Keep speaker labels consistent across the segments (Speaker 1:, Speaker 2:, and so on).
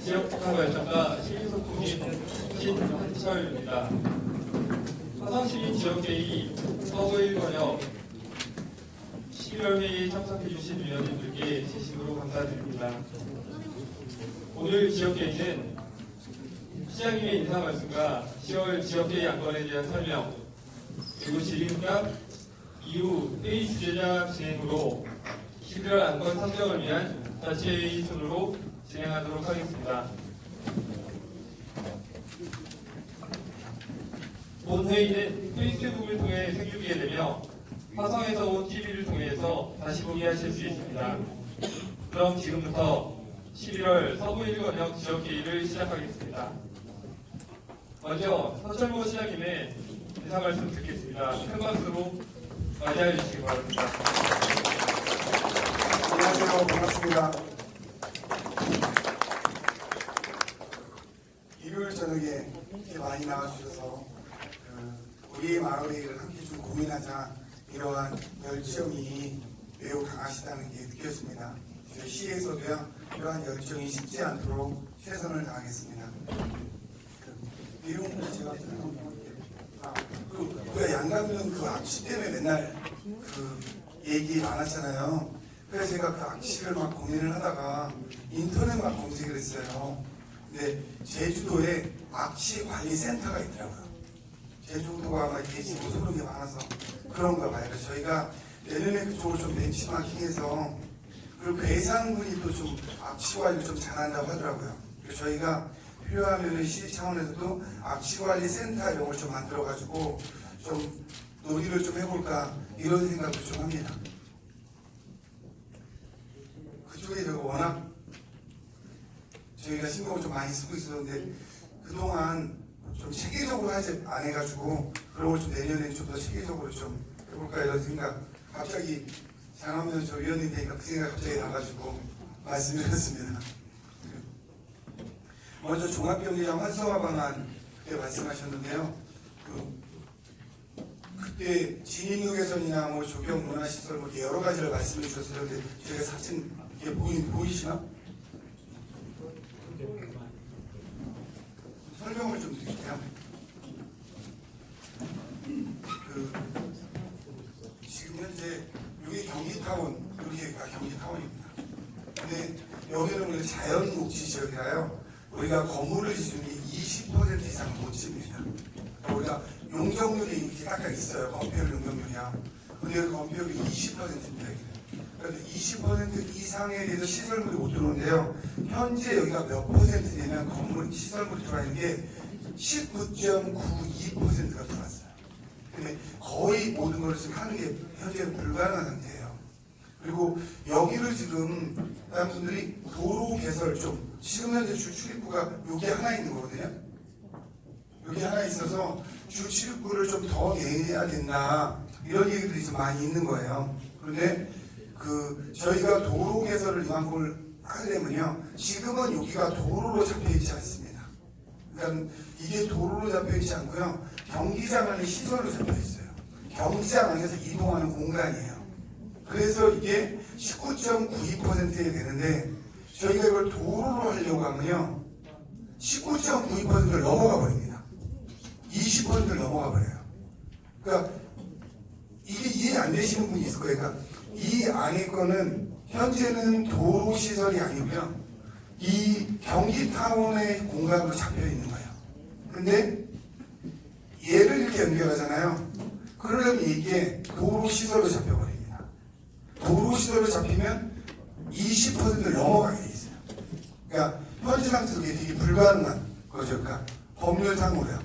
Speaker 1: 지역특화발전과 시민소통인 신한철입니다. 화성시민 지역회의 서구일 번역 11월 회의에 참석해주신 위원님들께 진심으로 감사드립니다. 오늘 지역회의는 시장님의 인사 말씀과 10월 지역회의 안건에 대한 설명, 그리고 질의응답, 이후 회의 주제자 진행으로 11월 안건 선정을 위한 자체회의 순으로 진행하도록 하겠습니다. 본 회의는 페이스북을 통해 생중계 되며 화성에서 온 TV를 통해서 다시 보기 하실 수 있습니다. 그럼 지금부터 11월 서부 1권역 지역회의를 시작하겠습니다. 먼저 서철모 시장님의 인사 말씀 듣겠습니다. 큰 박수로 맞이해 주시기 바랍니다.
Speaker 2: 안녕하세요. 반갑습니다. 일요일 저녁에 이렇게 많이 나와주셔서 우리의 마을을 함께 좀 고민하자, 이러한 열정이 매우 강하시다는 게 느껴집니다. 저희 시에서도요, 이러한 열정이 식지 않도록 최선을 다하겠습니다. 내용을 제가 우리가 양강면 그 악취 때문에 맨날 그 얘기 많았잖아요. 그래서 제가 그 악취를 막 고민을 하다가 인터넷 막 검색을 했어요. 근데 제주도에 악취관리센터가 있더라고요. 제주도가 막 이렇게 지금 소름이 많아서 그런가 봐요. 그래서 저희가 내년에 그쪽을 좀 벤치마킹해서, 그리고 괴산군이 또 좀 악취관리를 좀 잘한다고 하더라고요. 그래서 저희가 필요하면 시 차원에서도 악취관리센터 이런 걸 좀 만들어가지고 좀 논의를 좀 해볼까, 이런 생각도 좀 합니다. 그쪽에 제가 워낙 저희가 신경을 좀 많이 쓰고 있었는데 그동안 좀 체계적으로 하지 안 해가지고 그런 걸 좀 내년에 좀 더 체계적으로 좀 해볼까, 이런 생각. 갑자기 장하면 저 위원님 되니까 그 생각 갑자기 나가지고 말씀드렸습니다. 먼저 종합경기장 활성화 방안 그때 말씀하셨는데요. 그때 진입로 개선이나 뭐 조경 문화시설 뭐 여러 가지를 말씀해 주셨어요. 근데 제가 사진 이게 보이시나? 설명을 좀 드릴게요. 지금 현재 여기 경기타운, 여기가 경기타운입니다. 근데 여기는 우리 자연녹지지역이라요. 우리가 건물을 짓는 게 20% 이상 못 짓습니다. 우리가 용적률이 이렇게 딱딱 있어요. 건폐율 용적률이야. 근데 그 건폐율이 20%입니다. 그래서 20% 이상에 대해서 시설물이 못 들어오는데요. 현재 여기가 몇 퍼센트 되면 건물 시설물이 들어가는 게 19.92%가 들어왔어요. 근데 거의 모든 걸 지금 하는 게 현재는 불가능한 상태예요. 그리고 여기를 지금 다른 분들이 도로 개설 좀, 지금 현재 주 출입구가 여기 하나 있는 거거든요. 여기 하나 있어서 주 출입구를 좀 더 내야 된다, 이런 얘기들이 좀 많이 있는 거예요. 그런데 저희가 도로 개설을 이만큼을 하려면요, 지금은 여기가 도로로 잡혀 있지 않습니다. 그러니까 이게 도로로 잡혀 있지 않고요, 경기장 안에 시설로 잡혀 있어요. 경기장 안에서 이동하는 공간이에요. 그래서 이게 19.92%에 되는데, 저희가 이걸 도로로 하려고 하면요 19.92%를 넘어가 버립니다. 20%를 넘어가 버려요. 그러니까 이게 이해 안 되시는 분이 있을 거예요. 그러니까 이 안에 거는 현재는 도로 시설이 아니고요, 이 경기타운의 공간으로 잡혀 있는 거예요. 근데 얘를 이렇게 연결하잖아요. 그러려면 이게 도로 시설로 잡혀버립니다. 도로 시설로 잡히면 20%를 넘어가게 돼 있어요. 그러니까 현재 상태로 이게 되게 불가능한 거죠. 그러니까 법률상으로요.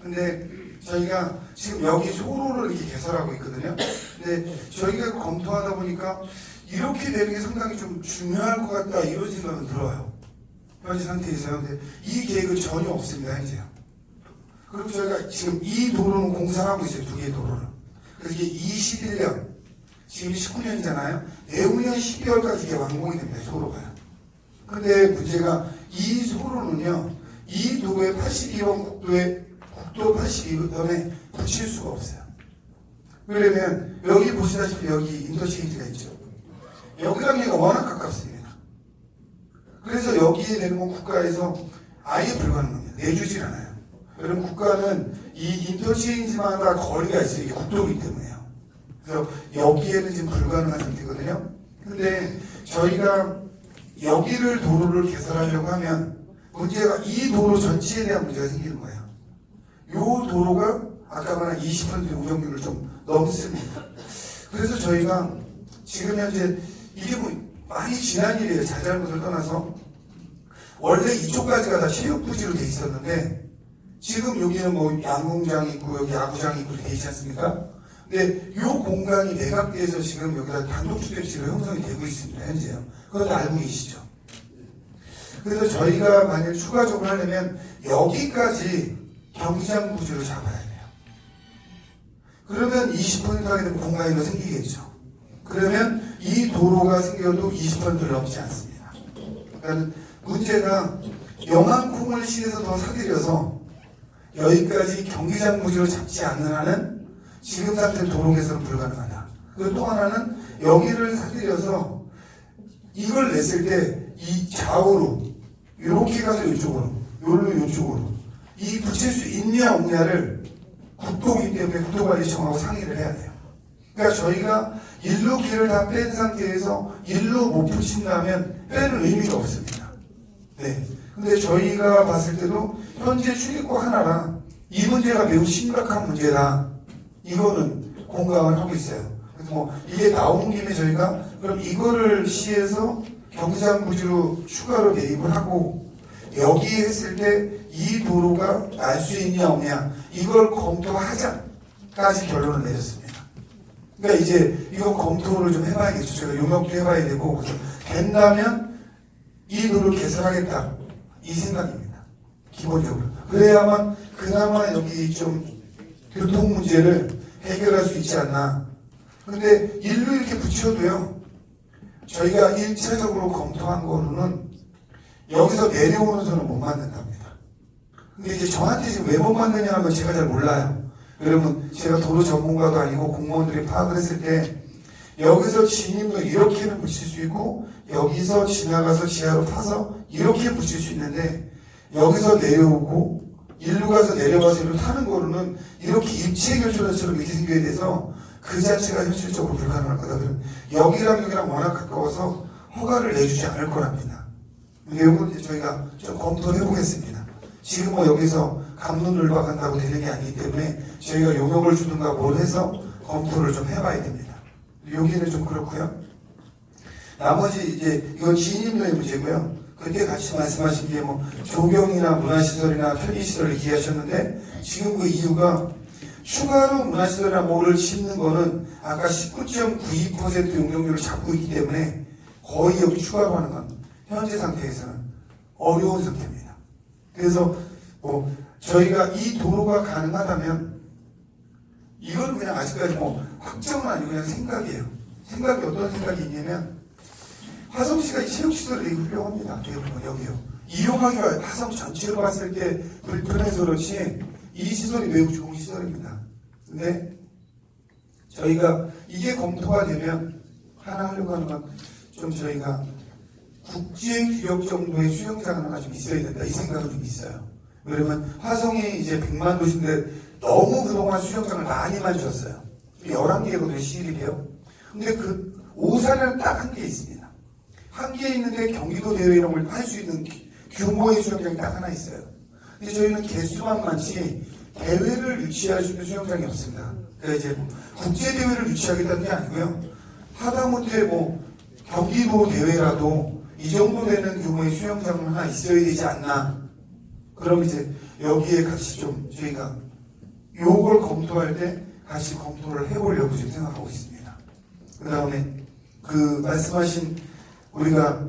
Speaker 2: 근데 저희가 지금 여기 소로를 이렇게 개설하고 있거든요. 근데 저희가 검토하다 보니까 이렇게 되는 게 상당히 좀 중요할 것 같다, 이런 생각은 들어요. 현재 상태에서요. 근데 이 계획은 전혀 없습니다, 현재요. 그리고 저희가 지금 이 도로는 공사하고 있어요, 두 개의 도로를. 그래서 이게 21년, 지금 19년이잖아요. 내후년 12월까지 이게 완공이 됩니다, 소로가요. 근데 문제가 이 소로는요, 이 도로의 82번 국도 82번에 붙일 수가 없어요. 왜냐면 여기 보시다시피 여기 인터체인지가 있죠. 여기랑 얘가 워낙 가깝습니다. 그래서 여기에 내는 건 국가에서 아예 불가능합니다. 내주질 않아요. 여러분 국가는 이 인터체인지마다 거리가 있어요. 이게 국도이기 때문에요. 그래서 여기에는 지금 불가능한 상태거든요. 근데 저희가 여기를 도로를 개설하려고 하면 문제가 이 도로 전체에 대한 문제가 생기는 거예요. 이 도로가 아까 말한 20% 용적률을 좀 넘습니다. 그래서 저희가 지금 현재 이게 뭐 많이 지난 일이에요. 잘잘못을 떠나서 원래 이쪽까지가 다 체육부지로 돼 있었는데 지금 여기는 뭐 양궁장이 있고 여기 야구장이 있고 돼 있지 않습니까? 근데 이 공간이 매각돼서 지금 여기다 단독주택지로 형성이 되고 있습니다. 현재요. 그건 알고 계시죠? 그래서 저희가 만약 추가적으로 하려면 여기까지 경기장 부지로 잡아야 돼요. 그러면 20% 하게 되면 공간이 더 생기겠죠. 그러면 이 도로가 생겨도 20%를 넘지 않습니다. 그러니까 문제가 영암콩을 시에서 더 사들여서 여기까지 경기장 부지로 잡지 않는 한은 지금 상태 도로 개설은 불가능하다. 그리고 또 하나는 여기를 사들여서 이걸 냈을 때 이 좌우로 이렇게 가서 이쪽으로 요로 이쪽으로 이 붙일 수 있냐 없냐를 국도이기 때문에 국도관리청하고 상의를 해야 돼요. 그러니까 저희가 일로 길을 다 뺀 상태에서 일로 못 붙인다면 빼는 의미가 없습니다. 네. 근데 저희가 봤을 때도 현재 출입구 하나라 이 문제가 매우 심각한 문제다. 이거는 공감을 하고 있어요. 그래서 뭐 이게 나온 김에 저희가 그럼 이거를 시에서 경기장 부지로 추가로 매입을 하고 여기 했을 때 이 도로가 날 수 있냐 없냐 이걸 검토하자까지 결론을 내렸습니다. 그러니까 이제 이거 검토를 좀 해봐야겠죠. 제가 용역도 해봐야 되고 그래서 된다면 이 도로를 개설하겠다 이 생각입니다. 기본적으로 그래야만 그나마 여기 좀 교통 문제를 해결할 수 있지 않나. 근데 일로 이렇게 붙여도요 저희가 1차적으로 검토한 거로는 여기서 내려오는 선은 못 만든답니다. 근데 이제 저한테 지금 왜 못 만드냐 하면 제가 잘 몰라요. 여러분 제가 도로 전문가도 아니고 공무원들이 파악을 했을 때 여기서 진입로 이렇게는 붙일 수 있고 여기서 지나가서 지하로 파서 이렇게 붙일 수 있는데 여기서 내려오고 일로 가서 내려가서 일로 타는 거로는 이렇게 입체결조처럼 이렇게 생겨야 돼서 그 자체가 현실적으로 불가능할 거다. 여기랑 여기랑 워낙 가까워서 허가를 내주지 않을 거랍니다. 이건 이제 저희가 좀 검토를 해보겠습니다. 지금 뭐 여기서 감론을박한다고 되는 게 아니기 때문에 저희가 용역을 주든가 뭘 해서 검토를 좀 해봐야 됩니다. 여기는 좀 그렇고요. 나머지 이제 이건 진입로의 문제고요. 그때 같이 말씀하신 게 뭐 조경이나 문화시설이나 편의시설을 얘기하셨는데 지금 그 이유가 추가로 문화시설이나 뭐를 짓는 거는 아까 19.92% 용적률을 잡고 있기 때문에 거의 여기 추가로 하는 건 현재 상태에서는 어려운 상태입니다. 그래서 뭐 저희가 이 도로가 가능하다면 이건 그냥 아직까지 뭐 확정은 아니고 그냥 생각이에요. 생각이 어떤 생각이 있냐면 화성시가 이 체육시설이 되게 훌륭합니다. 여기요. 이용하기가 화성 전체로 봤을 때 불편해서 그렇지 이 시설이 매우 좋은 시설입니다. 근데 저희가 이게 검토가 되면 하나 하려고 하는 건 좀 저희가 국제 규격 정도의 수영장 하나가 좀 있어야 된다 이 생각은 좀 있어요. 왜냐면 화성이 이제 100만 도시인데 너무 그동안 수영장을 많이만 줬어요. 11개거든요 시일이에요. 근데 그 오산에는 딱 한 개 있습니다. 한 개 있는데 경기도 대회 이런 걸 할 수 있는 규모의 수영장이 딱 하나 있어요. 근데 저희는 개수만 많지 대회를 유치할 수 있는 수영장이 없습니다. 그러니까 이제 국제 대회를 유치하겠다는 게 아니고요. 하다못해 뭐 경기도 대회라도 이 정도 되는 규모의 수영장은 하나 있어야 되지 않나. 그럼 이제 여기에 같이 좀 저희가 요걸 검토할 때 같이 검토를 해보려고 지금 생각하고 있습니다. 그 다음에 그 말씀하신 우리가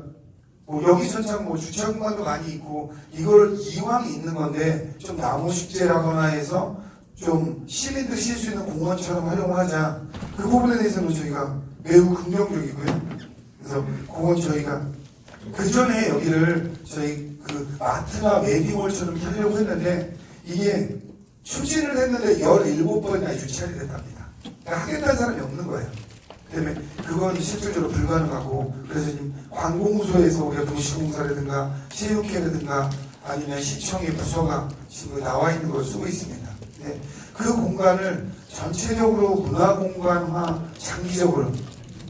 Speaker 2: 뭐 여기저기 뭐 주차 공간도 많이 있고 이걸 이왕 있는 건데 좀 나무 축제라거나 해서 좀 시민들이 쉴 수 있는 공원처럼 활용하자. 그 부분에 대해서는 저희가 매우 긍정적이고요. 그래서 그건 저희가 그 전에 여기를 저희 그 마트나 웨딩홀처럼 하려고 했는데 이게 추진을 했는데 17번이나 유찰이 됐답니다. 그러니까 하겠다는 사람이 없는 거예요. 때문에 그건 실질적으로 불가능하고, 그래서 지금 관공서에서 우리가 도시공사라든가 체육회라든가 아니면 시청의 부서가 지금 나와 있는 걸 쓰고 있습니다. 네, 그 공간을 전체적으로 문화공간화 장기적으로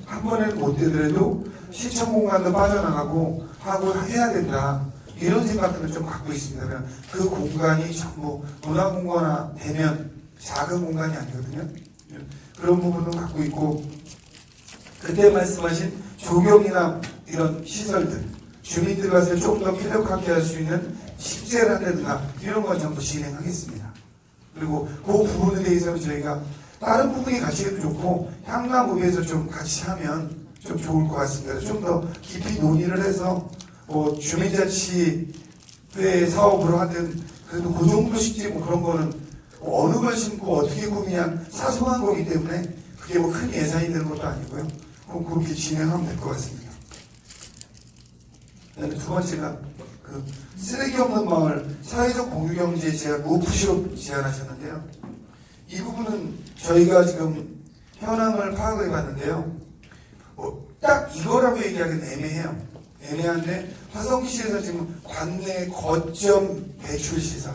Speaker 2: 한 번에는 못 되더라도 시청 공간도 빠져나가고 하고 해야 된다. 이런 생각들을 좀 갖고 있습니다. 그냥 그 공간이 전부 문화공간화 되면 작은 공간이 아니거든요. 그런 부분도 갖고 있고, 그때 말씀하신 조경이나 이런 시설들, 주민들 가서 좀 더 쾌적하게 할 수 있는 식재를 한다든가 이런 건 전부 진행하겠습니다. 그리고 그 부분에 대해서는 저희가 다른 부분이 같이 해도 좋고 향남읍에서 좀 같이 하면 좀 좋을 것 같습니다. 좀 더 깊이 논의를 해서 뭐 주민자치회 사업으로 하든 그래도 그 정도씩지 뭐 그런 거는 뭐 어느 걸 심고 어떻게 꾸미냐 사소한 거기 때문에 그게 뭐 큰 예산이 되는 것도 아니고요. 그럼 그렇게 진행하면 될 것 같습니다. 그다음에 두 번째가 그 쓰레기 없는 마을 사회적 공유경제 제한 무프시로 제안하셨는데요. 이 부분은 저희가 지금 현황을 파악해 봤는데요. 딱 이거라고 얘기하기는 애매해요. 애매한데 화성시에서 지금 관내 거점 배출 시설,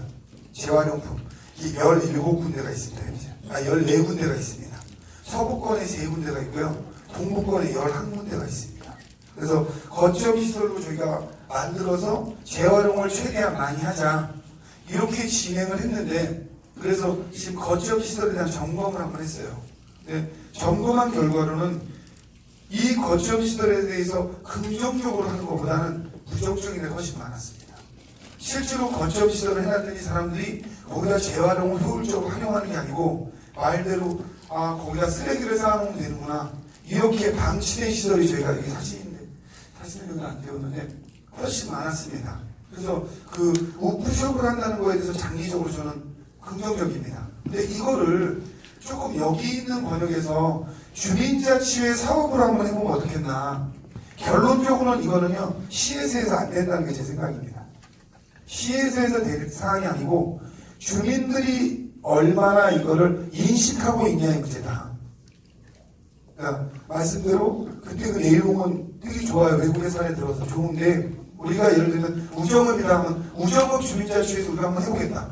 Speaker 2: 재활용품 이 17군데가 있습니다. 현재. 14군데가 있습니다. 서부권에 3군데가 있고요. 동부권에 11군데가 있습니다. 그래서 거점 시설로 저희가 만들어서 재활용을 최대한 많이 하자 이렇게 진행을 했는데, 그래서 지금 거점 시설에 대한 점검을 한번 했어요. 네, 점검한 결과로는 이 거점 시설에 대해서 긍정적으로 하는 것보다는 부정적인 게 훨씬 많았습니다. 실제로 거점 시설을 해놨더니 사람들이 거기다 재활용을 효율적으로 활용하는 게 아니고 말대로 거기다 쓰레기를 쌓아놓으면 되는구나 이렇게 방치된 시설이 저희가 여기 사실은 여기 안 되었는데 훨씬 많았습니다. 그래서 그 오프숍을 한다는 거에 대해서 장기적으로 저는 긍정적입니다. 근데 이거를 조금 여기 있는 권역에서 주민자치회 사업을 한번 해보면 어떻겠나. 결론적으로는 이거는요 시에서 해서 안 된다는 게 제 생각입니다. 시에서 해서 될 사항이 아니고 주민들이 얼마나 이거를 인식하고 있냐의 문제다. 그러니까 말씀대로 그때 그 내용은 되게 좋아요. 외국의 사례 들어서 좋은데 우리가 예를 들면 우정읍이라 하면 우정읍 주민자치회에서 우리가 한번 해보겠다.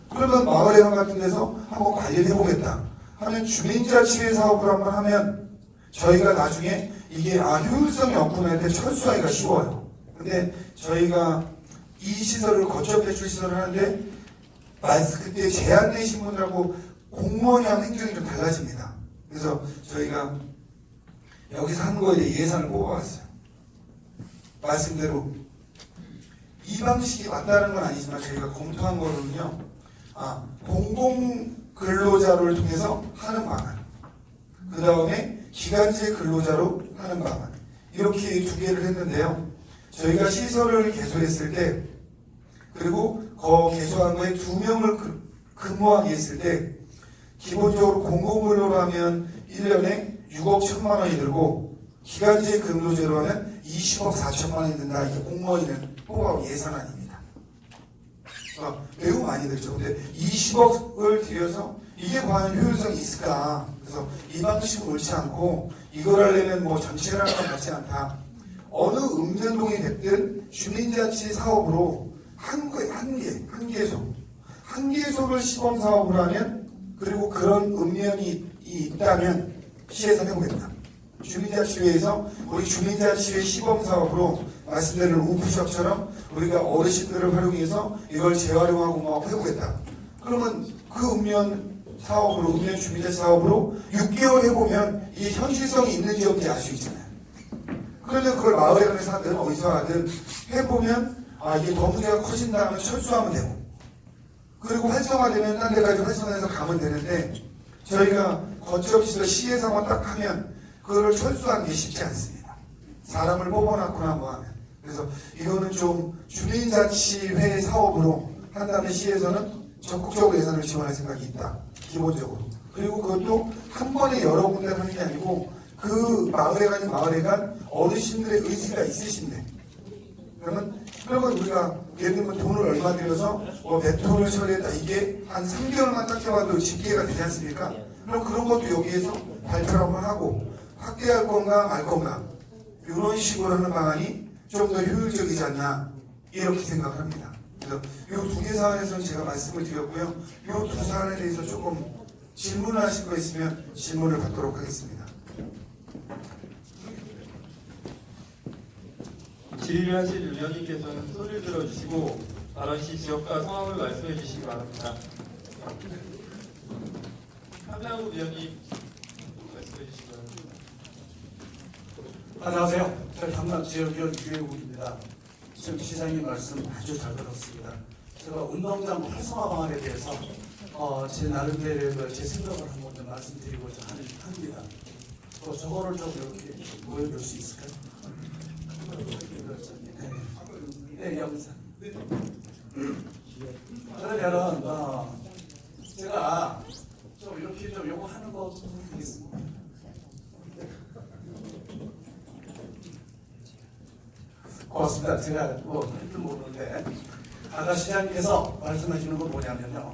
Speaker 2: 그러면 마을회관 같은 데서 한번 관리를 해보겠다 하면 주민자치회 사업을 한번 하면 저희가 나중에 이게 효율성이 없구나 할 때 철수하기가 쉬워요. 근데 저희가 이 시설을 거점 배출 시설을 하는데 그때 제안 내신 분들하고 공무원이 한 행정이 좀 달라집니다. 그래서 저희가 여기서 한 거에 대해 예산을 뽑아왔어요. 말씀대로 이 방식이 맞다는 건 아니지만 저희가 검토한 거는요, 공공근로자를 통해서 하는 방안, 그 다음에 기간제 근로자로 하는 방안, 이렇게 두 개를 했는데요. 저희가 시설을 개소했을 때, 그리고 개소한 거에 2명을 근무하게 했을 때, 기본적으로 공공근로로 하면 1년에 6억 1천만 원이 들고, 기간제 근로제로 하면 20억 4천만 원이 든다. 이게 공무원이는 뽑아온 예산안입니다. 매우 많이 들죠. 근데 20억을 들여서 이게 과연 효율성이 있을까? 그래서 이 방식은 옳지 않고 이걸 하려면 뭐 전체라는 건 맞지 않다. 어느 읍면동이 됐든 주민자치 사업으로 한 개소를 시범 사업을 하면, 그리고 그런 읍면이 있다면 시에서 해보겠다. 주민자치회에서 우리 주민자치회 시범 사업으로 말씀드린 우프숍처럼 우리가 어르신들을 활용해서 이걸 재활용하고 막 해보겠다. 그러면 그 읍면 사업으로, 읍면 주민자치 사업으로 6개월 해보면 이게 현실성이 있는지 없는지 알 수 있잖아요. 그러면 그걸 마을에 가서 하든 어디서 하든 해보면 이게 더 문제가 커진다 하면 철수하면 되고, 그리고 활성화되면 딴 데까지 활성화해서 가면 되는데, 저희가 거치없이서 시에서 한번 딱 하면 그거를 철수하는 게 쉽지 않습니다. 사람을 뽑아놨거나 뭐 하면. 그래서 이거는 좀 주민자치회 사업으로 한다면 시에서는 적극적으로 예산을 지원할 생각이 있다. 기본적으로. 그리고 그것도 한 번에 여러 군데를 하는 게 아니고 그 마을회관 어르신들의 의지가 있으신데, 그러면 우리가 예를 들면 돈을 얼마 들여서 몇 톤을 처리했다, 이게 한 3개월만 딱 해봐도 집계가 되지 않습니까? 그럼 그런 것도 여기에서 발표를 한번 하고 확대할 건가 말 건가 이런 식으로 하는 방안이 좀 더 효율적이지 않나 이렇게 생각합니다. 그래서 이 두 개 사안에서는 제가 말씀을 드렸고요. 이 두 사안에 대해서 조금 질문을 하실 거 있으면 질문을 받도록 하겠습니다.
Speaker 1: 질의를 하실 위원님께서는 소리를 들어주시고 발언시 지역과 성함을 말씀해 주시기 바랍니다. 한명우 위원님 말씀해 주시기 바랍니다.
Speaker 3: 안녕하세요. 저는 담당 지역위원 유해욱입니다. 지금 시장님 말씀 아주 잘 들었습니다. 제가 운동장 활성화 방안에 대해서 제 나름대로 제 생각을 한번 좀 말씀드리고자 합니다. 저거를 좀 이렇게 보여줄 수 있을까요? 네, 영상. 그러면은 제가 좀 이렇게 좀 요거 하는 거 좀 하겠습니다. 고맙습니다. 제가 할 줄 모르는데 아까 시장님께서 말씀하시는 건 뭐냐면요.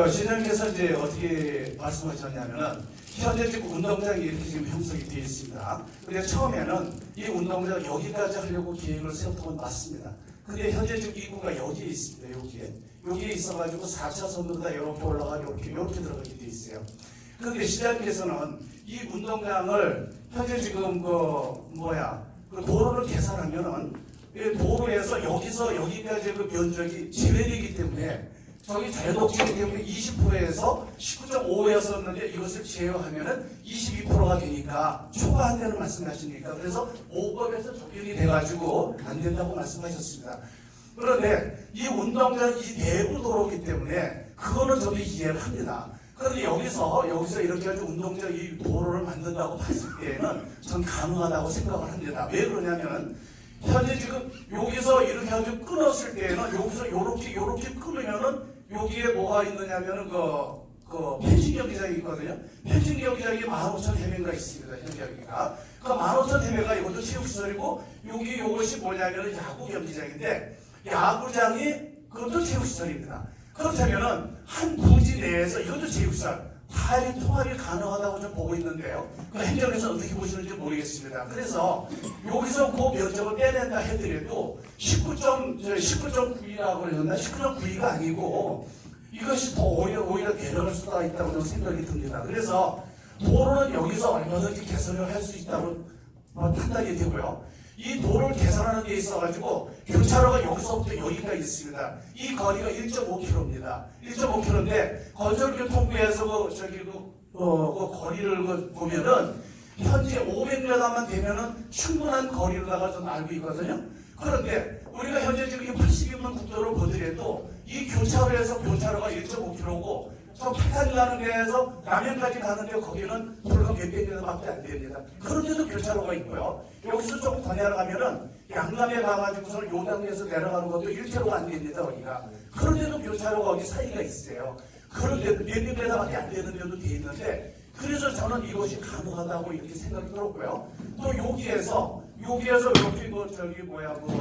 Speaker 3: 시장님께서 이제 어떻게 말씀하셨냐면은 현재 지금 운동장이 이렇게 지금 형성이 되어 있습니다. 근데 처음에는 이 운동장 여기까지 하려고 계획을 세웠던 건 맞습니다. 근데 현재 지금 입구가 여기에 있습니다. 여기에 있어가지고 4차선으로 다 이렇게 올라가 이렇게 들어가게 되어 있어요. 그런데 시장님께서는 이 운동장을 현재 지금 그 도로를 개설하면은 이 도로에서 여기서 여기까지 그 면적이 제외되기 때문에 저기 자연독지이기 때문에 20%에서 19.5였었는데 이것을 제외하면은 22%가 되니까 초과한다는 말씀하시니까 그래서 5법에서 적용이 돼가지고 안 된다고 말씀하셨습니다. 그런데 이 운동장 이 내부 도로이기 때문에 그거는 저도 이해를 합니다. 그런데 여기서 이렇게 해서 운동장 이 도로를 만든다고 봤을 때에는 전 가능하다고 생각을 합니다. 왜 그러냐면은 현재 지금 여기서 이렇게 해가지고 끊었을 때는 여기서 요렇게 끊으면은 여기에 뭐가 있느냐면은 그 펜싱 경기장이 있거든요. 펜싱 경기장이 15,000해매가 있습니다. 현재 여기가. 그 15,000해매가 이것도 체육시설이고 요것이 뭐냐면은 야구 경기장인데 야구장이 그것도 체육시설입니다. 그렇다면은 한 부지 내에서 이것도 체육시설 다 통합이 가능하다고 좀 보고 있는데요. 그 행정에서 어떻게 보시는지 모르겠습니다. 그래서 여기서 그 면적을 빼낸다 해더라도 19.9이라고 그랬나? 19.9가 아니고 이것이 더 오히려 내려갈 수가 있다고 저는 생각이 듭니다. 그래서 도로는 여기서 얼마든지 개선을 할 수 있다고 판단이 되고요. 이 도로를 개선하는 데 있어가지고 교차로가 여기서부터 여기까지 있습니다. 이 거리가 1.5km입니다. 1.5km인데 건설교통부에서 그 거리를 보면은 현재 500m만 되면은 충분한 거리로다가 좀 알고 있거든요. 그런데 우리가 현재 지금 80인분 국도를 보더라도 이 교차로가 1.5km고 저 파탄 가는 데에서 남양까지 가는데 거기는 불과 몇백 미터밖에 안 됩니다. 그런데도 교차로가 있고요. 여기서 조금 더 내려가면은 양남에 가가지고서는 요당에서 내려가는 것도 1km가 안 됩니다. 여기가. 그런데도 교차로가 어디 사이가 있어요. 그런데도 몇백 미터밖에 안 되는 데도 돼 있는데 그래서 저는 이것이 가능하다고 이렇게 생각이 들었고요. 또 여기에서 이렇게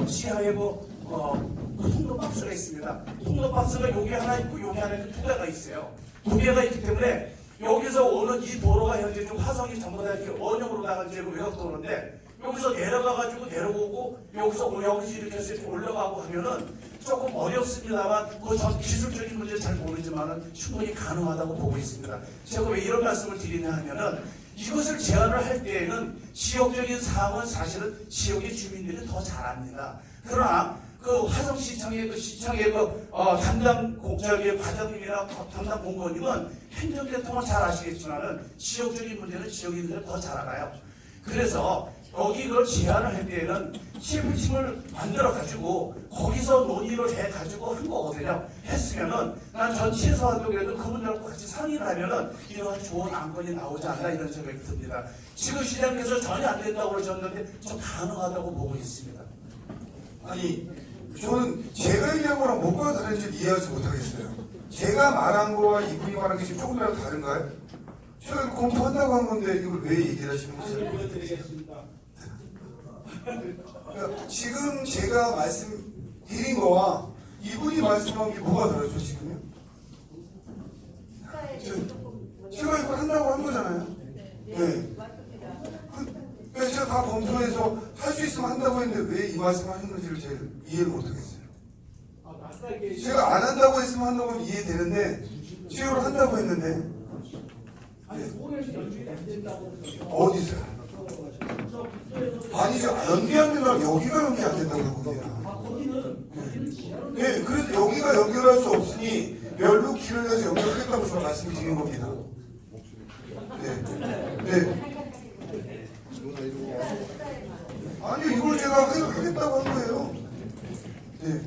Speaker 3: 시야에 통로 박스가 있습니다. 통로 박스가 여기 하나 있고 여기 하나 있고 두 개가 있어요. 두 개가 있기 때문에 여기서 오는 이 도로가 현재 좀 화성이 전부 다 이렇게 원형으로 나간 지금 외곽도로인데 여기서 내려가가지고 내려오고 여기서 이렇게 해서 이렇게 올라가고 하면은 조금 어렵습니다만 전 기술적인 문제 잘 모르지만은 충분히 가능하다고 보고 있습니다. 제가 왜 이런 말씀을 드리냐 하면은 이것을 제안을 할 때에는 지역적인 사항은 사실은 지역의 주민들이 더 잘합니다. 그러나 그 화성시청의 담당 과장님이나 담당 공무원님은 행정대통을 잘 아시겠지만은 지역적인 문제는 지역인들이 더 잘 알아요. 그래서 여기 그 제안을 할 때에는 CF팀을 만들어가지고 거기서 논의를 해가지고 한 거거든요. 했으면은 난 전 최소한도 그래도 그분들하고 같이 상의를 하면은 이러한 좋은 안건이 나오지 않나 이런 생각이 듭니다. 지금 시장님께서 전혀 안 된다고 그러셨는데 좀 가능하다고 보고 있습니다.
Speaker 2: 아니 저는 제가 얘기한 거랑 뭐가 다른지 이해하지 못하겠어요. 제가 말한 거와 이분이 말한 게 지금 조금이라도 다른가요? 제가 이거 검토한다고 한 건데 이걸 왜 얘기를 하시는 거죠? 그러니까 지금 제가 말씀드린 거와 이분이 말씀한 게 뭐가 다르죠 지금요? 제가 이걸 한다고 한 거잖아요. 네. 그러니까 제가 다 검토해서 할 수 있으면 한다고 했는데 왜 이 말씀 하셨는지를 제일 이해를 못하겠어요. 제가 안 한다고 했으면 한다고 하면 이해되는데 지금 한다고 했는데 어디서요? 아니죠. 연기 안 된다고 여기가 연기 안 된다고 그럽니다. 네, 그래서 여기가 연결할 수 없으니 열로 길을 내서 연결하겠다고 제가 말씀드린 겁니다. 네. 네. 아니 이걸 제가 하겠다고 한 거예요. 네.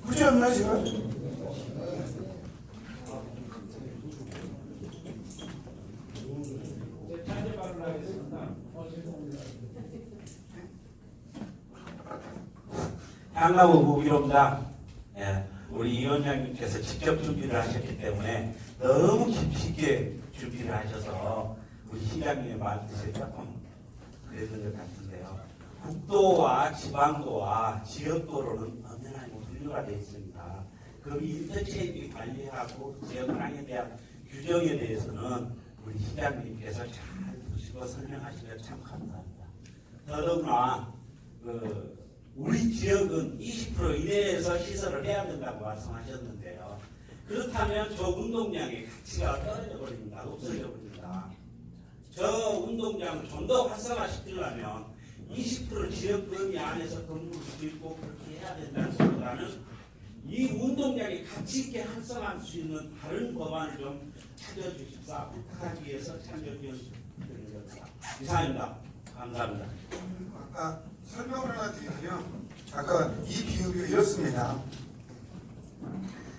Speaker 2: 그렇지 않나요 제가?
Speaker 4: 향나무 무기로입니다. 예, 우리 이 위원장님께서 직접 준비를 하셨기 때문에 너무 깊이 있게 준비를 하셔서 우리 시장님의 말뜻에 조금 그랬던 것 같은데요. 국도와 지방도와 지역도로는 엄연하게 분류가 되어 있습니다. 그 인터체인지 관리하고 지역항에 대한 규정에 대해서는 우리 시장님께서 잘 보시고 설명하시면 참 감사합니다. 더더구나 우리 지역은 20% 이내에서 시설을 해야 된다고 말씀하셨는데요. 그렇다면 저 운동장의 가치가 떨어져 버립니다. 없어져 버립니다. 저 운동장을 좀 더 활성화시키려면 20% 지역 범위 안에서 건물을 짓고 그렇게 해야 된다는 것보다는 이 운동장이 가치 있게 활성화할 수 있는 다른 법안을 좀 찾아주십사 부탁하기 위해서 참여위원 드린 겁니다. 이상입니다. 감사합니다.
Speaker 2: 아까 설명을 하나 드리면 아까 이 비율이 이렇습니다.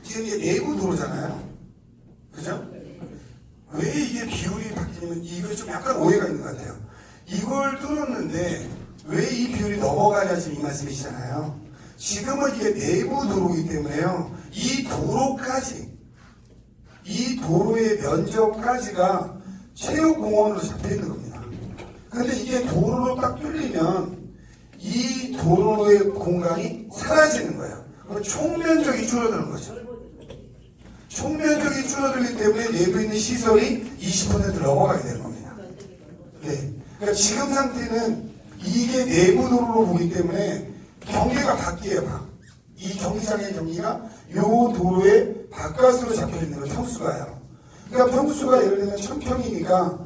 Speaker 2: 지금 이게 내부 도로잖아요. 그죠? 왜 이게 비율이 바뀌냐면 이거 좀 약간 오해가 있는 것 같아요. 이걸 뚫었는데 왜 이 비율이 넘어가냐 지금 이 말씀이시잖아요. 지금은 이게 내부 도로이기 때문에요. 이 도로까지 이 도로의 면적까지가 체육공원으로 잡혀 있는 겁니다. 근데 이게 도로로 딱 뚫리면 이 도로의 공간이 사라지는 거예요. 그럼 총면적이 줄어드는 거죠. 총면적이 줄어들기 때문에 내부에 있는 시설이 20% 넘어가게 되는 겁니다. 네. 그러니까 지금 상태는 이게 내부 도로로 보기 때문에 경계가 바뀌어요. 이 경기장의 경기가 이 도로의 바깥으로 잡혀 있는 거예요. 평수가요. 그러니까 평수가 예를 들면 1000평이니까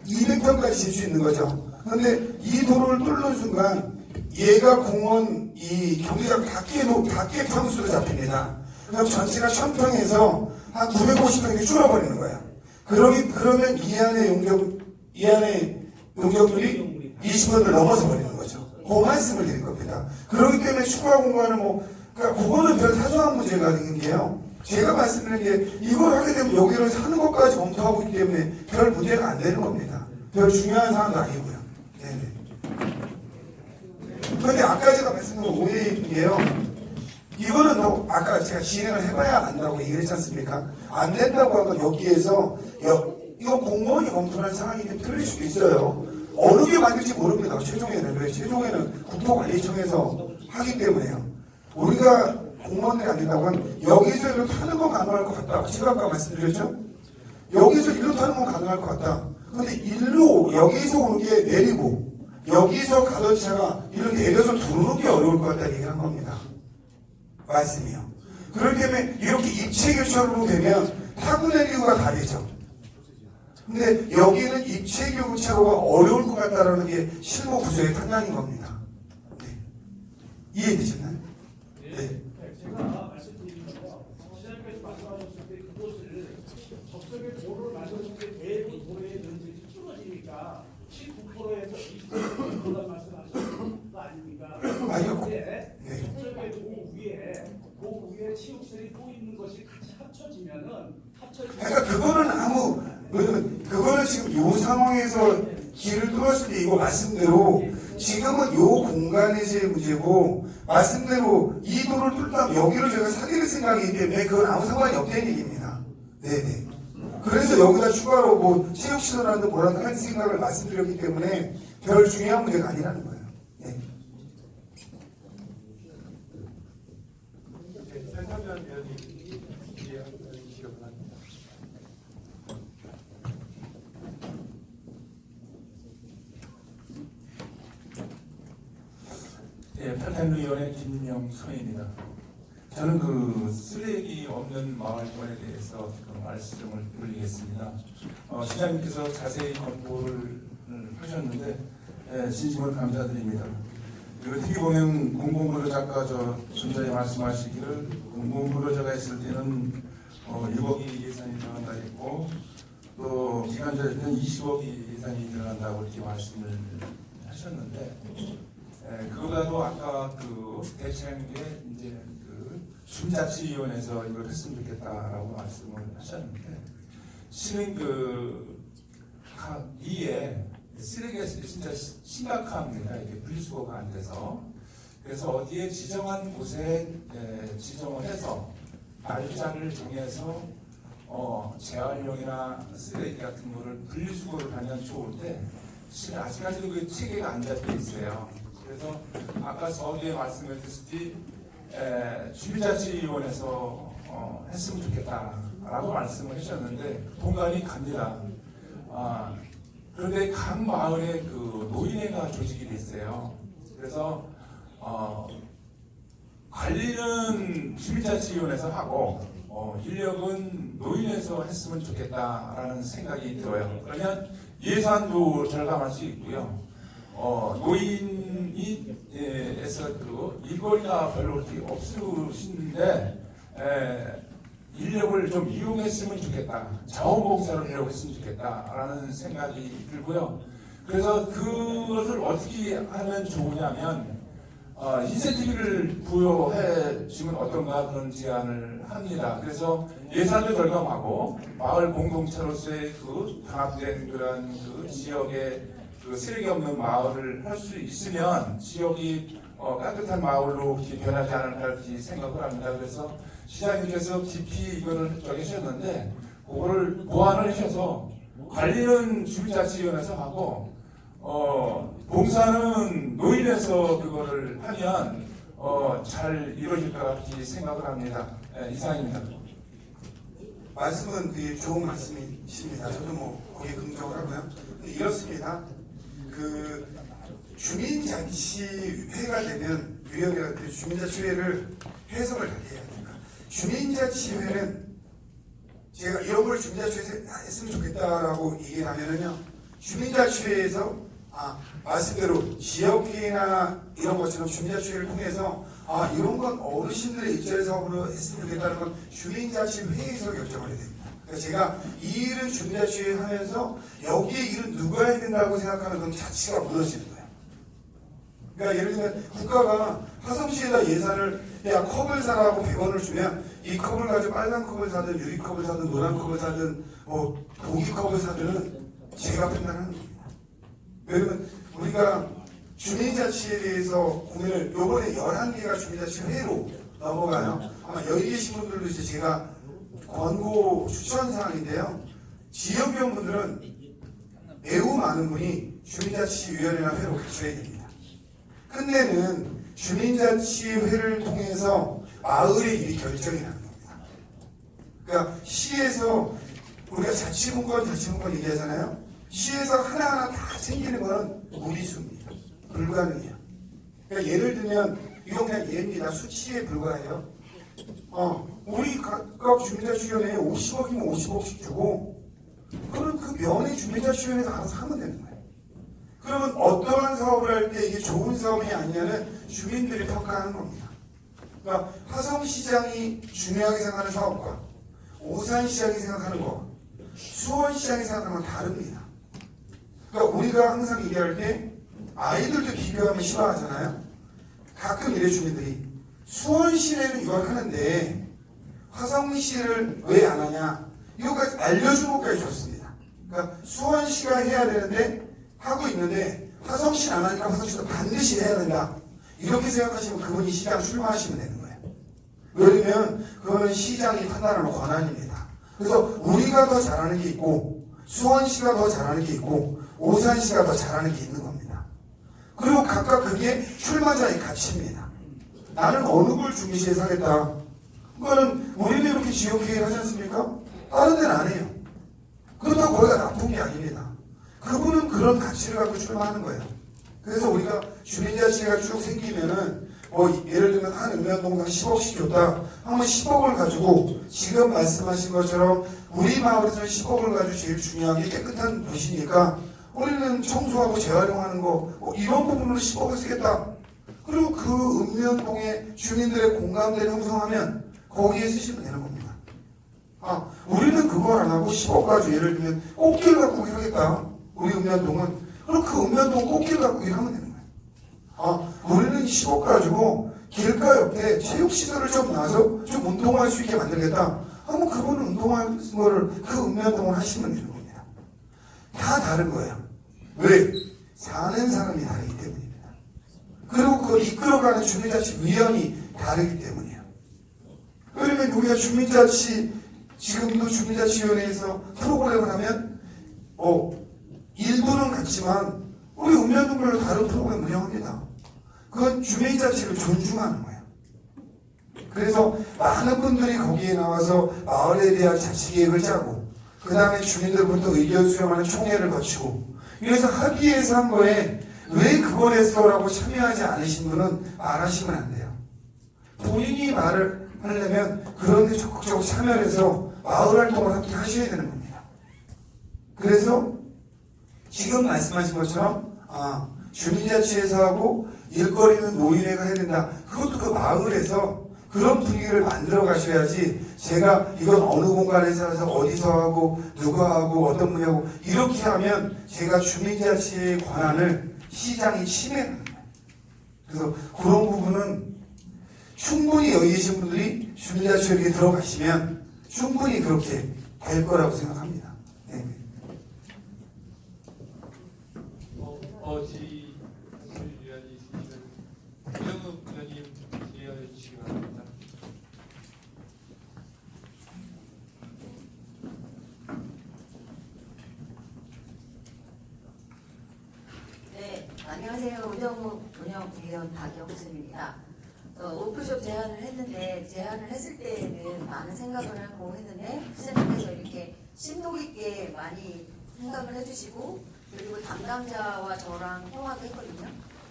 Speaker 2: 200평까지 질 수 있는 거죠. 그런데 이 도로를 뚫는 순간 얘가 공원 이 경기장 밖에 평수로 잡힙니다. 그럼 전체가 1000평에서 한 950평이 줄어버리는 거예요. 그러면 이 안에 용적률이 20%를 넘어서 버리는 거죠. 그 말씀을 드린 겁니다. 그렇기 때문에 추가 공간을 그러니까 그거는 별 사소한 문제가 아닌 게요. 제가 말씀드린 게 이걸 하게 되면 여기를 사는 것까지 검토하고 있기 때문에 별 문제가 안 되는 겁니다. 별 중요한 사항도 아니고요. 네네. 그런데 아까 제가 말씀드린 오해인 게요. 이거는 아까 제가 진행을 해봐야 안다고 얘기를 했지 않습니까? 안 된다고 하면 여기에서 이거 공무원이 검토하는 상황이 틀릴 수도 있어요. 어느 게 맞을지 모릅니다. 최종에는. 왜? 최종에는 국토관리청에서 하기 때문에요. 우리가 공무원들이 안 된다고 하면 여기서 이렇게 하는 건 가능할 것 같다. 제가 아까 말씀드렸죠? 여기서 일로 타는 건 가능할 것 같다. 그런데 일로 여기서 오는 게 내리고 여기서 가던 차가 일로 내려서 들어오는 게 어려울 것 같다는 얘기를 한 겁니다. 말씀이요. 그렇기 때문에 이렇게 입체교차로 되면 타고 내리고가 다르죠. 근데 여기는 입체교차로가 어려울 것 같다는 게 실무 구조의 판단인 겁니다. 네. 이해되셨나요? 네.
Speaker 5: 제가 말씀드린 거 시장님께서 말씀하셨을 때 그곳을 접속의 도로를 만들었을 때 내부 도로의 면적이 줄어지니까 19%에서 20%가 말씀하셨던 거 아닙니까?
Speaker 2: 아니요.
Speaker 5: 근데
Speaker 2: 네.
Speaker 5: 접속의 그 위에 체육시설이 또 있는 것이 같이 합쳐지면
Speaker 2: 그러니까 그거는 그거는 지금 이 상황에서 길을 뚫었을 때 이거 말씀대로 지금은 요 공간에서의 문제고 말씀대로 이 도로를 뚫다면 여기를 제가 사기를 생각이기 때문에 그건 아무 상관이 없다는 얘기입니다. 네네. 그래서 여기다 추가로 뭐 체육시설하든 뭐라든 할 생각을 말씀드렸기 때문에 별 중요한 문제가 아니라는 거예요. 네.
Speaker 1: 설상면 위원님 이해하시기 바랍니다.
Speaker 6: 예, 평탄위원회 김명선입니다. 저는 그 쓰레기 없는 마을권에 대해서 그 말씀을 드리겠습니다. 시장님께서 자세히 권고를 하셨는데 진심으로 감사드립니다. 그리고 어떻게 보면 공공부로자 아까 좀 전에 말씀하시기를 공공부로자가 있을 때는 1억이 예산이 들어간다 했고 또 기간제는 20억이 예산이 들어간다고 이렇게 말씀을 하셨는데 그거보다도 아까 그 대체한 게 이제 그 중자치위원회에서 이걸 했으면 좋겠다라고 말씀을 하셨는데 실은 그 이에 쓰레기가 진짜 심각합니다. 이게 분리수거가 안 돼서 그래서 어디에 지정한 곳에 지정을 해서 날짜를 정해서 재활용이나 쓰레기 같은 거를 분리수거를 하면 좋은데 실은 아직까지도 그 체계가 안 잡혀 있어요. 그래서 아까 서두에 말씀드렸듯이 주민자치위원회에서 했으면 좋겠다라고 말씀을 하셨는데 동감이 갑니다. 그런데 각 마을에 그 노인회가 조직이 됐어요. 그래서 관리는 주민자치위원회에서 하고 인력은 노인회에서 했으면 좋겠다라는 생각이 들어요. 그러면 예산도 절감할 수 있고요. 노인에서 그 일거리가 별로 없으신데 인력을 좀 이용했으면 좋겠다. 자원봉사를 하려고 했으면 좋겠다라는 생각이 들고요. 그래서 그것을 어떻게 하면 좋으냐면 인센티브를 부여해 주면 어떤가 그런 제안을 합니다. 그래서 예산도 절감하고 마을 공동체로서의 그 단합된 그런 그 지역의 그 쓰레기 없는 마을을 할 수 있으면 지역이 깨끗한 마을로 변하지 않을까 이렇게 생각을 합니다. 그래서 시장님께서 깊이 이거를 하셨는데 그거를 보완을 하셔서 관리는 주민자치위원회에서 하고 봉사는 노인에서 그거를 하면 잘 이루어질 것 같이 생각을 합니다. 이상입니다.
Speaker 2: 말씀은 되게 좋은 말씀이십니다. 저도 뭐 거기에 긍정을 하고요. 근데 이렇습니다. 그 주민자치회가 되면 위원회가 그 주민자치회를 해석을 잘 해야 됩니다. 주민자치회는 제가 이런 걸 주민자치회에서 했으면 좋겠다라고 얘기를 하면은요. 주민자치회에서 말씀대로 지역회의나 이런 것처럼 주민자치회를 통해서 이런 건 어르신들의 일자리 사업으로 했으면 좋겠다는 건 주민자치회에서 결정을 해야 됩니다. 그러니까 제가 이 일은 주민자치회 하면서 여기에 일은 누가 해야 된다고 생각하는 그런 자치가 무너지는 거예요. 그러니까 예를 들면 국가가 화성시에다 예산을 컵을 사라고 100원을 주면 이 컵을 가지고 빨간 컵을 사든 유리컵을 사든 노란 컵을 사든 뭐 고기컵을 사든 제가 판단하는 겁니다. 왜냐면 우리가 주민자치에 대해서 고민을 요번에 11개가 주민자치회로 넘어가요. 아마 여기 계신 분들도 이제 제가 권고 추천 사항인데요. 지역위원 분들은 매우 많은 분이 주민자치위원회나 회로 가셔야 됩니다. 끝내는 주민자치회를 통해서 마을의 일이 결정이 나는 겁니다. 그러니까 시에서 우리가 자치분권 얘기하잖아요. 시에서 하나하나 다 생기는 거는 무리수입니다. 불가능해요. 그러니까 예를 들면 이건 그냥 예입니다. 수치에 불과해요. 우리 각각 주민자치위원회에 50억이면 50억씩 주고 그럼 그 면의 주민자치위원회에서 알아서 하면 되는 거예요. 그러면 어떠한 사업을 할 때 이게 좋은 사업이 아니냐는 주민들이 평가하는 겁니다. 그러니까 화성시장이 중요하게 생각하는 사업과 오산시장이 생각하는 거, 수원시장이 생각하는 건 다릅니다. 그러니까 우리가 항상 얘기할 때 아이들도 비교하면 싫어하잖아요. 가끔 이래 주민들이 수원시내는 이걸 하는데 화성시를 왜 안 하냐 이거까지 알려준 것까지 좋습니다. 그러니까 수원시가 해야 되는데 하고 있는데 화성시는 안 하니까 화성시도 반드시 해야 된다. 이렇게 생각하시면 그분이 시장 출마하시면 되는 거예요. 왜냐면 그거는 시장이 판단하는 권한입니다. 그래서 우리가 더 잘하는 게 있고 수원시가 더 잘하는 게 있고 오산시가 더 잘하는 게 있는 겁니다. 그리고 각각 그게 출마자의 가치입니다. 나는 어느 걸 중시해서 하겠다. 그거는 우리는 이렇게 지역회의를 하지 않습니까? 다른 데는 안 해요. 그렇다고 거기가 나쁜 게 아닙니다. 그분은 그런 가치를 갖고 출마하는 거예요. 그래서 우리가 주민자치가 쭉 생기면은 예를 들면 한 읍면동당 10억씩 줬다 하면 10억을 가지고 지금 말씀하신 것처럼 우리 마을에서는 10억을 가지고 제일 중요한 게 깨끗한 도시니까 우리는 청소하고 재활용하는 거 이런 부분으로 10억을 쓰겠다. 그리고 그 읍면동의 주민들의 공감대를 형성하면 거기에 쓰시면 되는 겁니다. 우리는 그걸 안 하고 10억 가지고 예를 들면 꽃길 가꾸기 하겠다. 우리 읍면동은. 그럼 그 읍면동 꽃길 가꾸기 하면 되는 거예요. 우리는 10억 가지고 길가 옆에 체육시설을 좀 놔서 좀 운동할 수 있게 만들겠다. 하면 그분은 운동할 거를 그 읍면동을 하시면 되는 겁니다. 다 다른 거예요. 왜? 사는 사람이 다르기 때문입니다. 그리고 그걸 이끌어가는 주민자치위원이 다르기 때문이에요. 그러면 우리가 지금도 주민자치위원회에서 프로그램을 하면 일부는 같지만 우리 읍면동별로 다른 프로그램 운영합니다. 그건 주민자치를 존중하는 거예요. 그래서 많은 분들이 거기에 나와서 마을에 대한 자치계획을 짜고 그 다음에 주민들부터 의견 수렴하는 총회를 거치고 이래서 합의해서 한 거에 왜 그걸 했어? 라고 참여하지 않으신 분은 말하시면 안 돼요. 본인이 말을 하려면 그런 데 적극적으로 참여해서 마을 활동을 함께 하셔야 되는 겁니다. 그래서 지금 말씀하신 것처럼 주민자치에서 하고 일거리는 노인회가 해야 된다. 그것도 그 마을에서 그런 분위기를 만들어 가셔야지 제가 이건 어느 공간에서 해서 어디서 하고 누가 하고 어떤 분이 하고 이렇게 하면 제가 주민자치의 권한을 시장이 침해하는 거예요. 그래서 그런 부분은 충분히 여기 계신 분들이 주민자치에 들어가시면 충분히 그렇게 될 거라고 생각합니다. 네.
Speaker 1: 질의위원이 있으시면 우정욱 의원님 질의해 주시기 바랍니다.
Speaker 7: 네, 안녕하세요. 우정욱 운영위원 박영순입니다. 오프숍 제안을 했는데 제안을 했을 때는 많은 생각을 하고 했는데 시장님께서 이렇게 심도 있게 많이 생각을 해주시고 그리고 담당자와 저랑 통화도 했거든요.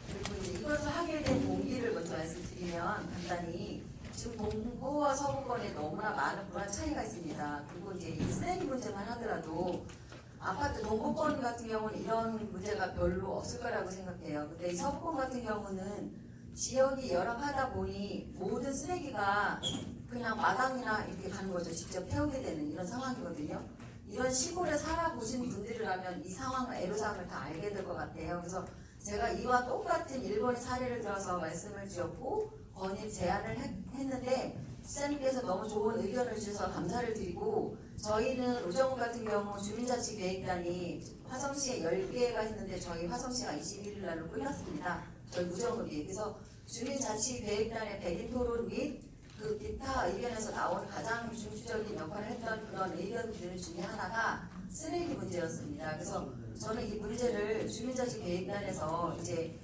Speaker 7: 그리고 이제 이것을 하게 된 동기를 먼저 말씀드리면 간단히 지금 동부와 서부권에 너무나 많은 문화 차이가 있습니다. 그리고 이제 이 쓰레기 문제만 하더라도 아파트 동부권 같은 경우는 이런 문제가 별로 없을 거라고 생각해요. 근데 이 서부권 같은 경우는 지역이 열악하다 보니 모든 쓰레기가 그냥 마당이나 이렇게 가는 거죠. 직접 태우게 되는 이런 상황이거든요. 이런 시골에 살아보신 분들이라면 이 상황을, 애로사항을 다 알게 될 것 같아요. 그래서 제가 이와 똑같은 일본의 사례를 들어서 말씀을 드렸고 건의 제안을 했는데 시장님께서 너무 좋은 의견을 주셔서 감사를 드리고 저희는 우정욱 같은 경우 주민자치계획단이 화성시에 10개가 있는데 저희 화성시가 21일 날로 끝났습니다. 저희 우정욱이. 그래서 주민자치계획단의 백인 토론 및 그 기타 의견에서 나온 가장 중추적인 역할을 했던 그런 의견들 중에 하나가 쓰레기 문제였습니다. 그래서 저는 이 문제를 주민자치계획단에서 이제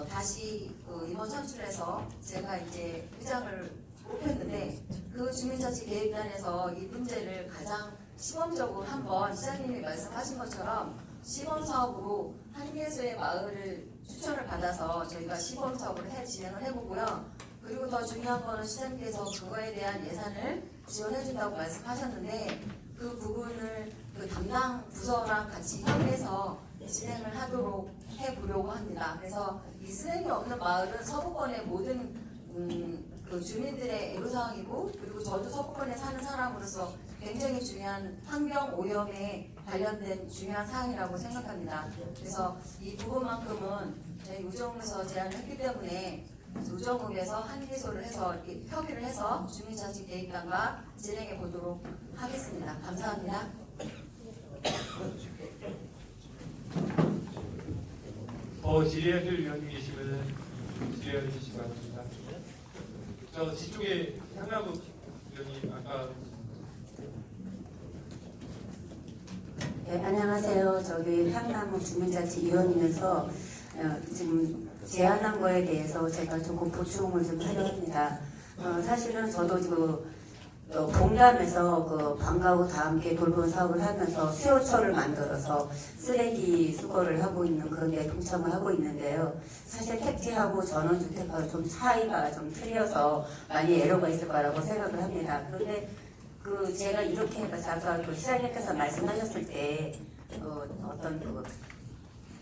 Speaker 7: 다시 임원 선출해서 제가 이제 회장을 뽑혔는데 그 주민자치계획단에서 이 문제를 가장 시범적으로 한번 시장님이 말씀하신 것처럼 시범사업으로 한 개소의 마을을 추천을 받아서 저희가 시범사업을 진행을 해보고요. 그리고 더 중요한 거는 시장님께서 그거에 대한 예산을 지원해준다고 말씀하셨는데 그 부분을 그 담당 부서랑 같이 협의해서 진행을 하도록 해보려고 합니다. 그래서 이 쓰레기 없는 마을은 서부권의 모든 그 주민들의 애로사항이고 그리고 저도 서부권에 사는 사람으로서 굉장히 중요한 환경 오염에 관련된 중요한 사항이라고 생각합니다. 그래서 이 부분만큼은 저희 우정읍에서 제안을 했기 때문에 우정읍에서 한 개소를 해서 이렇게 협의를 해서 주민자치계획단과 진행해 보도록 하겠습니다. 감사합니다.
Speaker 1: 더 질의하실 위원님 계시면 질의해 주시기 바랍니다. 저 뒤쪽에 향나무 위원님 아까
Speaker 8: 네, 안녕하세요. 저기 향나무 주민자치위원회에서 지금 제안한 거에 대해서 제가 조금 보충을 좀 하려 합니다. 사실은 저도 지금 동남에서 그 방과후 다 함께 돌봄 사업을 하면서 수요처를 만들어서 쓰레기 수거를 하고 있는 그런 데 동참을 하고 있는데요. 사실 택지하고 전원주택하고 좀 차이가 좀 틀려서 많이 애로가 있을 거라고 생각을 합니다. 그런데 제가 이렇게 해서 아까 시장님께서 말씀하셨을 때 어떤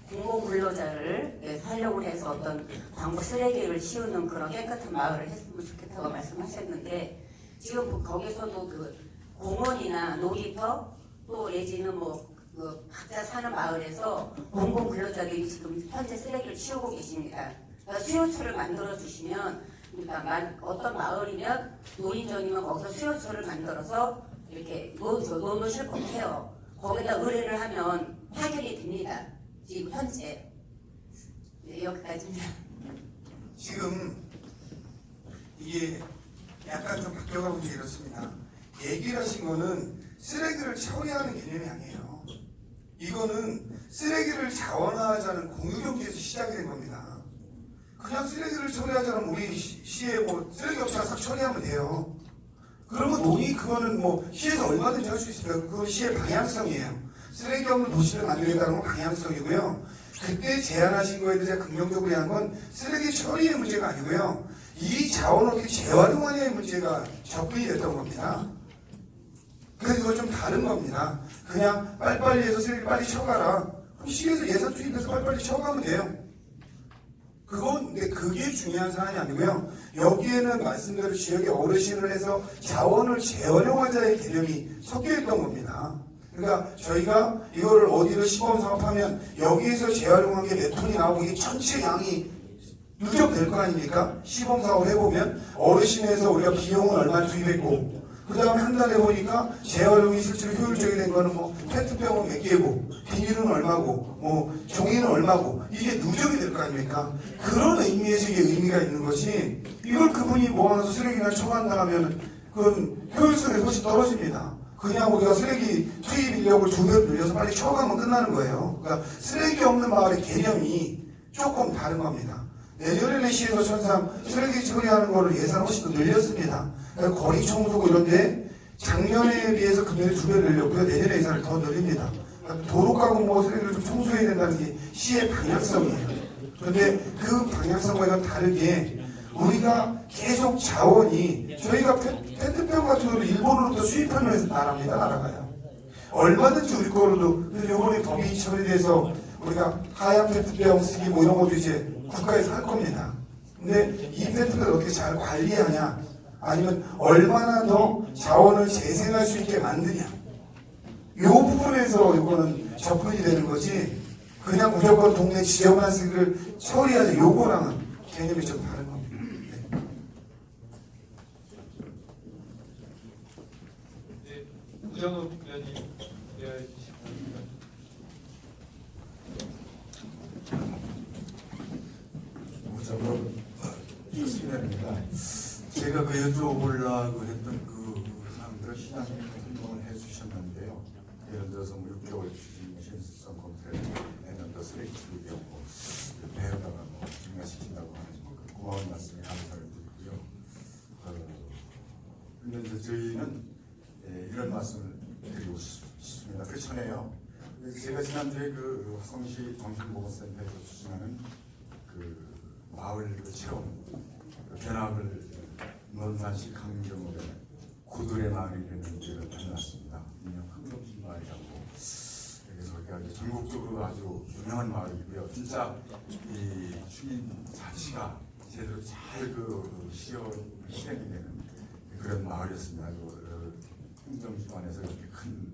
Speaker 8: 공공근로자를 활용을 해서 어떤 방부 쓰레기를 치우는 그런 깨끗한 마을을 했으면 좋겠다고 말씀하셨는데 지금 거기서도 공원이나 놀이터 또 내지는 각자 사는 마을에서 공공근로자들이 지금 현재 쓰레기를 치우고 계십니다. 그러니까 수요처를 만들어 주시면 그러니까 어떤 마을이면 노인정이면 거기서 수요처를 만들어서 이렇게 놓으실 것 같아요. 거기다 의뢰를 하면 해결이 됩니다. 지금 현재 여기까지입니다.
Speaker 2: 지금 이게 약간 좀 바뀌어가고 있는 게 이렇습니다. 얘기를 하신 거는 쓰레기를 처리하는 개념이 아니에요. 이거는 쓰레기를 자원화하자는 공유경제에서 시작이 된 겁니다. 그냥 쓰레기를 처리하자면 우리 시에 쓰레기 업체가 싹 처리하면 돼요. 그러면 그거는 시에서 얼마든지 할 수 있습니다. 그건 시의 방향성이에요. 쓰레기 없는 도시를 만들겠다는 건 방향성이고요. 그때 제안하신 거에 대해서 긍정적으로 한 건 쓰레기 처리의 문제가 아니고요. 이 자원을 어떻게 재활용하냐의 문제가 접근이 됐던 겁니다. 그래서 이거 좀 다른 겁니다. 그냥 빨리빨리 해서 쓰레기 빨리 쳐가라. 그럼 시에서 예산 투입해서 빨리빨리 쳐가면 돼요. 근데 그게 중요한 사안이 아니고요. 여기에는 말씀대로 지역의 어르신을 해서 자원을 재활용하자의 개념이 섞여 있던 겁니다. 그러니까 저희가 이거를 어디를 시범 사업하면 여기에서 재활용한 게 몇 톤이 나오고 이게 전체 양이 누적될 거 아닙니까? 시범 사업을 해보면 어르신에서 우리가 비용은 얼마 투입했고 그 다음에 한 달 해보니까 재활용이 실제로 효율적이 된 거는 페트병은 몇 개고 비닐은 얼마고 종이는 얼마고 이게 누적이 될 거 아닙니까? 그런 의미에서 이게 의미가 있는 것이 이걸 그분이 모아놔서 쓰레기나 처분한다 하면 그건 효율성이 훨씬 떨어집니다. 그냥 우리가 쓰레기 투입 인력을 2배 늘려서 빨리 처분하면 끝나는 거예요. 그러니까 쓰레기 없는 마을의 개념이 조금 다른 겁니다. 내년에는 시에서 천상 쓰레기 처리하는 거를 예산을 훨씬 더 늘렸습니다. 거리 청소고 이런데 작년에 비해서 금년에 2배를 늘렸고요. 내년에 예산을 더 늘립니다. 도로가고 쓰레기를 좀 청소해야 된다는 게 시의 방향성이에요. 그런데 그 방향성과는 다르게 우리가 계속 자원이 저희가 페트병 같은 거를 일본으로부터 수입하면서 나라입니다. 나라가요. 얼마든지 우리 거로도 이번에 법이 처리돼서 우리가 하얀 페트병 쓰기 이런 것도 이제 국가에서 할 겁니다. 근데 이 페트병을 어떻게 잘 관리하냐 아니면 얼마나 더 자원을 재생할 수 있게 만드냐 이 부분에서 이거는 접근이 되는 거지 그냥 무조건 동네 지저분한 쓰기를 처리하자 요거랑은 개념이 좀 다른 겁니다.
Speaker 1: 네, 우정욱 위원님 질의해 주시기 바랍니다.
Speaker 9: 우정욱 교수님입니다. 제가 여쭤보려고 했던 그 사항들을 시장님이 설명을 해주셨는데요. 예를 들어서 6개월 추진 신수성 검토를 내년도 쓰레기 처리 경우 배에다가 증가시킨다고 하는 고마운 말씀에 감사를 드리고요. 근데 이제 저희는 이런 말씀을 드리고 싶습니다. 그렇잖아요. 제가 지난주에 그 화성시 정신보건센터에서 추진하는 그 마을 체험 견학을 논산시 강경읍에 구들의 마을이라는 데를 다녀왔습니다. 유명 황금신 마을이라고. 그래서 여기가 전국적으로 아주 유명한 마을이고요. 진짜 이 주민 자치가 제대로 잘 실현이 되는 그런 마을이었습니다. 행정기관에서 이렇게 큰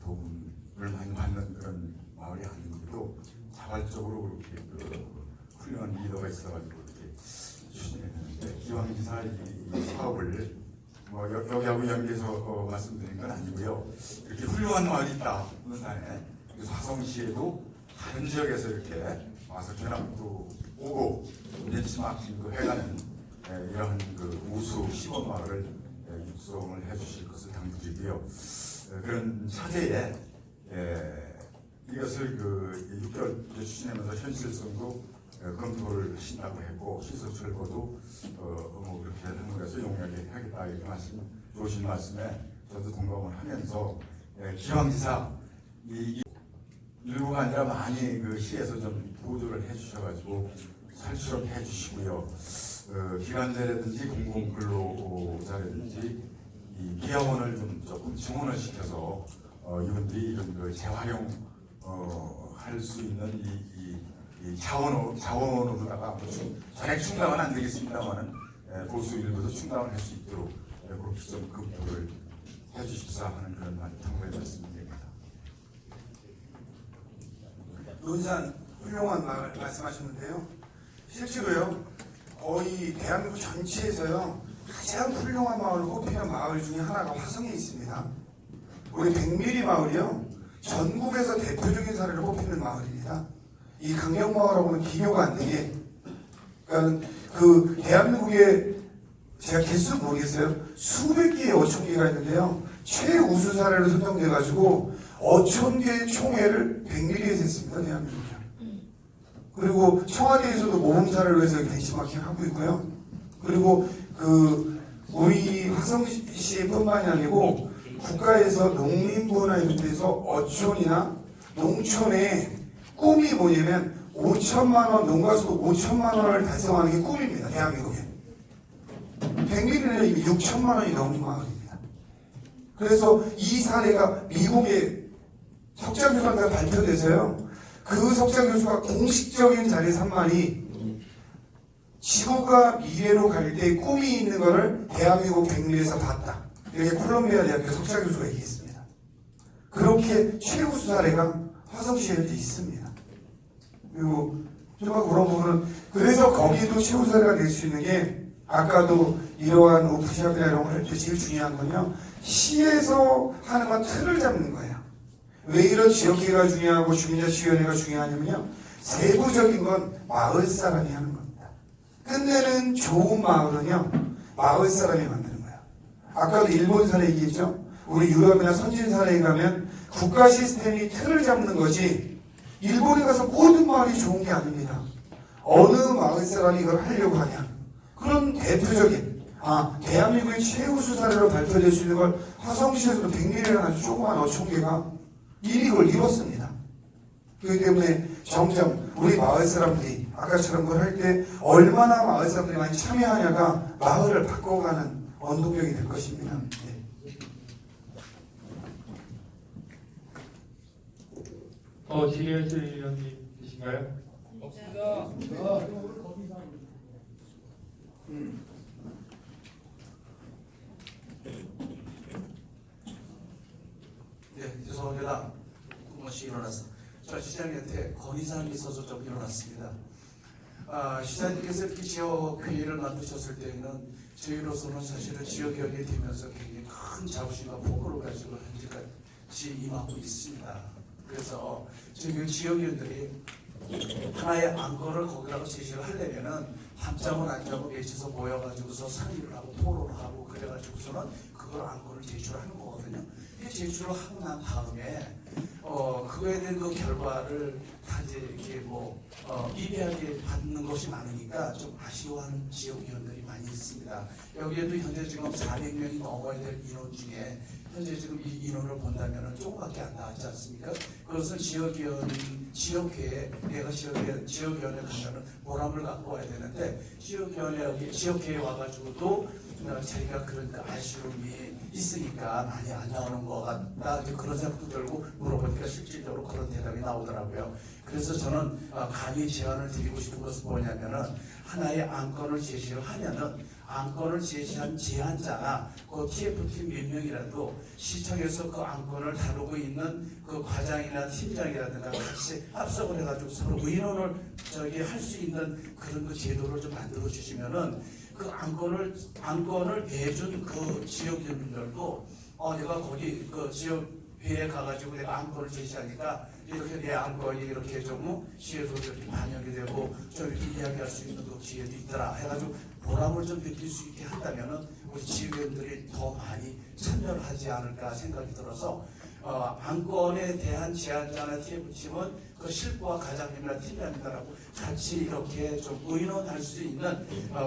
Speaker 9: 도움을 많이 받는 그런 마을이 아닌데도 자발적으로 그렇게 훌륭한 리더가 있어가지고 이렇게 추진했는데 기왕지사 이 사업을 여기하고 연계해서 말씀드린 건 아니고요. 이렇게 훌륭한 마을이 있다. 논산에. 그래서 화성시에도 다른 지역에서 이렇게 와서 견학도 오고 벤치마킹 그 해가는 이런 그 우수 시범마을을 육성을 해주실 것을 당부드리고요. 그런 차제에 이것을 그 6개월 추진하면서 현실성도 검토를 하신다고 했고 시설 철거도 뭐 그렇게 하는 것에서 용이하게 하겠다 이렇게 말씀 좋으신 말씀에 저도 동감을 하면서 기왕지사 이 일부가 아니라 많이 그 시에서 좀 보조를 해주셔가지고 살처럼 해주시고요. 기관제라든지 공공근로자라든지 이 기업원을 좀 조금 증원을 시켜서 이분들이 이런 그 재활용 할 수 있는 이 자원으로다가 전액 충당은 안 되겠습니다만은 보수 일부도 충당을 할 수 있도록 그렇게 좀 검토를 해주십사 하는 그런 당부의 말씀드립니다.
Speaker 2: 논산 훌륭한 말 말씀하셨는데요. 실제로요, 거의 대한민국 전체에서요 가장 훌륭한 마을로 꼽히는 마을 중에 하나가 화성에 있습니다. 우리 백미리 마을이요 전국에서 대표적인 사례로 꼽히는 마을입니다. 이 강경마을하고는 비교가 안 되게, 그러니까 그 대한민국에 제가 개수 모르겠어요. 수백 개의 어촌계가 있는데요. 최우수 사례로 선정돼가지고 어촌계 총회를 백미리에서 했습니다. 대한민국이요. 그리고 청와대에서도 모범 사례로 해서 벤치마킹 하고 있고요. 그리고 그 우리 화성시뿐만이 아니고 국가에서 농림부나 이런 데서 어촌이나 농촌의 꿈이 뭐냐면 5천만 원, 농가수도 5천만 원을 달성하는 게 꿈입니다. 대한민국에. 백미리는 이미 6천만 원이 넘는 마을입니다. 그래서 이 사례가 미국의 석장교수한테 발표돼서요. 그 석장교수가 공식적인 자리에서 한 말이 지구가 미래로 갈 때 꿈이 있는 것을 대한민국 백미리에서 봤다. 이렇게 콜롬비아 대학교 석장교수가 얘기했습니다. 그렇게 최우수 사례가 화성시에 현재 있습니다. 그리고 좀 그런 부분은 그래서 거기도 최우수 사례가 될 수 있는 게 아까도 이러한 오프샵이나 이런 걸 할 때 제일 중요한 건요. 시에서 하는 건 틀을 잡는 거예요. 왜 이런 지역회가 중요하고 주민자치위원회가 중요하냐면요. 세부적인 건 마을 사람이 하는 겁니다. 끝내는 좋은 마을은요. 마을 사람이 만드는 거예요. 아까도 일본 사례 얘기했죠. 우리 유럽이나 선진 사례에 가면 국가 시스템이 틀을 잡는 거지 일본에 가서 모든 마을이 좋은 게 아닙니다. 어느 마을 사람이 이걸 하려고 하냐. 그런 대표적인 대한민국의 최우수 사례로 발표될 수 있는 걸 화성시에서도 백미리라는 아주 조그만 어촌계가 이미 그걸 이뤘습니다. 그렇기 때문에 점점 우리 마을 사람들이 아까처럼 그걸 할 때 얼마나 마을 사람들이 많이 참여하냐가 마을을 바꿔가는 원동력이 될 것입니다. 네.
Speaker 1: 질의하실 의원님 계신가요?
Speaker 3: 네, 죄송합니다. 꿈없이 일어났어. 저 시장님한테 건의사항이 있어서 좀 일어났습니다. 시장님께서 이렇게 지역회의를 만드셨을 때에는 저희로서는 사실은 지역위원회 되면서 굉장히 큰 자부심과 포부를 가지고 현재까지 임하고 있습니다. 그래서 저희 지역위원들이 하나의 안건을 거기다가 제시를 하려면은 한장은 안 자고 매치서 모여가지고서 상의를 하고 토론을 하고 그래가지고서는 그걸 안건을 제출하는 거거든요. 제출을 하고 난 다음에 그거에 대한 그 결과를 다 이제 이렇게 미비하게 받는 것이 많으니까 좀 아쉬워하는 지역위원들이 많이 있습니다. 여기에도 현재 지금 400명이 넘어야 될 인원 중에 현재 지금 이 인원을 본다면 조금밖에 안 나왔지 않습니까? 그것은 지역회에 내가 지역위원회 가면은 보람을 갖고 와야 되는데 지역회에 와가지고도 자기가 그러니까 아쉬움이 있으니까 많이 안 나오는 것 같다 그런 생각도 들고 물어보니까 실질적으로 그런 대답이 나오더라고요. 그래서 저는 강의 제안을 드리고 싶은 것은 뭐냐면은 하나의 안건을 제시를 하면은 안건을 제시한 제안자나 그 TF팀 몇 명이라도 시청에서 그 안건을 다루고 있는 그 과장이나 팀장이라든가 같이 합석을 해가지고 서로 의논을 할 수 있는 그런 그 제도를 좀 만들어 주시면은 그 안건을 내준 그 지역위원들도 내가 거기 그 지역 회에 가가지고 내가 안건을 제시하니까 이렇게 내 안건이 이렇게 좀 시에서 이렇게 반영이 되고 좀 이렇게 이야기할 수 있는 그 기회도 있더라 해가지고 보람을 좀 느낄 수 있게 한다면은 우리 지휘원들이 더 많이 참여를 하지 않을까 생각이 들어서 안건에 대한 제안자나 TF팀은 그 실무와 과장님이나 팀장님들하고 같이 이렇게 좀 의논할 수 있는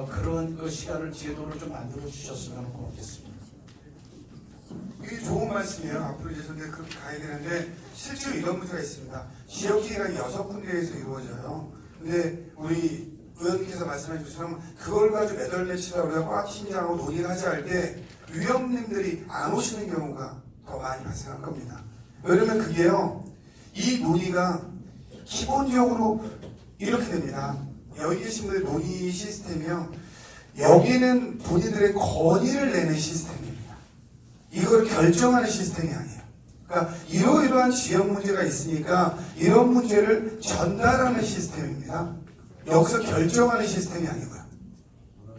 Speaker 3: 그런 그 시간을 제도를 좀 만들어 주셨으면 고맙겠습니다.
Speaker 2: 이게 좋은 말씀이에요. 앞으로 이제 저희가 그렇게 가야 되는데 실제로 이런 문제가 있습니다. 지역회의가 6군데에서 이루어져요. 근데 우리 의원님께서 말씀해 주처럼 그걸 가지고 매달 며칠이라고 우리가 과 팀장하고 논의를 하자 할 때 위원님들이 안 오시는 경우가 더 많이 발생할 겁니다. 왜냐면 그게요, 이 논의가 기본적으로 이렇게 됩니다. 여기 계신 분들 논의 시스템이요, 여기는 본인들의 건의를 내는 시스템입니다. 이걸 결정하는 시스템이 아니에요. 그러니까 이러이러한 지역 문제가 있으니까 이런 문제를 전달하는 시스템입니다. 여기서 결정하는 시스템이 아니고요.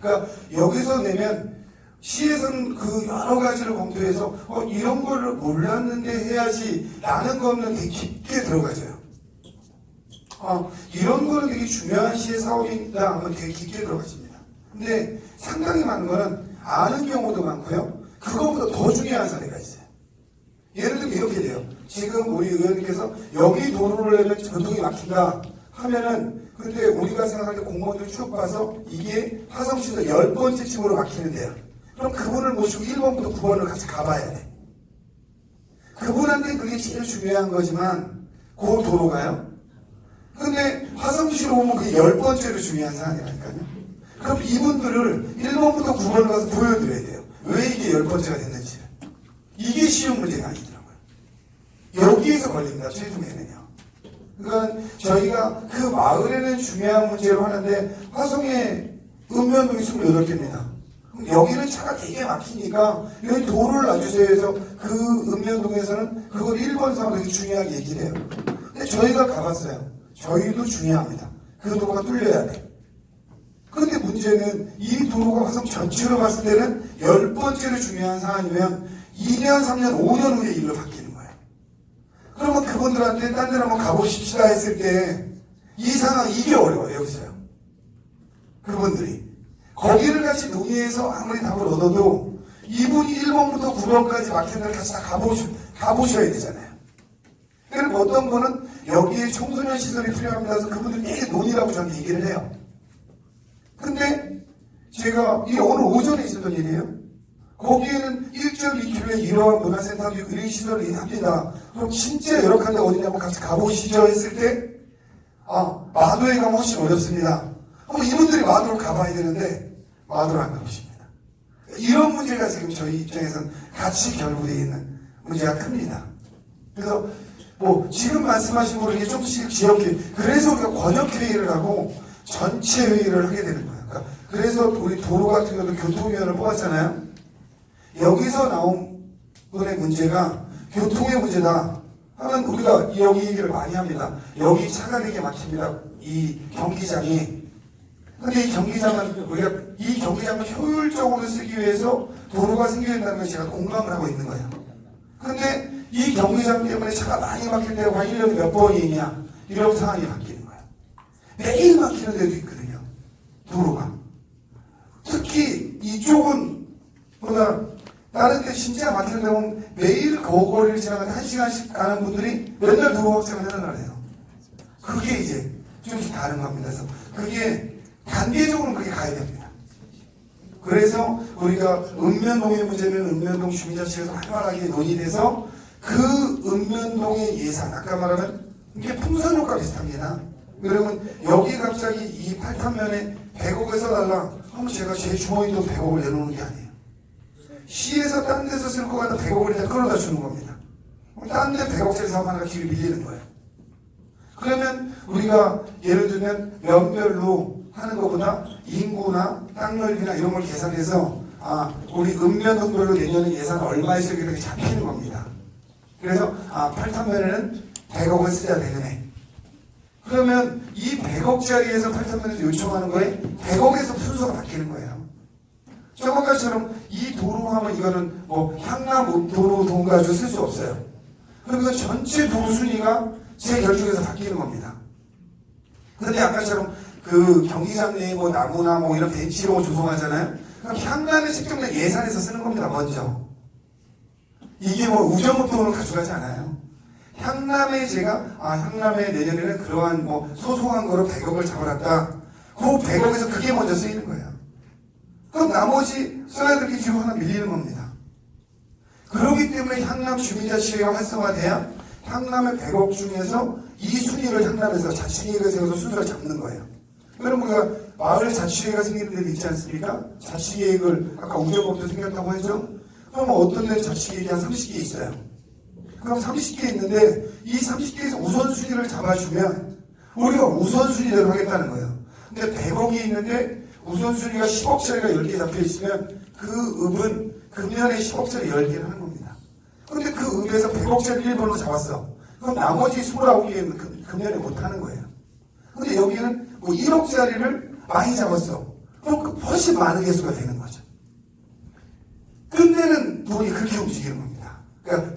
Speaker 2: 그러니까 여기서 내면 시에서는 그 여러 가지를 검토해서 이런 거를 몰랐는데 해야지 라는 거는 되게 깊게 들어가져요. 이런 거는 되게 중요한 시의 사업이다 하면 되게 깊게 들어가집니다. 근데 상당히 많은 거는 아는 경우도 많고요. 그거보다 더 중요한 사례가 있어요. 예를 들면 이렇게 돼요. 지금 우리 의원님께서 여기 도로를 내면 교통이 막힌다 하면은, 근데 우리가 생각할 때 공무원들 쭉 봐서 이게 화성시에서 10번째쯤으로 막히는데요. 그럼 그분을 모시고 1번부터 9번을 같이 가봐야 돼. 그분한테 그게 제일 중요한 거지만 그 도로가요. 근데 화성시로 보면 그게 10번째로 중요한 사안이라니까요. 그럼 이분들을 1번부터 9번을 가서 보여드려야 돼요. 왜 이게 10번째가 됐는지. 이게 쉬운 문제가 아니더라고요. 여기에서 걸립니다. 최종에는요. 그러니까 저희가 그 마을에는 중요한 문제로 하는데 화성에 읍면동이 28개입니다. 그럼 여기는 차가 되게 막히니까 여기 도로를 놔주세요 해서 그 읍면동에서는 그걸 1번 상으로 되게 중요하게 얘기를 해요. 근데 저희가 가봤어요. 저희도 중요합니다. 그 도로가 뚫려야 돼. 그런데 문제는 이 도로가 화성 전체로 봤을 때는 10번째로 중요한 사안이면 2년, 3년, 5년 후에 일로 바뀌는 거예요. 그러면 그분들한테 딴 데로 한번 가보십시다 했을 때 이 상황, 이게 어려워요. 여기서요. 그분들이 거기를 같이 논의해서 아무리 답을 얻어도 이분이 1번부터 9번까지 막힌 데를 같이 다 가보셔야 되잖아요. 그럼 어떤 분은 여기에 청소년 시설이 필요합니다 해서 그분들이 매일 논의라고 저한테 얘기를 해요. 근데 제가 이게 오늘 오전에 있었던 일이에요. 거기에는 1.2km에 이러한 문화센터도 있고 이런 시설이 합니다. 그럼 진짜 열악한데 어디냐고 같이 가보시죠 했을 때 마도에 가면 훨씬 어렵습니다. 그럼 이분들이 마도를 가봐야 되는데 마도를 안 가보십니다. 이런 문제가 지금 저희 입장에서는 같이 결부되어 있는 문제가 큽니다. 그래서 지금 말씀하신 거로 이게 조금씩 지역회, 그래서 우리가 권역회의를 하고 전체 회의를 하게 되는 거예요. 그러니까 그래서 우리 도로 같은 경우도 교통위원을 뽑았잖아요. 여기서 나온 분의 문제가 교통의 문제다 하면 우리가 여기 얘기를 많이 합니다. 여기 차가 되게 막힙니다. 이 경기장이. 근데 이 경기장은 우리가 이 경기장을 효율적으로 쓰기 위해서 도로가 생겨야 된다는 걸 제가 공감을 하고 있는 거예요. 근데 이 경기장 때문에 차가 많이 막힐 때가 1년에 몇 번이 있냐, 이런 상황이 바뀌는 거예요. 매일 막히는 데도 있거든요. 도로가. 특히 이쪽은 보다 다른 데 진짜 막히는 데 보면 매일 그 거리를 지나가는 1시간씩 가는 분들이 맨날 도로 확장을 해달라네요. 그게 이제 좀 다른 겁니다. 그래서 그게 단계적으로 그렇게 가야 됩니다. 그래서 우리가 읍면동의 문제는 읍면동 주민자치에서 활발하게 논의돼서 그 읍면동의 예산, 아까 말하면 이게 풍선효과 비슷합니다. 그러면 여기 갑자기 이 8탄면에 100억을 써달라 하면 제가 제 주머니 돈 100억을 내놓는 게 아니에요. 시에서 딴 데서 쓸 것 같다 100억을 일단 끌어다 주는 겁니다. 그럼 딴 데 100억짜리 사업 하나가 길이 밀리는 거예요. 그러면 우리가 예를 들면 면별로 하는 것보다 인구나 땅 넓이나 이런 걸 계산해서 우리 읍면동별로 내년에 예산 얼마에서 이렇게 잡히는 겁니다. 그래서 8탄면에는 100억을 쓰자 내년에. 그러면 이 100억짜리에서 8탄면에서 요청하는 거에 100억에서 순서가 바뀌는 거예요. 저번까지처럼 이 도로 하면 이거는 향남 도로 돈 가지고 쓸 수 없어요. 그러면서 전체 도로 순위가 제 결정에서 바뀌는 겁니다. 그런데 아까처럼 그 경기장 내에 뭐 나무나 뭐 이런 벤치 이런 거 조성하잖아요. 그럼 향남에 책정된 예산에서 쓰는 겁니다. 먼저. 이게 뭐 우정읍 돈을 가져가지 않아요. 향남에 제가 향남에 내년에는 그러한 뭐 소소한 거로 100억을 잡아놨다. 그 100억에서 그게 먼저 쓰이는 거예요. 그럼 나머지 써야 될 게 뒤로 하나 밀리는 겁니다. 그렇기 때문에 향남 주민자치회가 활성화돼야 향남의 100억 중에서 이 순위를 향남에서 자치계획을 세워서 순서를 잡는 거예요. 그럼 우리가 마을 자치회가 생기는 데도 있지 않습니까? 자치계획을 아까 우정업도 생겼다고 했죠? 그럼 어떤 데는 자치계획이 한 30개 있어요. 그럼 30개 있는데 이 30개에서 우선순위를 잡아주면 우리가 우선순위대로 하겠다는 거예요. 근데 100억이 있는데 우선순위가 10억짜리가 10개 잡혀있으면 그 읍은 금년에 10억짜리 10개를 하는 겁니다. 그런데 그 읍에서 100억짜리 1번으로 잡았어. 그럼 나머지 29개는 금년에 못하는 거예요. 근데 여기는 뭐 1억짜리를 많이 잡았어. 그럼 훨씬 많은 개수가 되는 거죠. 끝내는 돈이 그렇게 움직이는 겁니다. 그러니까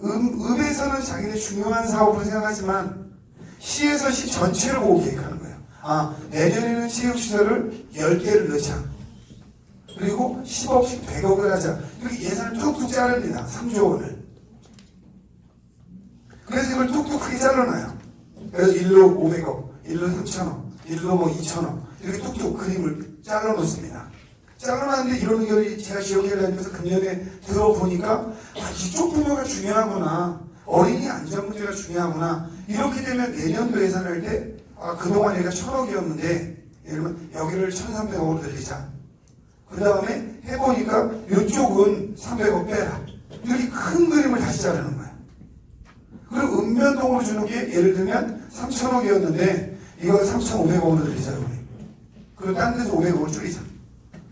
Speaker 2: 읍에서는 자기네 중요한 사업으로 생각하지만 시에서 시 전체를 보고 계획하는 거예요. 내년에는 체육시설을 10개를 넣자. 그리고 10억씩 100억을 하자. 이렇게 예산을 툭툭 자릅니다. 3조 원을. 그래서 이걸 툭툭 크게 잘라놔요. 그래서 1로 500억, 1로 3천억, 1로 뭐 2천억 이렇게 툭툭 그림을 잘라놓습니다. 잘라놨는데 이런 의견이 제가 지역회의를 하면서 금년에 들어보니까 이쪽 분야가 중요하구나. 어린이 안전 문제가 중요하구나. 이렇게 되면 내년도 예산할 때 그동안 여기가 1,000억이었는데 예를 들면 여기를 1,300억으로 늘리자. 그 다음에 해보니까 이쪽은 300억 빼라. 이렇게 큰 그림을 다시 자르는 거예요. 그리고 읍면동으로 주는 게 예를 들면 3,000억이었는데 이걸 3,500억으로 늘리자. 그리고 다른 데서 500억을 줄이자.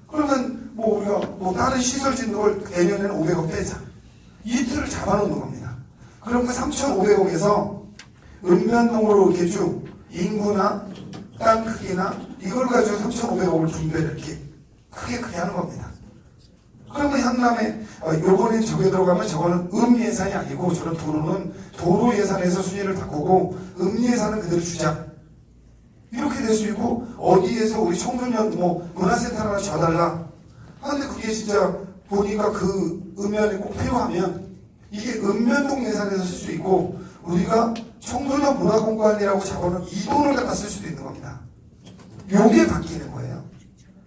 Speaker 2: 그러면 뭐 우리가 뭐 다른 시설 짓는 걸 내년에는 500억 빼자. 이 틀을 잡아놓는 겁니다. 그럼 그 3,500억에서 읍면동으로 이렇게 쭉 인구나 땅 크기나 이걸 가지고 3,500억을 분배를 이렇게 크게 하는 겁니다. 그러면 향남에 요번에 저게 들어가면 저거는 예산이 아니고 저런 도로는 도로 예산에서 순위를 바꾸고 예산은 그대로 주자. 이렇게 될 수 있고 어디에서 우리 청소년 뭐 문화센터 하나 줘달라 하는데 그게 진짜 보니까 그 읍면에 꼭 필요하면 이게 읍면동 예산에서 쓸 수 있고 우리가 청소년 문화공간이라고 잡아놓은 이 돈을 갖다 쓸 수도 있는 겁니다. 요게 바뀌는 거예요.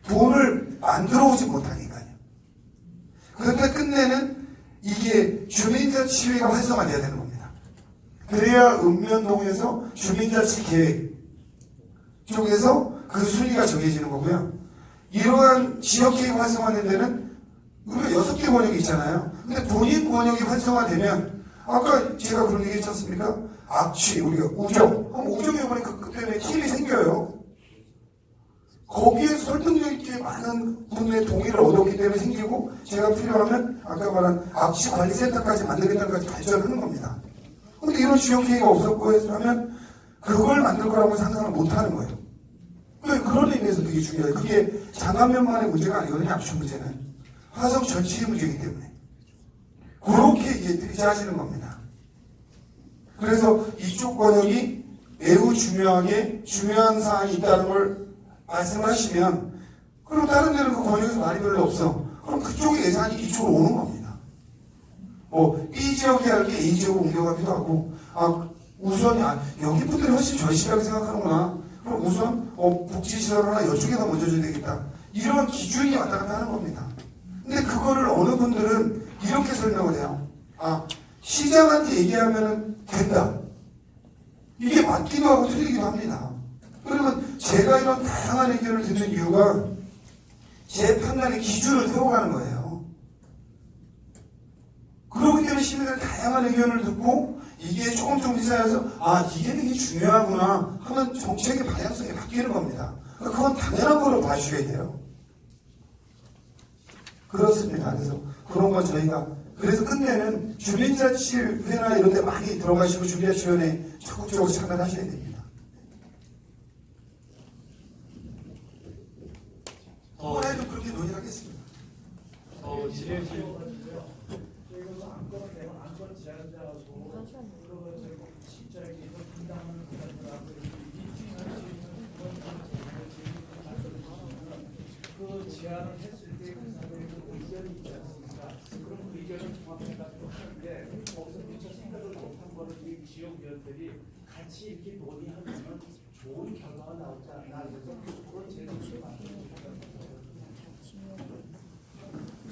Speaker 2: 돈을 만들어 오지 못하니까요. 그런데 끝내는 이게 주민자치회가 활성화돼야 되는 겁니다. 그래야 읍면동에서 주민자치 계획 쪽에서 그 순위가 정해지는 거고요. 이러한 지역계획 활성화된 데는 우리가 6개 권역이 있잖아요. 근데 본인 권역이 활성화되면 아까 제가 그런 얘기 했지 않습니까? 악취, 우리가 우정. 우정이 이번에 그 때문에 팀이 생겨요. 거기에서 설득력 있게 많은 분의 동의를 얻었기 때문에 생기고 제가 필요하면 아까 말한 악취 관리센터까지 만들겠다는 것까지 발전하는 겁니다. 근데 이런 지역계획이 없었고 해서 하면 그걸 만들 거라고 상상을 못 하는 거예요. 그런 의미에서 되게 중요해요. 그게 장안면만의 문제가 아니거든요. 악취 문제는. 화성 전체의 문제이기 때문에. 그렇게 이게 대처하시는 겁니다. 그래서 이쪽 권역이 매우 중요한 사항이 있다는 걸 말씀을 하시면 그리고 다른 데는 그 권역에서 말이 별로 없어. 그럼 그쪽의 예산이 이쪽으로 오는 겁니다. 뭐 B 지역에 할 게 A 지역으로 옮겨가기도 하고 우선 여기 분들이 훨씬 절실하게 생각하는구나. 그럼 우선 복지시설 하나 이쪽에다 먼저 줘야 되겠다. 이런 기준이 왔다 갔다 하는 겁니다. 근데 그거를 어느 분들은 이렇게 설명을 해요. 시장한테 얘기하면 된다. 이게 맞기도 하고 틀리기도 합니다. 그러면 제가 이런 다양한 의견을 듣는 이유가 제 판단의 기준을 세워가는 거예요. 그렇기 때문에 시민들의 다양한 의견을 듣고 이게 조금 쌓여서 이게 되게 중요하구나 하면 정책의 방향성이 바뀌는 겁니다. 그건 당연한 거로 봐주셔야 돼요. 그렇습니다. 그래서 그런 건 저희가 그래서 끝내는 주민자치회나 이런 데 많이 들어가시고 주민자치위원회 적극적으로 참여하셔야 됩니다. 올해도 그렇게 논의하겠습니다.
Speaker 5: 저희가 안건 제한자가 입장에서 분담하는 사람들하고 미팅할 수 있는 그런 제안을 만들어주시면 그 제안을 했을 때 그 사람의 그 의견이 있지 않습니까? 그런 의견을 종합해가지고 하는데 거기서 미처 생각을 못한 거를 이 지역위원들이 같이 이렇게 논의하면 좋은 결과가 나오지 않나 그래서 그런 제안을 만들어주셨습니다.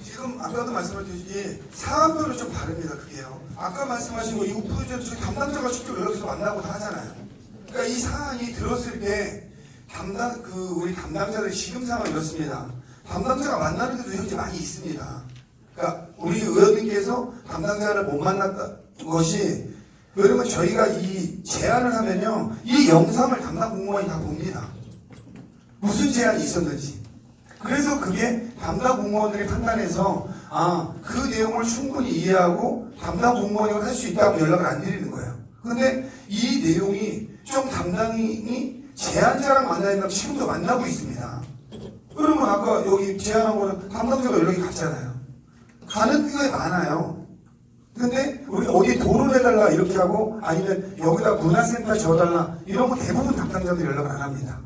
Speaker 2: 지금 아까도 말씀드렸듯이 사안별로 좀 다릅니다. 그게요. 아까 말씀하신 이 프로젝트 저희 담당자가 직접 연락해서 만나고 다 하잖아요. 그러니까 이 사안이 들었을 때 우리 담당자들 지금 상황이 이렇습니다. 담당자가 만나는 데도 현재 많이 있습니다. 그러니까 우리 의원님께서 담당자를 못 만났던 것이 그러면 저희가 이 제안을 하면요 이 영상을 담당 공무원이 다 봅니다. 무슨 제안이 있었는지. 그래서 그게 담당 공무원들이 판단해서 그 내용을 충분히 이해하고 담당 공무원이 할 수 있다고 연락을 안 드리는 거예요. 그런데 이 내용이 좀 담당이 제안자랑 만나야 된다면 지금도 만나고 있습니다. 그러면 아까 여기 제안한 거는 담당자가 연락이 갔잖아요. 가는 게 많아요. 근데 우리 어디 도로 내달라 이렇게 하고 아니면 여기다 문화센터 지어달라 이런 거 대부분 담당자들이 연락을 안 합니다.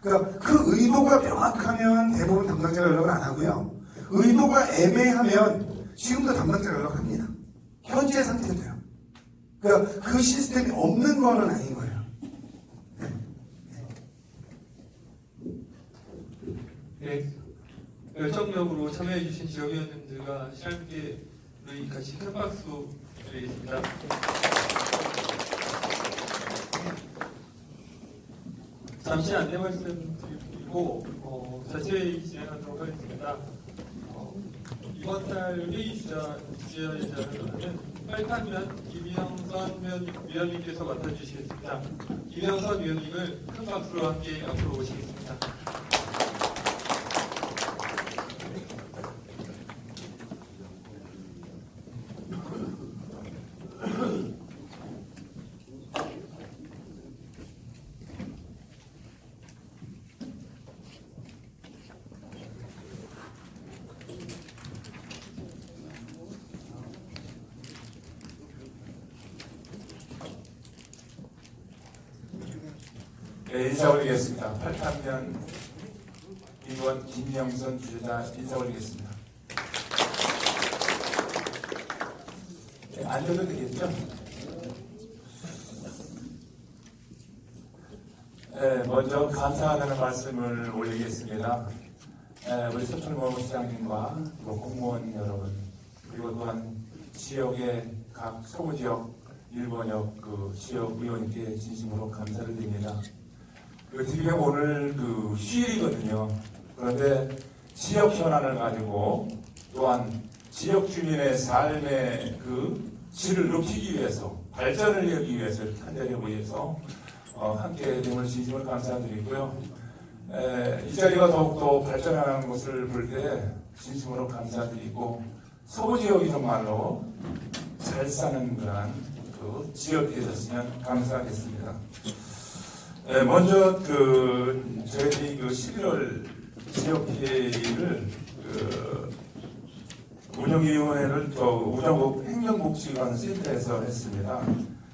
Speaker 2: 그러니까 그 의도가 명확하면 대부분 담당자가 연락을 안 하고요. 의도가 애매하면 지금도 담당자가 연락합니다. 현재 상태도요. 그러니까 그 시스템이 없는 거는 아닌 거예요.
Speaker 1: 네, 열정적으로 참여해주신 지역위원님들과 시장님께 우리 같이 큰 박수 드리겠습니다. 잠시 안내 말씀드리고 자세히 진행하도록 하겠습니다. 이번 달 회의 주재위원은 빨탄면 김영선 위원님께서 맡아주시겠습니다. 김영선 위원님을 큰 박수로 함께 앞으로 모시겠습니다.
Speaker 6: 네, 인사 올리겠습니다. 8탄면 의원 김영선 주재자 인사 올리겠습니다. 네, 앉아도 되겠죠? 네, 먼저 감사하다는 말씀을 올리겠습니다. 우리 서철모 시장님과 그리고 공무원 여러분 그리고 또한 지역의 각 소구지역 일본역 그 지역 의원님께 진심으로 감사를 드립니다. 어떻게 보면 오늘 그 휴일이거든요. 그런데 지역 현안을 가지고 또한 지역 주민의 삶의 그 질을 높이기 위해서 발전을 하기 위해서 이렇게 한 자리에 모여서 함께 됨을 진심으로 감사드리고요. 이 자리가 더욱더 발전하는 것을 볼 때 진심으로 감사드리고 서구 지역이 정말로 잘 사는 그런 그 지역이 되셨으면 감사하겠습니다. 먼저 저희들이 11월 지역회의를 운영위원회를 우정국 행정복지관센터에서 했습니다.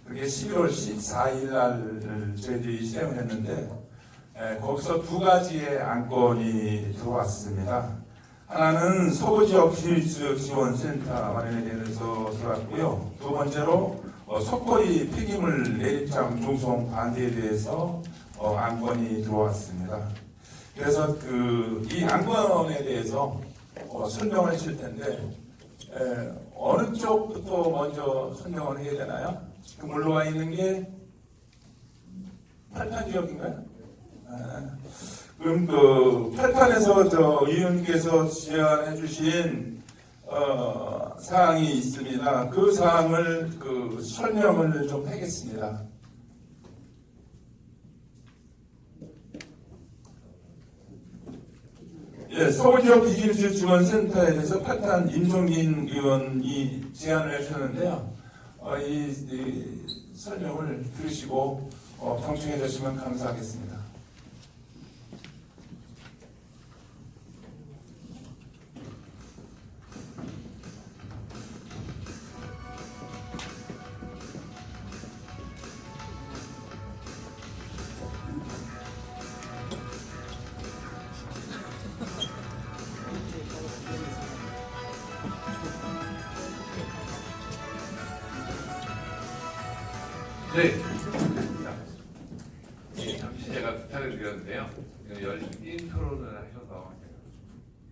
Speaker 6: 그게 11월 14일 날 저희들이 시행을 했는데 거기서 두 가지의 안건이 들어왔습니다. 하나는 서구지역 지원센터 마련에 대해서 들어왔고요. 두 번째로 속거리 폐기물 내립장 중송 반대에 대해서 안건이 들어왔습니다. 그래서 이 안건에 대해서 설명을 하실 텐데 어느 쪽부터 먼저 설명을 해야 되나요? 지금 올라와 있는 게 8탄 지역인가요? 그럼 그 8탄에서 의원께서 제안해 주신 사항이 있습니다. 그 사항을 설명을 좀 하겠습니다. 예, 서울지역 비즈니스 지원센터에 대해서 8탄 임종진 의원이 제안을 해주셨는데요. 이 설명을 들으시고 경청해 주시면 감사하겠습니다.
Speaker 10: 네. 잠시 제가 부탁을 드렸는데요. 열린 토론을 하셔서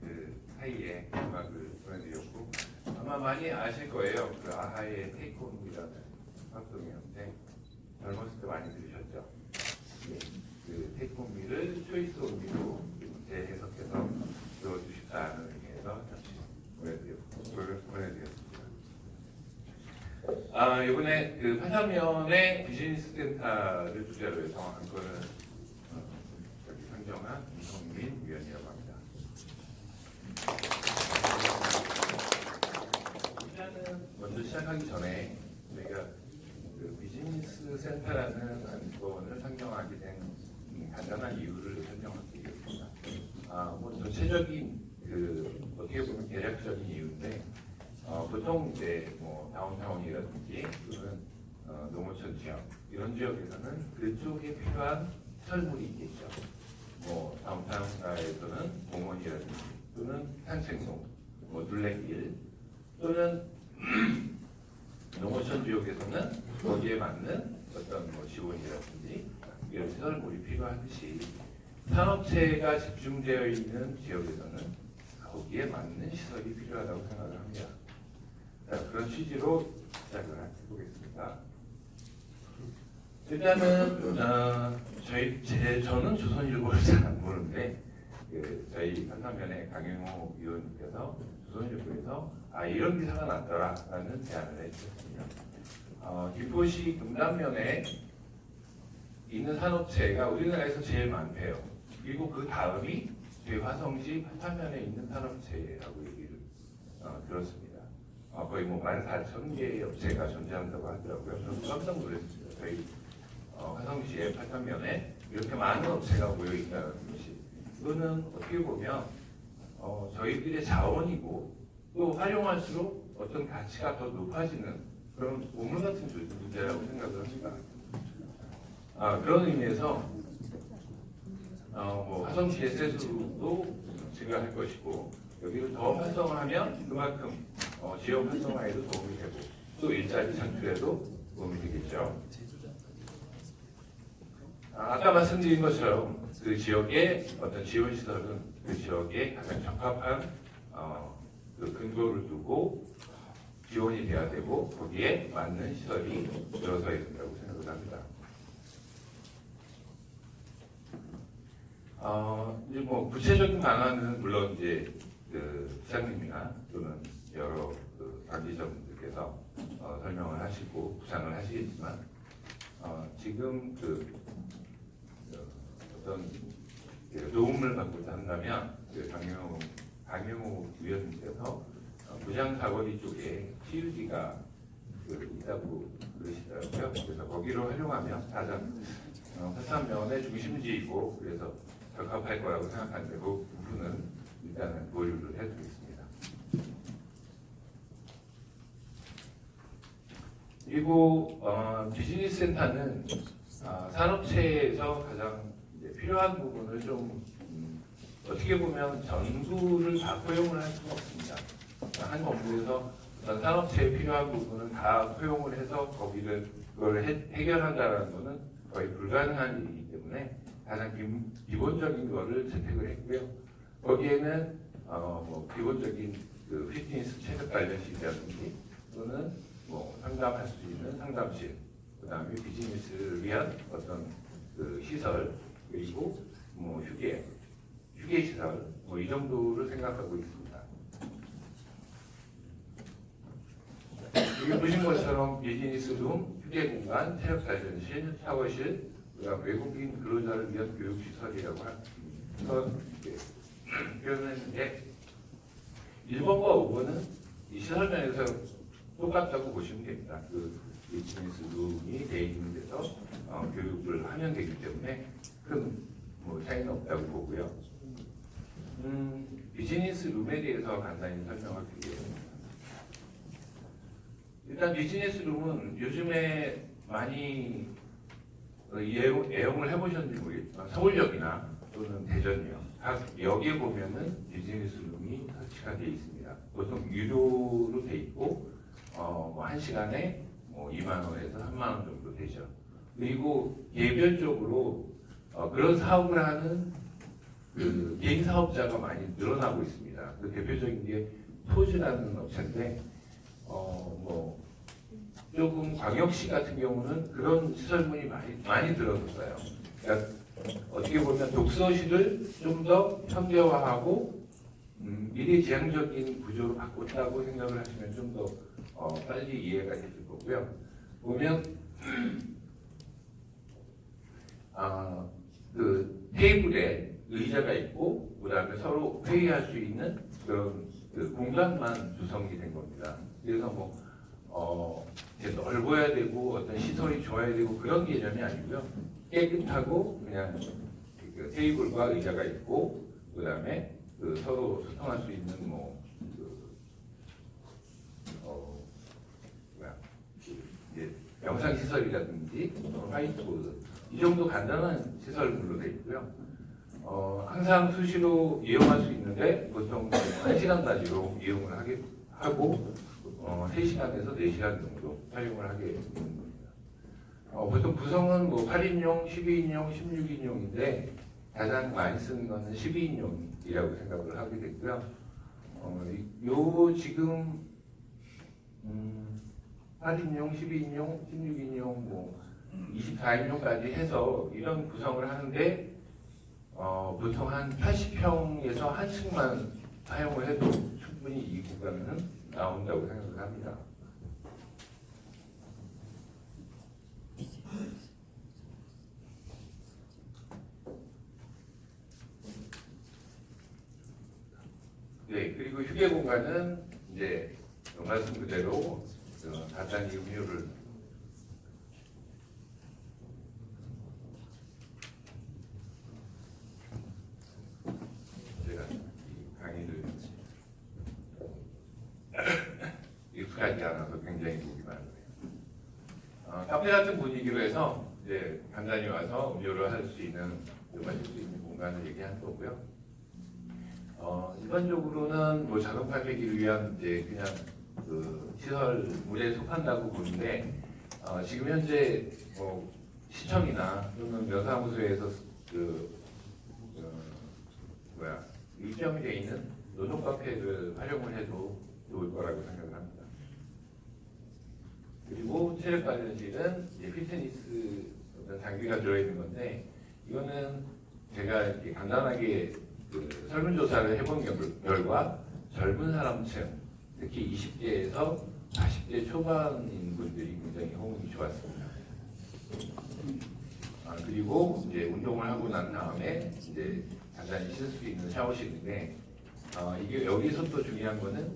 Speaker 10: 그 사이에 음악을 보내드렸고 아마 많이 아실 거예요. 그 아하의 테이크온이라는 활동이었는데 젊었을 때 많이 들으셨죠. 그 테이크온미를 초이스 온미로 재해석해서 들어주십사는 의미에서 잠시 보내드렸습니다. 이번에 그 화사면의 비즈니스 센터를 주제로 해서 한 거는 여기 상정한 김성민 위원이라고 합니다. 일단은 먼저 시작하기 전에 저희가 그 비즈니스 센터라는 안건을 상정하게 된 간단한 이유를 설명드리겠습니다. 뭐 전체적인 그 어떻게 보면 대략적인 이유인데 보통 이제 뭐 다운타운이라든지 또는 농어촌 지역 이런 지역에서는 그쪽에 필요한 시설물이 있겠죠. 뭐 다운타운가에서는 공원이라든지 또는 산책로, 뭐 둘레길 또는 농어촌 지역에서는 거기에 맞는 어떤 뭐 지원이라든지 이런 시설물이 필요하듯이 산업체가 집중되어 있는 지역에서는 거기에 맞는 시설이 필요하다고 생각을 합니다. 자, 그런 취지로 시작을 해보겠습니다. 일단은 저는 조선일보를 잘 안 보는데 저희 한남면의 강영호 의원님께서 조선일보에서 이런 기사가 났더라라는 제안을 해주셨습니다. 김포시 금남면에 있는 산업체가 우리나라에서 제일 많대요. 그리고 그 다음이 저희 화성시 파탄면에 있는 산업체라고 얘기를 들었습니다. 거의 뭐 14,000개의 업체가 존재한다고 하더라고요. 저는 깜짝 놀랐습니다. 저희 화성시의 파탄면에 이렇게 많은 업체가 모여 있다는 것이 이거는 어떻게 보면 저희들의 자원이고 또 활용할수록 어떤 가치가 더 높아지는 그런 보물 같은 문제라고 생각을 합니다. 그런 의미에서 뭐 화성시의 세수도 증가할 것이고 여기를 더 활성화하면 그만큼 지역 활성화에도 도움이 되고 또 일자리 창출에도 도움이 되겠죠. 아까 말씀드린 것처럼 그 지역의 어떤 지원 시설은 그 지역에 가장 적합한 그 근거를 두고 지원이 돼야 되고 거기에 맞는 시설이 들어서야 된다고 생각을 합니다. 이제 뭐 구체적인 방안은 물론 이제 그 시장님이나 또는 여러 그 관계자분들께서 설명을 하시고 구상을 하시겠지만 지금 그 어떤 도움을 받고자 한다면 그 강영호 위원님께서 부장 사거리 쪽에 CUD가 있다고 그러시더라고요. 그래서 거기로 활용하면 가장 화산면의 중심지이고 그래서 적합할 거라고 생각하는데 그 부분은 일단은 보류를 해두겠습니다. 그리고 비즈니스 센터는 산업체에서 가장 이제 필요한 부분을 좀 어떻게 보면 전부를 다 포용을 할 수가 없습니다. 한 건물에서 어떤 산업체에 필요한 부분을 다 포용을 해서 그걸 해결한다는 것은 거의 불가능한 일이기 때문에 가장 기본적인 거를 채택을 했고요. 거기에는 뭐 기본적인 그 피트니스 체력 관련실이라든지 또는 뭐 상담할 수 있는 상담실, 그다음에 비즈니스를 위한 어떤 그 시설 그리고 뭐 휴게 시설 뭐 이 정도를 생각하고 있습니다. 여기 보신 것처럼 비즈니스룸, 휴게 공간, 체력 단련실, 샤워실, 외국인 근로자를 위한 교육 시설이라고 해서 표현했는데 1번과 5번은 이 시설면에서 똑같다고 보시면 됩니다. 그 비즈니스룸이 되어 있는 데서 교육을 하면 되기 때문에 큰 뭐 차이는 없다고 보고요. 비즈니스룸에 대해서 간단히 설명을 드리겠습니다. 일단 비즈니스룸은 요즘에 많이 애용을 해보셨는지 모르겠지만 서울역이나 또는 대전역 각 역에 보면은 비즈니스룸이 설치가 되어 있습니다. 보통 유료로 되어 있고 뭐 1시간에 뭐 2만 원에서 3만 원 정도 되죠. 그리고 개별적으로 그런 사업을 하는 그 개인 사업자가 많이 늘어나고 있습니다. 그 대표적인 게 토지라는 업체인데 뭐 조금 광역시 같은 경우는 그런 시설물이 많이 들어섰어요. 그러니까 어떻게 보면 독서실을 좀 더 현대화하고 미래지향적인 구조로 바꿨다고 생각을 하시면 좀 더 빨리 이해가 되실 거고요. 보면 그 테이블에 의자가 있고 그다음에 서로 회의할 수 있는 그런 그 공간만 구성이 된 겁니다. 그래서 이제 넓어야 되고 어떤 시설이 좋아야 되고 그런 개념이 아니고요. 깨끗하고 그냥 그 테이블과 의자가 있고 그다음에 그 서로 소통할 수 있는 영상 시설이라든지 화이트보드 이 정도 간단한 시설물로 되어 있고요. 항상 수시로 이용할 수 있는데 보통 1시간 단위로 이용을 하고 3시간에서 4시간 정도 사용을 하게 되는 겁니다. 보통 구성은 8인용, 12인용, 16인용인데 가장 많이 쓰는 것은 12인용이라고 생각을 하게 됐고요. 요 지금 8인용, 12인용, 16인용, 24인용까지 해서 이런 구성을 하는데 보통 한 80평에서 한 층만 사용을 해도 충분히 이 공간은 나온다고 생각을 합니다. 네, 그리고 휴게 공간은 이제 말씀 그대로 간단히 음료를 제가 이 강의를 익숙하지 않아서 굉장히 보기 많네요. 카페 같은 분위기로 해서 이제 간단히 와서 음료를 할 수 있는, 마실 수 있는 공간을 얘기한 거고요. 일반적으로는 자동 판매기를 위한 이제 그냥 그 시설물에 속한다고 보는데 지금 현재 시청이나 또는 면사무소에서 일정이 되어 있는 노동 카페를 활용을 해도 좋을 거라고 생각을 합니다. 그리고 체력 관련실은 이제 피트니스 어떤 장비가 들어있는 건데 이거는 제가 이렇게 간단하게 설문조사를 해본 결과 젊은 사람층, 특히 20대에서 40대 초반인 분들이 굉장히 호응이 좋았습니다. 그리고 이제 운동을 하고 난 다음에 이제 간단히 쉴 수 있는 샤워실인데 이게 여기서 또 중요한 거는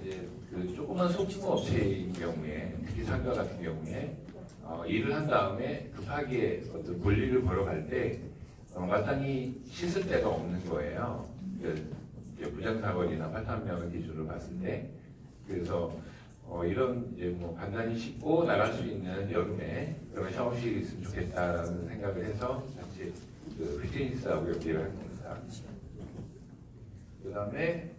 Speaker 10: 이제 그 조그만 소규모 업체인 경우에 특히 상가 같은 경우에 일을 한 다음에 급하게 어떤 볼일을 보러 갈 때 마땅히 씻을 데가 없는 거예요. 부장사거리나 파탄면허 기준으로 봤을 때. 그래서 이런 이제 간단히 씻고 나갈 수 있는 여름에 그런 샤워실이 있으면 좋겠다라는 생각을 해서 같이 그 피트니스하고 연계를 한 겁니다. 그다음에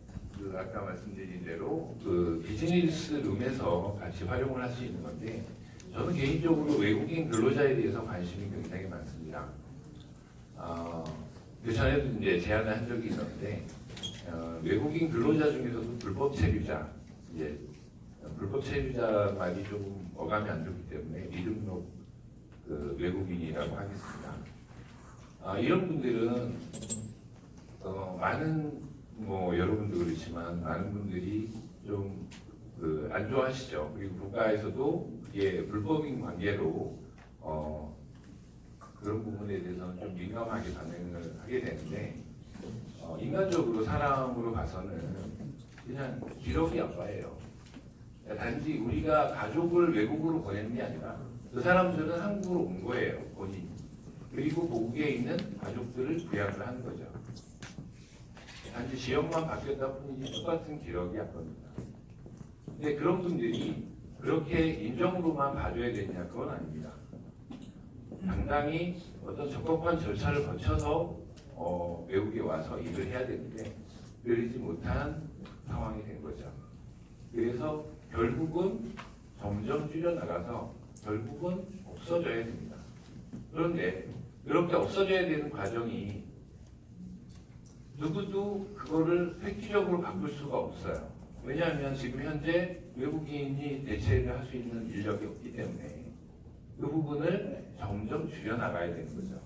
Speaker 10: 아까 말씀드린 대로 그 비즈니스 룸에서 같이 활용을 할 수 있는 건데 저는 개인적으로 외국인 근로자에 대해서 관심이 굉장히 많습니다. 그 전에도 이제 제안을 한 적이 있었는데 외국인 근로자 중에서도 불법 체류자, 이제 불법 체류자 말이 조금 어감이 안 좋기 때문에 미등록 그 외국인이라고 하겠습니다. 이런 분들은 많은 여러분도 그렇지만 많은 분들이 좀 안 좋아하시죠. 그리고 국가에서도 이게 불법인 관계로 그런 부분에 대해서는 좀 민감하게 반응을 하게 되는데 인간적으로 사람으로 봐서는 그냥 기록이 아빠예요. 단지 우리가 가족을 외국으로 보내는 게 아니라 그 사람들은 한국으로 온 거예요, 본인이. 그리고 고국에 있는 가족들을 부양을 하는 거죠. 단지 지역만 바뀌었다 뿐이지 똑같은 기록이 아빠입니다. 근데 그런 분들이 그렇게 인정으로만 봐줘야 되냐? 그건 아닙니다. 당당히 어떤 적법한 절차를 거쳐서 외국에 와서 일을 해야 되는데 그러지 못한 상황이 된 거죠. 그래서 결국은 점점 줄여나가서 결국은 없어져야 됩니다. 그런데 이렇게 없어져야 되는 과정이 누구도 그거를 획기적으로 바꿀 수가 없어요. 왜냐하면 지금 현재 외국인이 대체를 할 수 있는 인력이 없기 때문에 그 부분을 점점 줄여나가야 되는 거죠.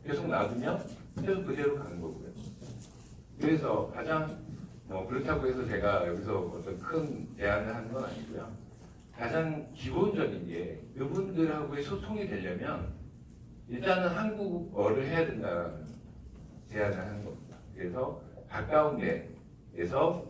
Speaker 10: 계속 놔두면 계속 그대로 가는 거고요. 그래서 가장 그렇다고 해서 제가 여기서 어떤 큰 제안을 하는 건 아니고요. 가장 기본적인 게 이분들하고의 소통이 되려면 일단은 한국어를 해야 된다는 제안을 하는 겁니다. 그래서 가까운 데에서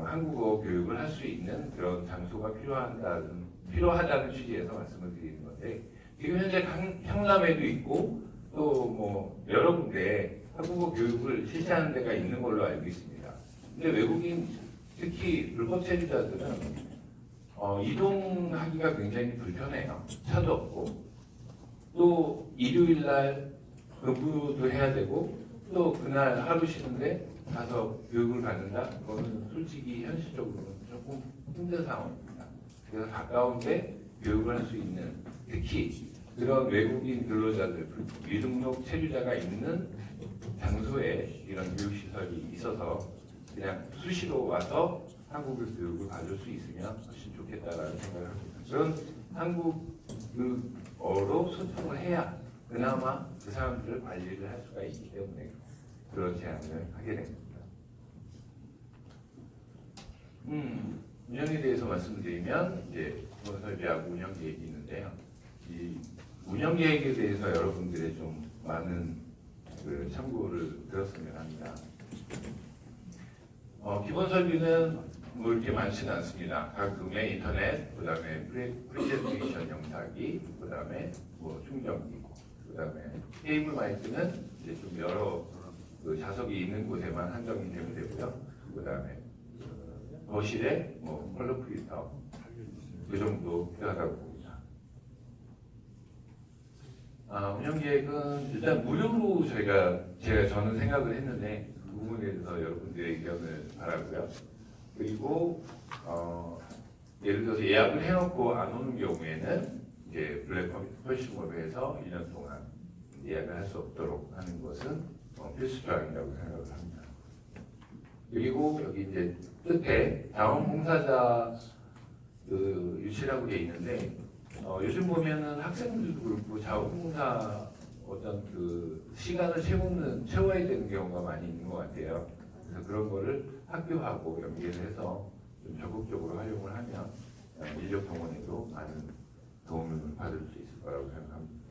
Speaker 10: 한국어 교육을 할 수 있는 그런 장소가 필요하다는 취지에서 말씀을 드리는 건데, 지금 현재 경남에도 있고 또 뭐 여러 군데 한국어 교육을 실시하는 데가 있는 걸로 알고 있습니다. 근데 외국인, 특히 불법 체류자들은 이동하기가 굉장히 불편해요. 차도 없고, 또 일요일 날 근무도 해야 되고, 또 그날 하루 쉬는데 가서 교육을 받는다? 그거는 솔직히 현실적으로는 조금 힘든 상황입니다. 그래서 가까운데 교육을 할 수 있는, 특히 그런 외국인 근로자들, 미등록 체류자가 있는 장소에 이런 교육시설이 있어서 그냥 수시로 와서 한국어 교육을 받을 수 있으면 훨씬 좋겠다라는 생각을 합니다. 그런 한국어로 소통을 해야 그나마 그 사람들을 관리를 할 수가 있기 때문에 그런 제안을 하게 됩니다. 운영에 대해서 말씀드리면 이제 기본설비하고 운영 계획이 있는데요. 이 운영 계획에 대해서 여러분들의 좀 많은 그 참고를 들었으면 합니다. 기본 설비는 뭐 이렇게 많지는 않습니다. 각금의 인터넷, 그 다음에 프레젠테이션 영상기, 그 다음에 뭐 충전기, 그 다음에 테이블 마이크는 이제 좀 여러 그 좌석이 있는 곳에만 한정이 되면 되고요. 그 다음에 거실에 뭐 컬러 프린터 그 정도 필요하다고 봅니다. 운영 계획은 일단 무료로 저는 생각을 했는데 그 부분에 대해서 여러분들의 의견을 바라고요. 그리고 예를 들어서 예약을 해놓고 안 오는 경우에는 이제 블랙 펄싱업에서 1년 동안 예약을 할 수 없도록 하는 것은 필수 조항이라고 생각을 합니다. 그리고 여기 이제 끝에 자원봉사자 그 유치라고 되어 있는데 요즘 보면은 학생들도 그렇고 자원봉사 어떤 그 시간을 채워야 되는 경우가 많이 있는 것 같아요. 그래서 그런 거를 학교하고 연계를 해서 좀 적극적으로 활용을 하면 인력 동원에도 많은 도움을 받을 수 있을 거라고 생각합니다.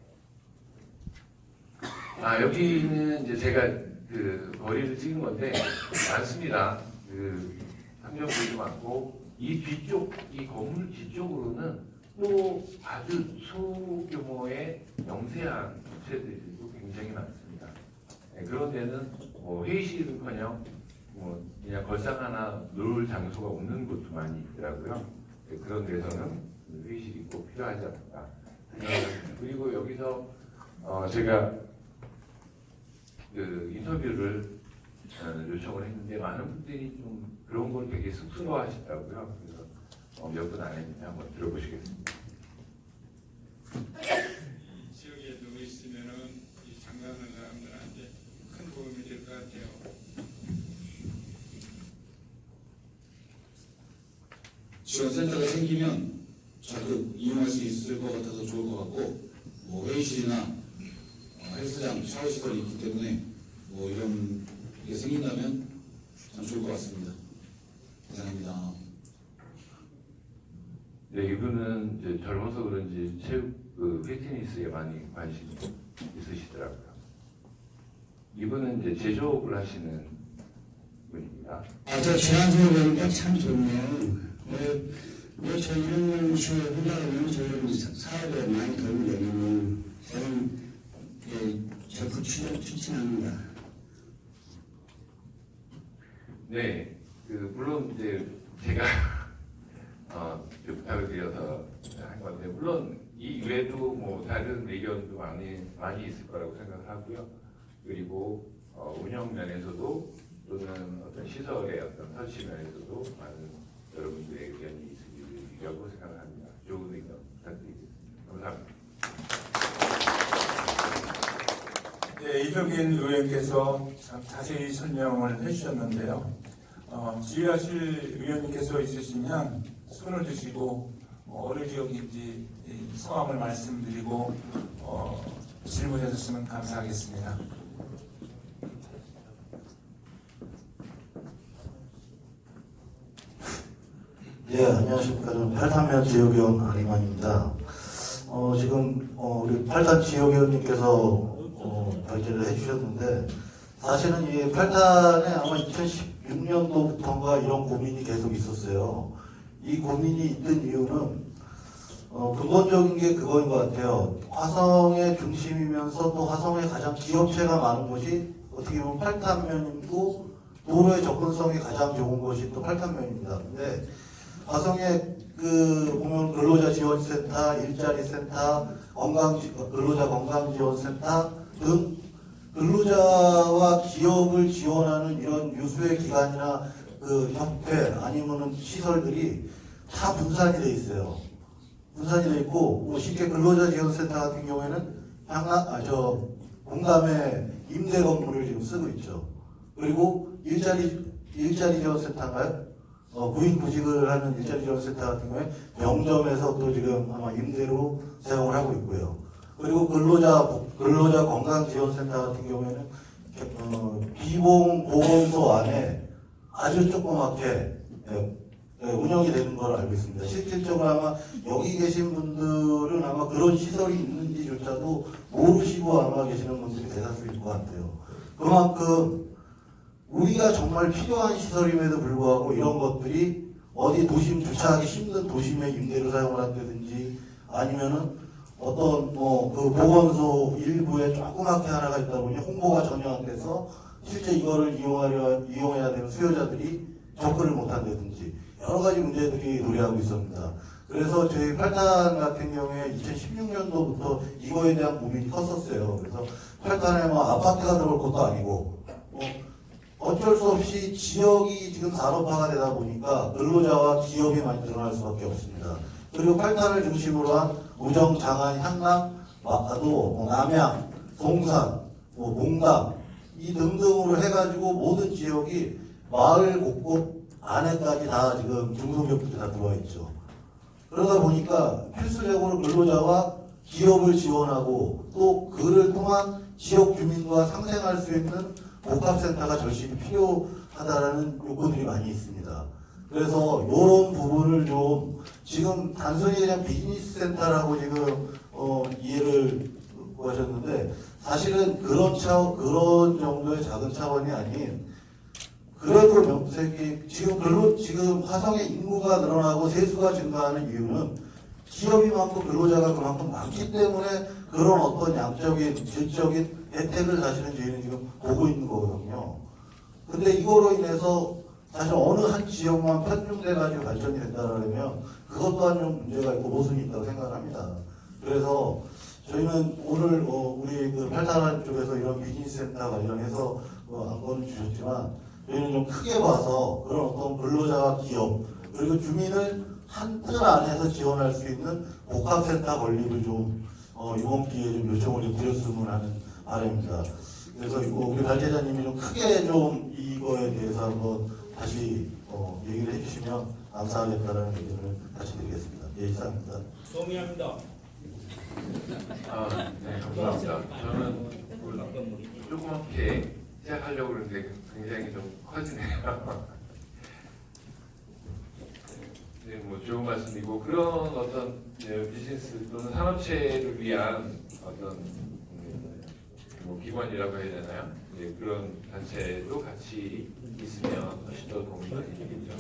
Speaker 10: 여기는 이제 제가 그 거리를 찍은 건데 많습니다. 그 상점들도 많고 이 뒤쪽, 이 건물 뒤쪽으로는 또 아주 소규모의 영세한 업체들도 굉장히 많습니다. 그런 데는 회의실은커녕 그냥 걸상 하나 놓을 장소가 없는 곳도 많이 있더라고요. 그런 데서는 회의실이 꼭 필요하지 않을까. 그리고 여기서 제가 그 인터뷰를 요청을 했는데 많은 분들이 좀 그런 걸 되게 쑥스러워하시더라고요. 그래서 몇 분 안에 한번 들어보시겠습니다.
Speaker 11: 지역에 누워 있으면은 이 장사하는 사람들한테 큰 도움이 될 것 같아요.
Speaker 12: 지원센터가 생기면 적극 이용할 수 있을 것 같아서 좋을 것 같고, 뭐 회의실이나 헬스장, 샤워시설이 있기 때문에 뭐 이런 게 생긴다면 참 좋을 것 같습니다. 감사합니다.
Speaker 10: 네, 이분은 이제 젊어서 그런지 그 피트니스에 많이 관심이 있으시더라고요. 이분은 이제 제조업을 하시는 분입니다.
Speaker 13: 저 제안서 보니까 참 좋네요. 왜 저희는 혼자 보면 저희는 사업에 많이 도움이 되면 저는 적극 추진합니다.
Speaker 10: 네, 물론 이제 제가 부탁을 드려서 한 건데, 물론 이 외에도 뭐 다른 의견도 많이 있을 거라고 생각을 하고요. 그리고 운영 면에서도 또는 어떤 시설의 어떤 설치 면에서도 많은 여러분들의 의견이 있으리라고 생각을 합니다. 좋은 의견 부탁드리겠습니다. 감사합니다.
Speaker 6: 이종인 의원께서 참 자세히 설명을 해주셨는데요. 질의하실 의원님께서 있으시면 손을 드시고 어느 지역인지 성함을 말씀드리고 질문해 주시면 감사하겠습니다.
Speaker 14: 예, 안녕하십니까. 저는 팔탄면 지역위원 안희만입니다. 지금 우리 팔탄 지역위원님께서 발제를 해주셨는데 사실은 이 팔탄에 아마 2016년도부터인가 이런 고민이 계속 있었어요. 이 고민이 있던 이유는 근본적인 게 그거인 것 같아요. 화성의 중심이면서 또 화성에 가장 기업체가 많은 곳이 어떻게 보면 팔탄면이고 도로의 접근성이 가장 좋은 곳이 또 팔탄면입니다. 근데 화성에 보면 근로자 지원센터, 일자리 센터, 근로자 건강지원센터 등 근로자와 기업을 지원하는 이런 유수의 기관이나 협회 아니면은 시설들이 다 분산이 돼 있어요. 분산이 돼 있고 쉽게 근로자 지원센터 같은 경우에는 공감의 임대 건물을 지금 쓰고 있죠. 그리고 일자리 지원센터인가요? 구인구직을 하는 일자리 지원센터 같은 경우에 병점에서 또 지금 아마 임대로 사용을 하고 있고요. 그리고 근로자 건강지원센터 같은 경우에는 비보건소 안에 아주 조그맣게 운영이 되는 걸 알고 있습니다. 실질적으로 아마 여기 계신 분들은 아마 그런 시설이 있는지조차도 모르시고 아마 계시는 분들이 대다수일 것 같아요. 그만큼 우리가 정말 필요한 시설임에도 불구하고 이런 것들이 어디 도심 주차하기 힘든 도심에 임대로 사용을 한다든지 아니면은 어떤 그 보건소 일부에 조그맣게 하나가 있다 보니 홍보가 전혀 안 돼서 실제 이거를 이용해야 되는 수요자들이 접근을 못 한다든지 여러 가지 문제들이 도래하고 있습니다. 그래서 저희 팔탄 같은 경우에 2016년도부터 이거에 대한 고민이 컸었어요. 그래서 팔탄에 아파트가 들어올 것도 아니고 어쩔 수 없이 지역이 지금 산업화가 되다 보니까 근로자와 기업이 많이 늘어날 수밖에 없습니다. 그리고 팔탄을 중심으로 한 우정, 장안, 향남, 마도, 남양, 동산, 몽담 이 등등으로 해가지고 모든 지역이 마을 곳곳 안에까지 다 지금 중소기업들이 다 들어와 있죠. 그러다 보니까 필수적으로 근로자와 기업을 지원하고 또 그를 통한 지역 주민과 상생할 수 있는 복합센터가 절실히 필요하다라는 요건들이 많이 있습니다. 그래서 이런 부분을 좀 지금 단순히 그냥 비즈니스 센터라고 지금 이해를 하셨는데 사실은 그런 정도의 작은 차원이 아닌 그래도 명색이 지금 화성의 인구가 늘어나고 세수가 증가하는 이유는 기업이 많고 근로자가 그만큼 많기 때문에 그런 어떤 양적인 질적인 혜택을 사실은 저희는 지금 보고 있는 거거든요. 근데 이거로 인해서 사실 어느 한 지역만 편중돼가지고 발전이 된다면 그것 또한 좀 문제가 있고 모순이 있다고 생각합니다. 그래서 저희는 오늘 우리 그 팔탄 쪽에서 이런 비즈니스 센터 관련해서 안건을 주셨지만 저희는 좀 크게 봐서 그런 어떤 근로자와 기업 그리고 주민을 한 뜰 안에서 지원할 수 있는 복합센터 건립을 좀 이번 기회에 좀 요청을 좀 드렸으면 하는 바람입니다. 그래서 우리 발제자님이 좀 크게 좀 이거에 대해서 한번 다시 얘기를 해주시면 감사하겠다는 의견을 다시 드리겠습니다. 예, 이상입니다.
Speaker 5: 동의합니다.
Speaker 10: 네, 감사합니다. 저는 조그맣게 시작하려고 그러는데 굉장히 좀 커지네요. 네, 좋은 말씀이고 그런 어떤 비즈니스 또는 산업체를 위한 어떤 기관이라고 해야 되나요? 그런 단체도 같이 있으면 훨씬 더 도움이 많이 되겠죠.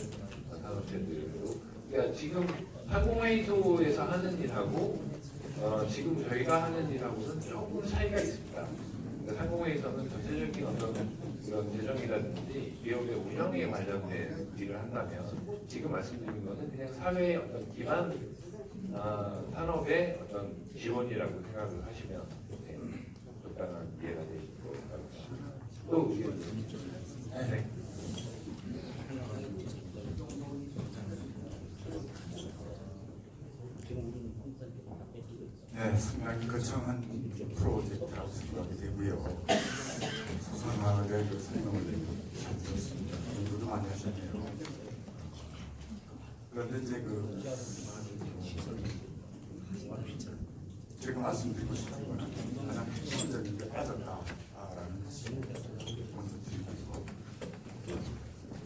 Speaker 10: 산업체들도. 그러니까 지금 항공회의소에서 하는 일하고 지금 저희가 하는 일하고는 조금 차이가 있습니다. 그러니까 항공회의소는 전체적인 어떤 그런 재정이라든지 기업의 운영에 관련된 일을 한다면 지금 말씀드린 거는 그냥 사회의 어떤 기반 산업의 어떤 지원이라고 생각을 하시면 적당한 이해가 되실 것 같습니다. 또 의견 있으시죠? 네.
Speaker 9: 네, 상당히 거창한 프로젝트라고 생각이 되고요. 소상하게 그 설명을 잘 들었습니다. 공부도 많이 하셨네요. 그런데 이제 제가 말씀드리고 싶은 거는 가장 핵심적인 게 빠졌다라는 것을 먼저 드리고,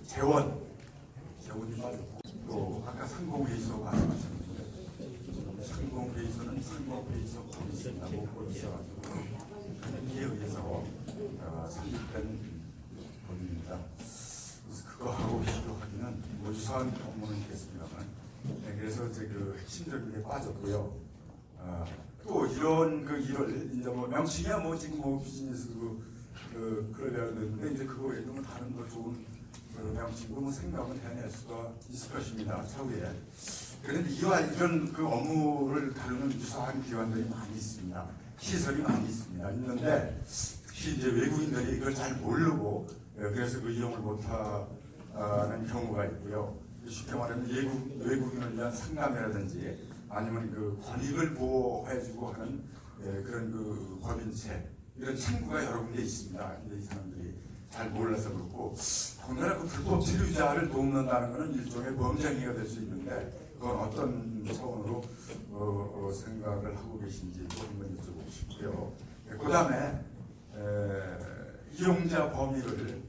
Speaker 9: 재원이 빠졌고, 또 아까 상공회의소 말씀하셨는데 상공회의소는 상공회의소 포리스라고 보여주셔가지고 그에 의해서 설립된 법입니다. 그래서 그거하고 비교하기는 뭐 유사한 업무는 있겠습니다만, 네, 그래서 이제 그 핵심적인 게 빠졌고요. 또 이런 일을 이제 뭐 명칭이야 뭐 지금 뭐 비즈니스 그러려고 했는데 이제 그거 외에도 뭐 다른 거 좋은 명칭으로 뭐 생각은 해낼 수가 있을 것입니다. 차후에. 그런데 이런 그 업무를 다루는 유사한 기관들이 많이 있습니다. 시설이 많이 있습니다. 있는데 특히 이제 외국인들이 이걸 잘 모르고 그래서 그 이용을 못하는 경우가 있고요. 쉽게 말하면 외국인을 위한 상담이라든지 아니면 그 권익을 보호해주고 하는 그런 그 법인체 이런 창구가 여러 군데 있습니다. 근데 이 사람들이 잘 몰라서 그렇고, 더군다나 그 불법 체류자를 돕는다는 것은 일종의 범죄행위가 될 수 있는데 그건 어떤 차원으로 생각을 하고 계신지 한번 여쭤보고 싶고요. 그 다음에 이용자 범위를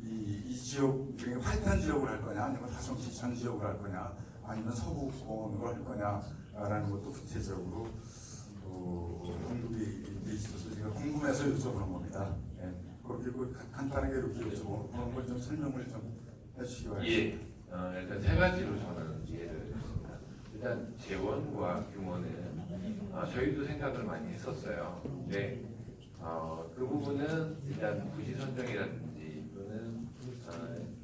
Speaker 9: 이 지역, 활탄 지역으로 할 거냐, 아니면 다성시 전 지역으로 할 거냐, 아니면 서구권으로 할 거냐라는 것도 구체적으로 언급이 돼 있어서 제가 궁금해서 여쭤보는 겁니다. 예. 그리고 간단하게 이렇게 여쭤보는 그런 걸 좀 설명을 좀 해주시기 바랍니다.
Speaker 10: 예, 일단 세 가지로 저는 이해를 했습니다. 일단 재원과 규모는 저희도 생각을 많이 했었어요. 근데 그 부분은 일단 부지 선정이라든지 또는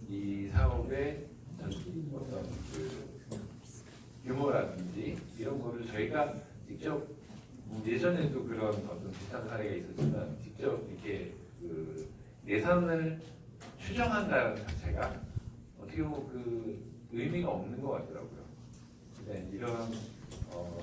Speaker 10: 이 사업의 어떤 그 규모라든지 이런 거를 저희가 직접 예전에도 그런 어떤 비슷한 사례가 있었지만 직접 이렇게 그 예산을 추정한다는 자체가 어떻게 보면 그 의미가 없는 것 같더라고요. 네, 이런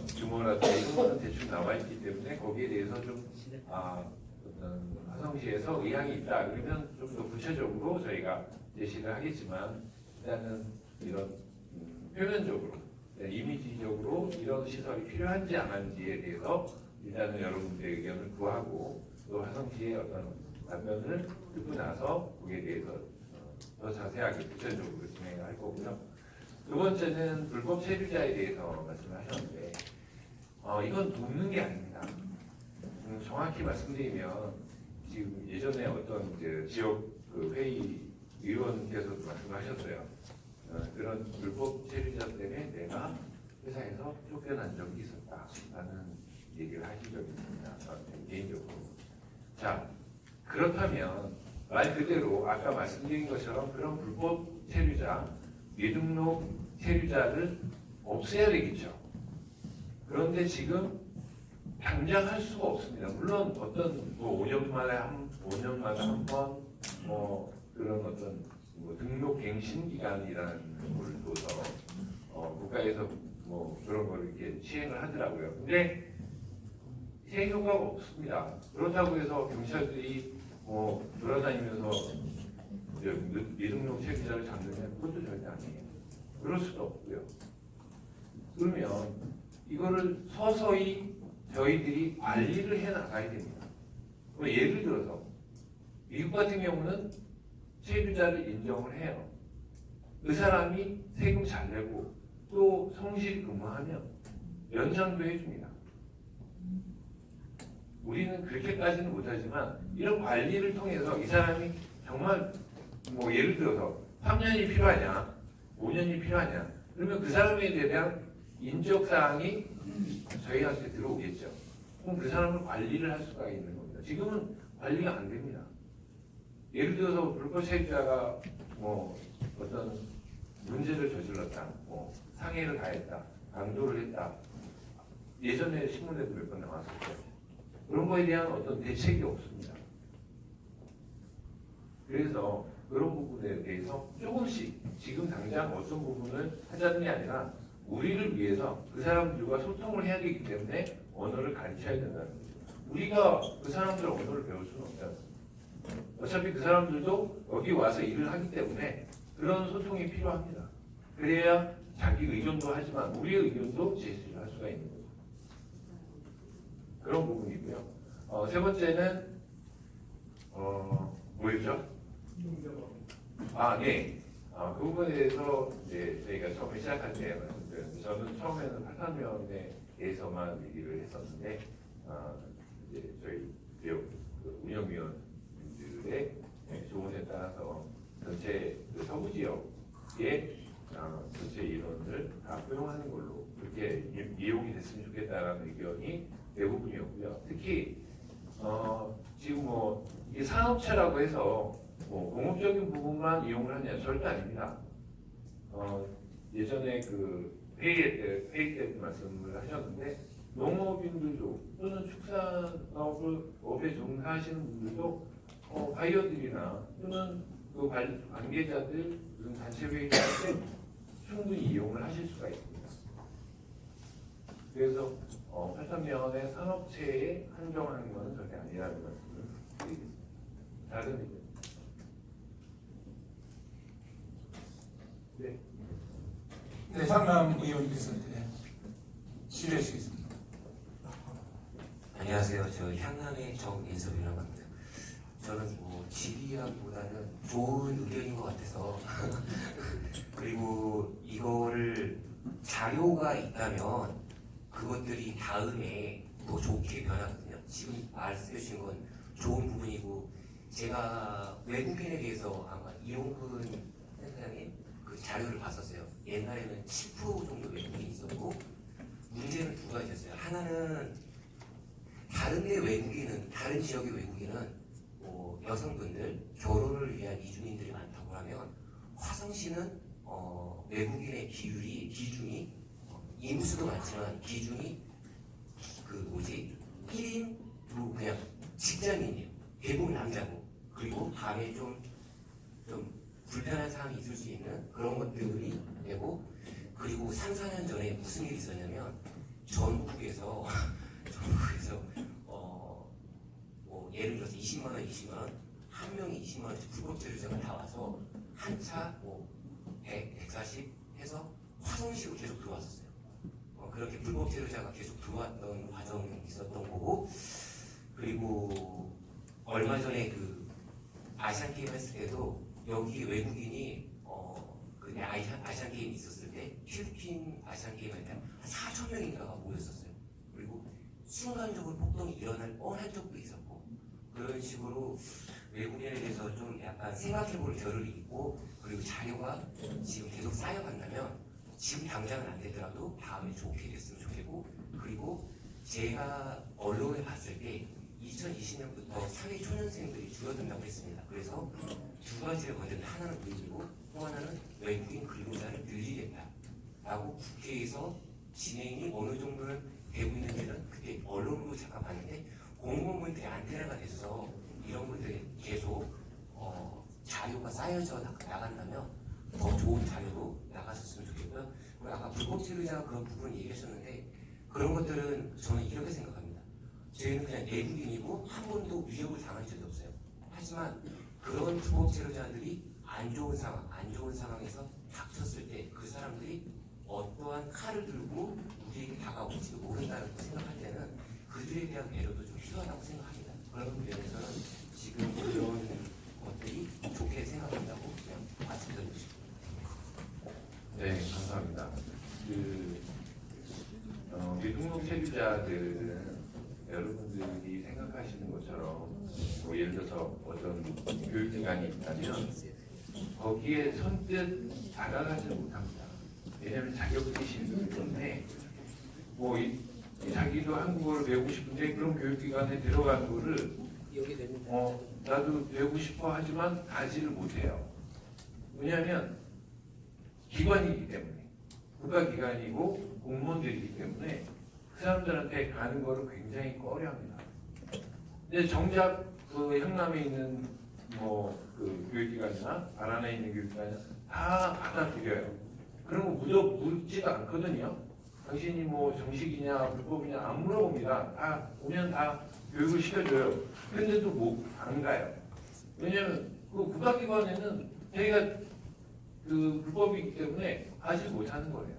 Speaker 10: 규모라든지 이런 거는 대충 나와 있기 때문에 거기에 대해서 좀 어떤 화성시에서 의향이 있다 그러면 좀 더 구체적으로 저희가 제시를 하겠지만 일단은 이런 표면적으로 이미지적으로 이런 시설이 필요한지 안 한지에 대해서 일단은 여러분들의 의견을 구하고 또 화성시의 어떤 답변을 듣고 나서 거기에 대해서 더 자세하게 구체적으로 진행을 할 거고요. 두 번째는 불법 체류자에 대해서 말씀을 하셨는데 이건 돕는 게 아닙니다. 정확히 말씀드리면 지금 예전에 어떤 이제 지역 그 회의 위원께서도 말씀하셨어요. 그런 불법 체류자 때문에 내가 회사에서 쫓겨난 적이 있었다라는 얘기를 하신 적이 있습니다. 개인적으로. 자, 그렇다면 말 그대로 아까 말씀드린 것처럼 그런 불법 체류자, 미등록 체류자를 없애야 되겠죠. 그런데 지금 당장 할 수가 없습니다. 물론 어떤 뭐 5년마다 한 번 뭐 그런 어떤 뭐 등록 갱신 기간이라는 걸 둬서 국가에서 뭐 그런 걸 이렇게 시행을 하더라고요. 근데 시행 효과가 없습니다. 그렇다고 해서 경찰들이 뭐 돌아다니면서 미등록 체류자를 잡느냐 그것도 절대 아니에요. 그럴 수도 없고요. 그러면 이거를 서서히 저희들이 관리를 해 나가야 됩니다. 예를 들어서 미국 같은 경우는 체류자를 인정을 해요. 그 사람이 세금 잘 내고 또 성실히 근무하면 연장도 해줍니다. 우리는 그렇게까지는 못하지만 이런 관리를 통해서 이 사람이 정말 뭐 예를 들어서 3년이 필요하냐 5년이 필요하냐 그러면 그 사람에 대한 인적사항이 저희한테 들어오겠죠. 그럼 그 사람을 관리를 할 수가 있는 겁니다. 지금은 관리가 안 됩니다. 예를 들어서 불법 체류자가 뭐 어떤 문제를 저질렀다, 뭐 상해를 가했다, 강도를 했다. 예전에 신문에도 몇 번 나왔었죠. 그런 거에 대한 어떤 대책이 없습니다. 그래서 그런 부분에 대해서 조금씩 지금 당장 어떤 부분을 하자는 게 아니라 우리를 위해서 그 사람들과 소통을 해야 되기 때문에 언어를 가르쳐야 된다는 거죠. 우리가 그 사람들 언어를 배울 수는 없지 않습니까? 어차피 그 사람들도 여기 와서 일을 하기 때문에 그런 소통이 필요합니다. 그래야 자기 의견도 하지만 우리의 의견도 제시를 할 수가 있는 거죠. 그런 부분이고요. 세 번째는 뭐였죠? 네. 그 부분에 대해서 이제 저희가 처음에 시작할 때 말씀드렸는데 저는 처음에는 8탄면에 대해서만 얘기를 했었는데 이제 저희 운영위원들의 조언에 따라서 전체 그 서부 지역의 전체 인원을 다 포용하는 걸로 그렇게 이용이 됐으면 좋겠다라는 의견이 대부분이었고요. 특히 지금 뭐 이게 산업체라고 해서 뭐 공업적인 부분만 이용을 하냐 절대 아닙니다. 예전에 그 회의 때 말씀을 하셨는데 농업인들도 또는 축산업에 종사하시는 분들도 바이어들이나 또는 그 관계자들 무슨 단체 회의를 할 때 충분히 이용을 하실 수가 있습니다. 그래서 8탄면의 산업체에 한정하는 것은 절대 아니라는 말씀을 드리겠습니다. 다른 의견. 네.
Speaker 6: 네, 향남 의원님께서 질의하시겠습니다.
Speaker 15: 안녕하세요. 저 향남의 정인섭이라고 합니다. 저는 뭐 질의안보다는 좋은 의견인 것 같아서 그리고 이거를 자료가 있다면 그것들이 다음에 더 좋게 변하거든요. 지금 말씀해 주신 건 좋은 부분이고 제가 외국인에 대해서 아마 이용근 센터장님 그 자료를 봤었어요. 옛날에는 7% 정도 외국인이 있었고 문제는 두 가지였어요. 하나는 다른 지역의 외국인은 뭐 여성분들 결혼을 위한 이주민들이 많다고 하면 화성시는 외국인의 기준이 인수도 많지만 기준이 1인으로 그냥 직장인이에요. 대부분 남자고 그리고 밤에 좀 불편한 상황이 있을 수 있는 그런 것들이 되고 그리고 3, 4년 전에 무슨 일이 있었냐면 전국에서 뭐 예를 들어서 20만 원 한 명이 20만 원씩 불법 체류자가 다 와서 한 차 뭐 100, 140 해서 화성시로 계속 들어왔었어요. 그렇게 불법 체류자가 계속 들어왔던 과정이 있었던 거고 그리고 얼마 전에 그 아시안 게임 했을 때도 여기 외국인이 그 아시안 게임 있었을 때 필리핀 아시안 게임 할 때 한 4천 명인가가 모였었어요. 그리고 순간적으로 폭동이 일어날 뻔한 적도 있었고 그런 식으로 외국인에 대해서 좀 약간 생각해볼 겨를이 있고 그리고 자료가 지금 계속 쌓여간다면 지금 당장은 안 되더라도 다음에 좋게 됐으면 좋겠고 그리고 제가 언론에 봤을 때 2020년부터 사회 초년생들이 줄어든다고 했습니다. 그래서 두 가지를 거듭 하나는 늘리고 또 하나는 외국인 근로자를 늘리겠다라고 국회에서 진행이 어느 정도는 되고 있는지는 그때 언론으로 잠깐 봤는데 공무원분들이 안테나가 돼서 이런 것들이 계속 자료가 쌓여져 나간다면 더 좋은 자료로 나갔었으면 좋겠고요. 그리고 아까 불법 체류자 그런 부분 얘기하셨는데 그런 것들은 저는 이렇게 생각합니다. 저희는 그냥 내국인이고 한 번도 위협을 당한 적이 없어요. 하지만 그런 불법 체류자들이 안 좋은 상황에서 닥쳤을 때 그 사람들이 어떠한 칼을 들고 우리에게 다가올지도 모른다는 생각할 때는 그들에 대한 배려도 좀 필요하다고 생각합니다. 그런 면에서는 지금 그런 것들이 좋게 생각한다고 그냥 말씀드리고 싶습니다.
Speaker 10: 네, 감사합니다. 미등록 체류자들은 여러분들이 생각하시는 것처럼 뭐 예를 들어서 어떤 교육기관이 있다면 거기에 선뜻 다가가지 못합니다. 왜냐하면 자격지심이 있기 때문에 뭐 자기도 한국어를 배우고 싶은데 그런 교육기관에 들어가는 거를 나도 배우고 싶어 하지만 가지를 못해요. 왜냐하면 기관이기 때문에 국가기관이고 공무원들이기 때문에 그 사람들한테 가는 거를 굉장히 꺼려합니다. 근데 정작 그 향남에 있는 뭐 그 교육기관이나 아란에 있는 교육기관이나 다 받아들여요. 그런 거 먼저 묻지도 않거든요. 당신이 뭐 정식이냐 불법이냐 안 물어봅니다. 다 오면 다 교육을 시켜줘요. 근데도 뭐 안 가요. 왜냐면 그 국가기관에는 자기가 그 불법이기 때문에 하지 못하는 거예요.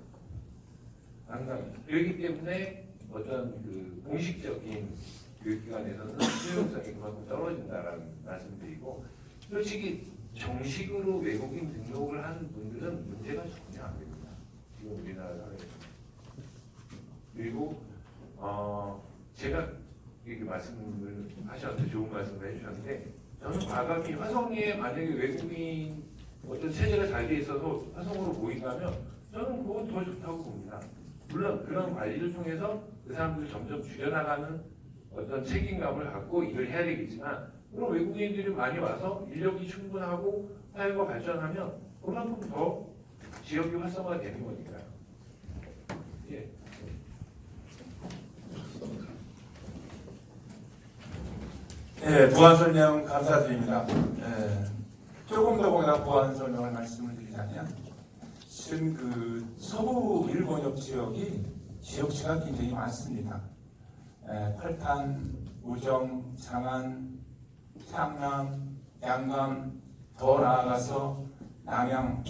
Speaker 10: 안 가요. 그렇기 때문에 어떤 그 공식적인 교육기관에서는 수용성이 그만큼 떨어진다라는 말씀드리고, 솔직히 정식으로 외국인 등록을 하는 분들은 문제가 전혀 안 됩니다. 지금 우리나라 사회에서. 그리고 제가 이렇게 말씀을 하셨는데 좋은 말씀을 해주셨는데, 저는 과감히 화성에 만약에 외국인 어떤 체제가 잘 돼 있어서 화성으로 모인다면 저는 그건 더 좋다고 봅니다. 물론 그런 관리를 통해서 그 사람들을 점점 줄여나가는 어떤 책임감을 갖고 일을 해야 되겠지만, 그럼 외국인들이 많이 와서 인력이 충분하고 사회가 발전하면 그만큼 더 지역이 활성화가 되는 거니까요. 예.
Speaker 6: 예, 보완 설명 감사드립니다. 예, 조금 더 거기다 보완 설명을 말씀을 드리자면, 지금 그 서부 일본역 지역이 지역체가 굉장히 많습니다. 예, 팔탄, 우정, 장안, 향남, 양감, 더 나아가서 남양,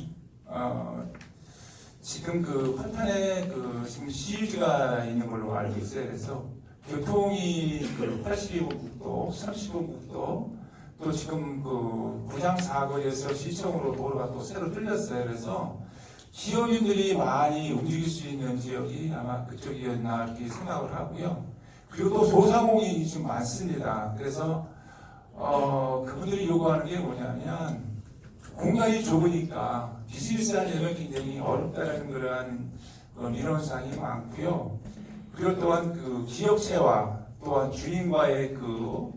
Speaker 6: 지금 그 팔탄에 그 지금 시위지가 있는 걸로 알고 있어요. 그래서 교통이 그 82번 국도, 30번 국도, 또 지금 그 부장 사거리에서 시청으로 도로가 또 새로 뚫렸어요. 그래서 기업인들이 많이 움직일 수 있는 지역이 아마 그쪽이었나 이렇게 생각을 하고요. 그리고 또 소상공인이 좀 많습니다. 그래서 그분들이 요구하는 게 뭐냐면, 공간이 좁으니까 비즈니스 하려면 굉장히 어렵다는 그러한 민원사항이 많고요. 그리고 또한 그 기업체와 또한 주인과의 그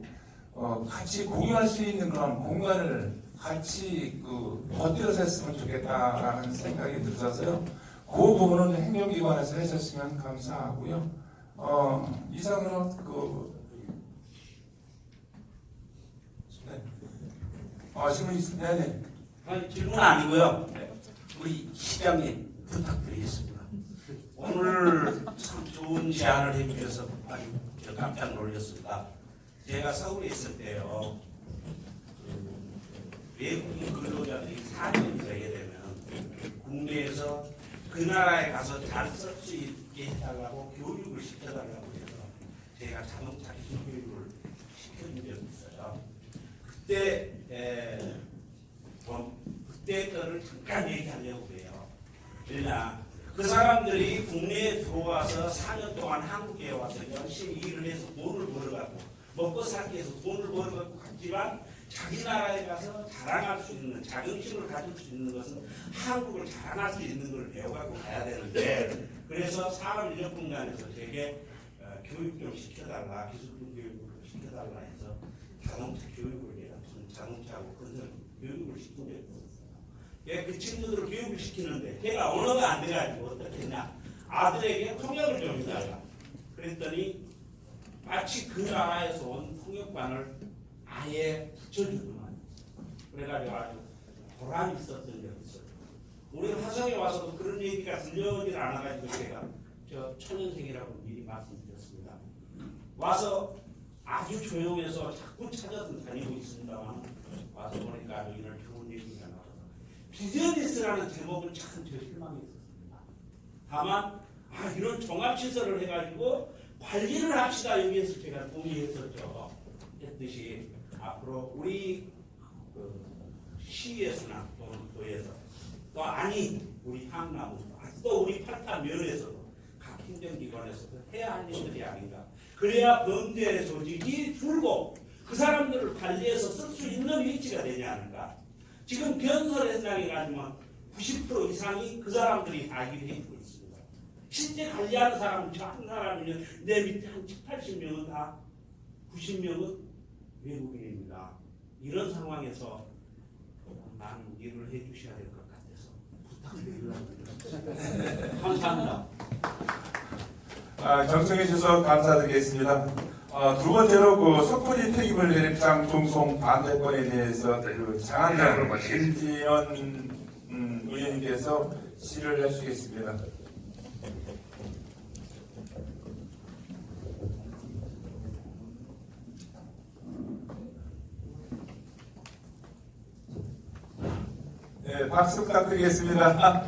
Speaker 6: 같이 공유할 수 있는 그런 공간을 같이 그 곁들여서 했으면 좋겠다라는 생각이 들어서요. 그 부분은 행정기관에서 해줬으면 감사하고요. 이상으로 질문 있습니다. 네.
Speaker 4: 아니, 질문 아니고요. 우리 시장님 부탁드리겠습니다. 오늘 참 좋은 제안을 해주셔서 아주 저 깜짝 놀랐습니다. 제가 서울에 있을 때요, 외국인 근로자들이 4년 되게 되면 국내에서 그 나라에 가서 잘 쓸 수 있게 해달라고 교육을 시켜달라고 해서 제가 자동차 기술 교육을 시켜준 적이 있어요. 그때 거를 잠깐 얘기하려고 해요. 왜냐, 그 사람들이 국내에 들어와서 4년 동안 한국에 와서 열심히 일을 해서 돈을 벌어가고 먹고 살기 위해서 돈을 벌어가고 갔지만, 자기 나라에 가서 자랑할 수 있는, 자긍심을 가질 수 있는 것은 한국을 자랑할 수 있는 걸 배워가고 가야 되는데, 그래서 산업인력공단에서 되게 교육 좀 시켜달라, 기술적 교육을 시켜달라 해서 자동차 교육을 해서 자동차하고 건설 교육을 시킨 적이 있었어요. 그 친구들을 교육을 시키는데 걔가 언어가 안 돼가지고 어떻게 했냐, 아들에게 통역을 좀 해달라 그랬더니 마치 그 나라에서 온 통역관을 아예 붙여주더만. 그래가지고 아주 보람이 있었던 적이 있어요. 우리 화성에 와서도 그런 얘기가 들려오질 않아가지고 제가 저 초년생이라고 미리 말씀드렸습니다. 와서 아주 조용해서 자꾸 찾아서 다니고 있습니다만, 와서 보니까 아주 이런 좋은 얘기가 나와서 비즈니스라는 제목은 참 저 실망했었습니다. 다만 이런 종합시설을 해가지고 관리를 합시다, 여기에서 제가 동의했었죠. 했듯이 앞으로 우리 시에서나 또는 도에서 또 아니 우리 향나무 또 우리 팔타면에서도 각 행정기관에서도 해야 할 일들이 아닌가. 그래야 범죄 조직이 줄고 그 사람들을 관리해서 쓸 수 있는 위치가 되지 않을까. 지금 건설 현장에 가지만 90% 이상이 그 사람들이 다 일해주고 있습니다. 실제 관리하는 사람은 저 한 사람이면 내 밑에 한 80명은 다 90명은 외국인입니다. 이런 상황에서 많은 일을 해주셔야 될 것 같아서 부탁드립니다. 감사합니다.
Speaker 6: 경청해 주셔서 감사드리겠습니다. 두 번째로 그 석분이 폐기물 대립장 종송 반대권에 대해서 그 장안장으로 김지연 의원님 이사님께서 질의를 해주시겠습니다. 네, 박수 부탁드리겠습니다.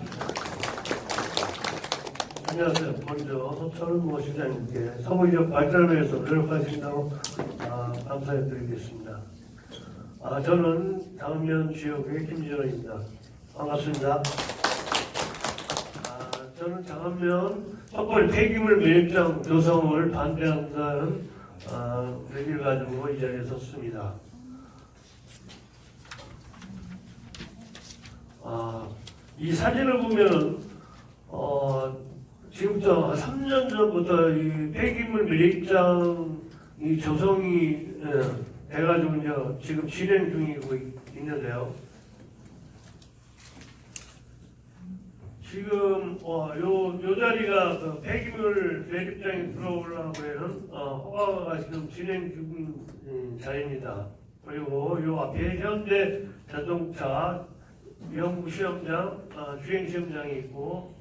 Speaker 16: 안녕하세요. 먼저 서철모 시장님께 서구지역 발전을 위해서 노력하신다고 감사드리겠습니다. 저는 장면 지역의 김진원입니다. 반갑습니다. 저는 장안면 섣불리 폐기물 매입장 조성을 반대한다는 얘기를 가지고 이 자리에 섰습니다. 이 사진을 보면은 지금부터 3년 전부터 이 폐기물 매입장이 조성이 돼가지고 이제 지금 진행 중이고 있는데요. 지금 요 자리가 그 폐기물 매립장에 들어오려고 하는 허가가 지금 진행 중인 자리입니다. 그리고 요 앞에 현대 자동차 연구 시험장, 주행 시험장이 있고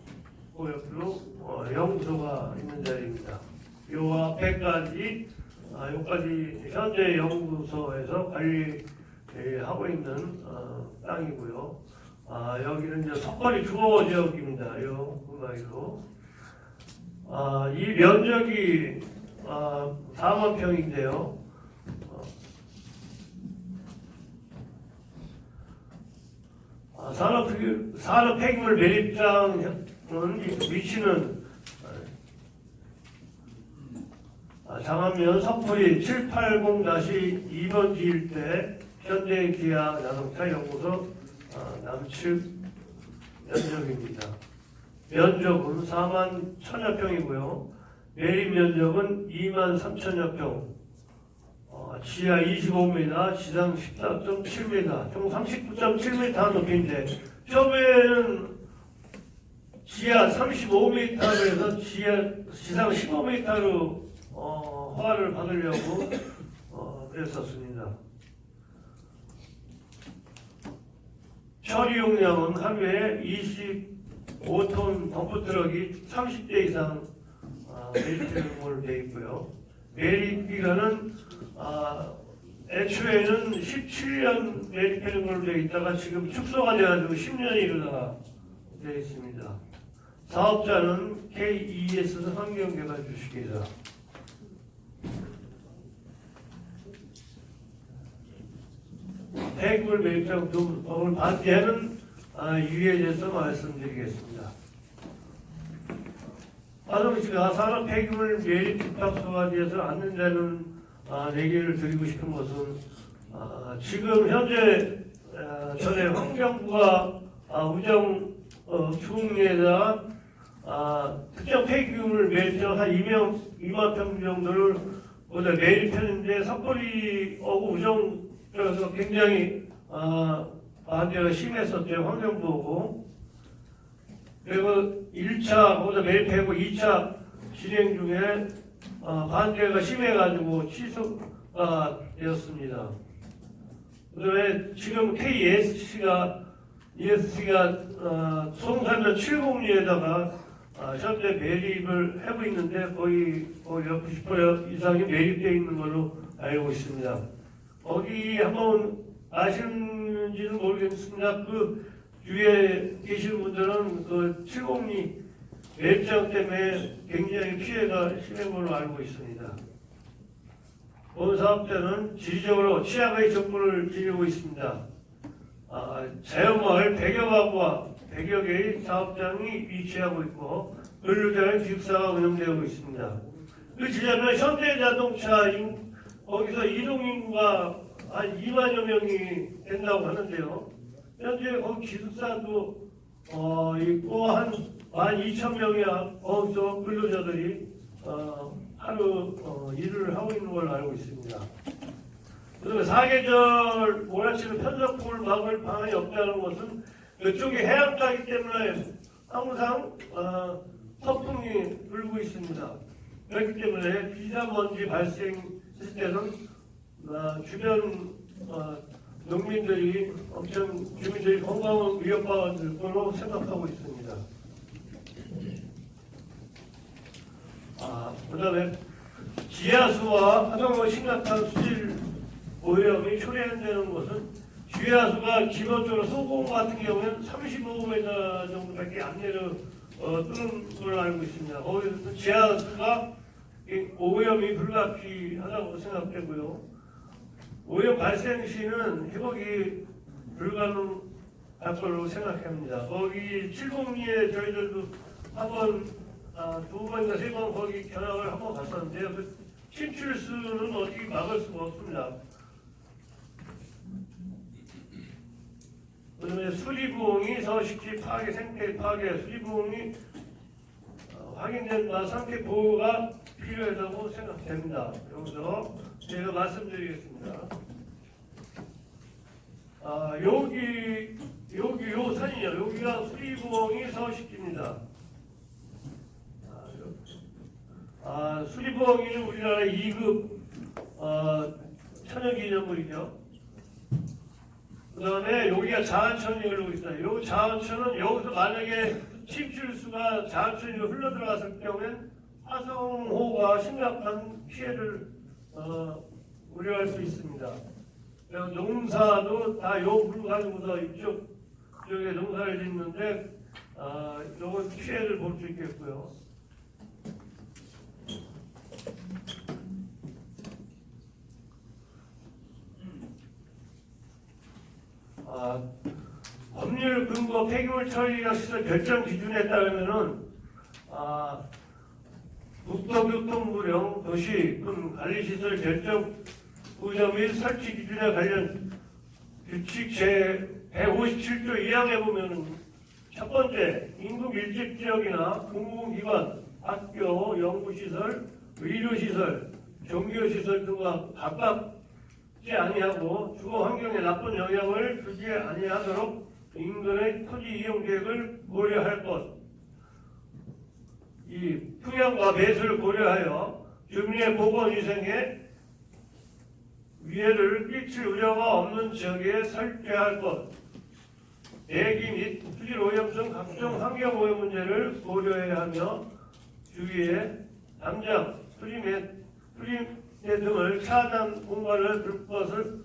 Speaker 16: 그 옆으로 연구소가 있는 자리입니다. 요 앞에까지 여기까지 현대 연구소에서 관리하고 있는 땅이고요. 여기는 이제 석거리 주거 지역입니다. 요 구마이로. 이 면적이 4만 평인데요. 산업 폐기물 매립장은 위치는 장안면 서포리 780-2번지 일대 현대기아 자동차 연구소 남측 면적입니다. 면적은 4만 1000여 평이고요. 매립 면적은 2만 3천여 평. 지하 25m, 지상 14.7m, 총 39.7m 높이인데 처음에는 지하 35m에서 지상 15m로 허가를 받으려고 그랬었습니다. 처리 용량은 하루에 25톤 덤프트럭이 30대 이상 매립되는 걸로 되어 있고요. 매립 기간은 애초에는 17년 매립하는 걸로 되어 있다가 지금 축소가 되어가지고 10년이 이르다가 되어 있습니다. 사업자는 KES 환경개발 주식회사. 폐기물 매입장 오늘 반대하는 이유에 대해서 말씀드리겠습니다. 화성시가 산업 폐기물 매립 집합소가 되어서 않는다는 얘기를 드리고 싶은 것은 지금 현재 전에 환경부가 우정 중에다가 특정 폐기물 매입장 한 2만 평 정도를 매립했는데 석거리 우정 쪽에서 굉장히 반대가 심했었죠. 환경부고. 그리고 1차 거기다 매입하고 2차 진행 중에 반대가 심해가지고 취소가 되었습니다. 그다음에 지금 ESC가 송산면 7공리에다가 현재 매립을 하고 있는데 거의 90% 이상이 매립되어 있는 걸로 알고 있습니다. 거기 한번 아시는지는 모르겠습니다. 그 주위에 계시는 분들은 그 7공리 매입장 때문에 굉장히 피해가 심한 걸로 알고 있습니다. 본 사업자는 지리적으로 취약의 정보를 지니고 있습니다. 자연마을 100여 개의 사업장이 위치하고 있고 근로자의 기숙사가 운영되고 있습니다. 그 지자면 현대자동차 거기서 이동인구가 한 2만여 명이 된다고 하는데요. 현재 거기 기숙사도 있고 한 12,000명의 거기서 근로자들이 하루 일을 하고 있는 걸로 알고 있습니다. 그리고 사계절 몰아치는 편성풍을 막을 방안이 없다는 것은 이쪽이 해안 땅이기 때문에 항상 서풍이 불고 있습니다. 그렇기 때문에 미세먼지 발생했을 때는 주변 농민들이 엄청 주민들이 건강을 위협받을 거로 생각하고 있습니다. 그다음에 지하수와 화성으로 심각한 수질 오염이 초래한다는 것은 지하수가 기본적으로 소공 같은 경우는 35m 정도밖에 안 내려 뜨는 걸로 알고 있습니다. 거기서 지하수가 오염이 불가피하다고 생각되고요. 오염 발생 시는 회복이 불가능할 걸로 생각합니다. 거기 7봉리에 저희들도 한번 두 번인가 세 번 거기 견학을 한번 갔었는데요. 그 침출수는 어떻게 막을 수가 없습니다. 그다음에 수리부엉이 서식지 파괴, 생태 파괴, 수리부엉이 확인된 바 상태 보호가 필요하다고 생각됩니다. 여기서 제가 말씀드리겠습니다. 여기 요 산이요. 여기가 수리부엉이 서식지입니다. 수리부엉이는 우리나라 2급 천연기념물이죠. 그 다음에 여기가 자한천이 흐르고 있어요. 이 자한천은 여기서 만약에 침출수가 자한천으로 흘러들어갔을 경우엔 화성호가 심각한 피해를 우려할 수 있습니다. 농사도 다 요 물 가지고서 이쪽에 농사를 짓는데 요건 피해를 볼 수 있겠고요. 법률 근거 폐기물 처리랑 시설 결정 기준에 따르면은 국토교통부령 도시군 관리시설 결정 구조 및 설치 기준에 관련 규칙 제157조 2항에 보면은 첫 번째 인구 밀집 지역이나 공공기관, 학교, 연구시설, 의료시설, 종교시설 등과 가깝지 아니하고 주거 환경에 나쁜 영향을 주지 아니하도록 인근의 토지 이용 계획을 고려할 것. 이 풍향과 매수를 고려하여 주민의 보건위생에 위해를 끼칠 우려가 없는 지역에 설치할 것. 대기 및 수질 오염 등 각종 환경 오염 문제를 고려해야 하며 주위에 담장, 수리매 등을 차단 공간을 둘 것을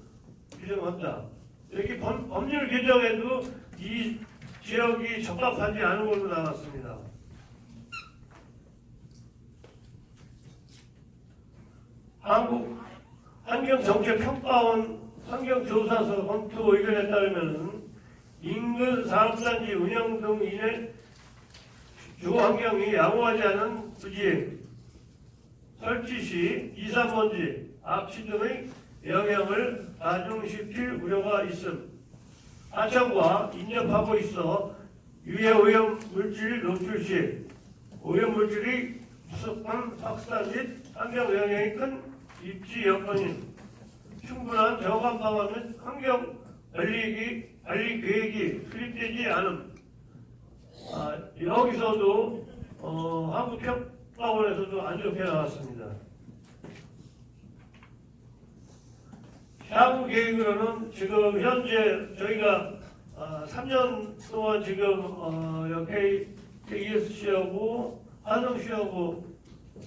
Speaker 16: 규정한다. 여기 법률 규정에도 이 지역이 적합하지 않은 걸로 나왔습니다. 한국 환경정책평가원 환경조사서 검토 의견에 따르면 인근 산업단지 운영 등 인해 주거환경이 양호하지 않은 부지, 설치 시 이산먼지, 악취 등의 영향을 가중시킬 우려가 있음. 하천과 인접하고 있어 유해 오염 물질 노출 시 오염 물질이 무섭한 확산 및 환경 영향이 큰 입지 여건인 충분한 저감 방안 및 환경 관리 계획이 수립되지 않음. 여기서도 한국평가원에서도 안 좋게 나왔습니다. 향후 계획으로는 지금 현재 저희가 3년 동안 지금 KESC하고 화성시하고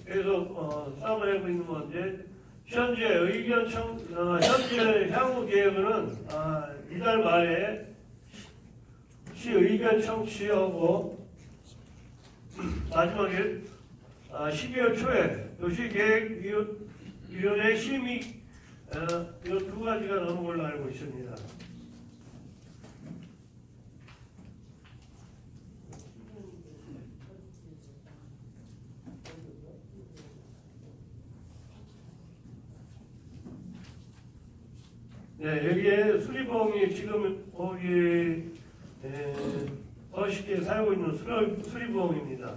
Speaker 16: 계속 싸움을 하고 있는 건데 현재 현재 향후 계획은 이달 말에 시 의견 청취하고 마지막에 12월 초에 도시계획위원회 심의 이 두 가지가 나오는 걸로 알고 있습니다. 네, 여기에 수리부엉이 지금 거기 멋있게 살고 있는 수리부엉입니다.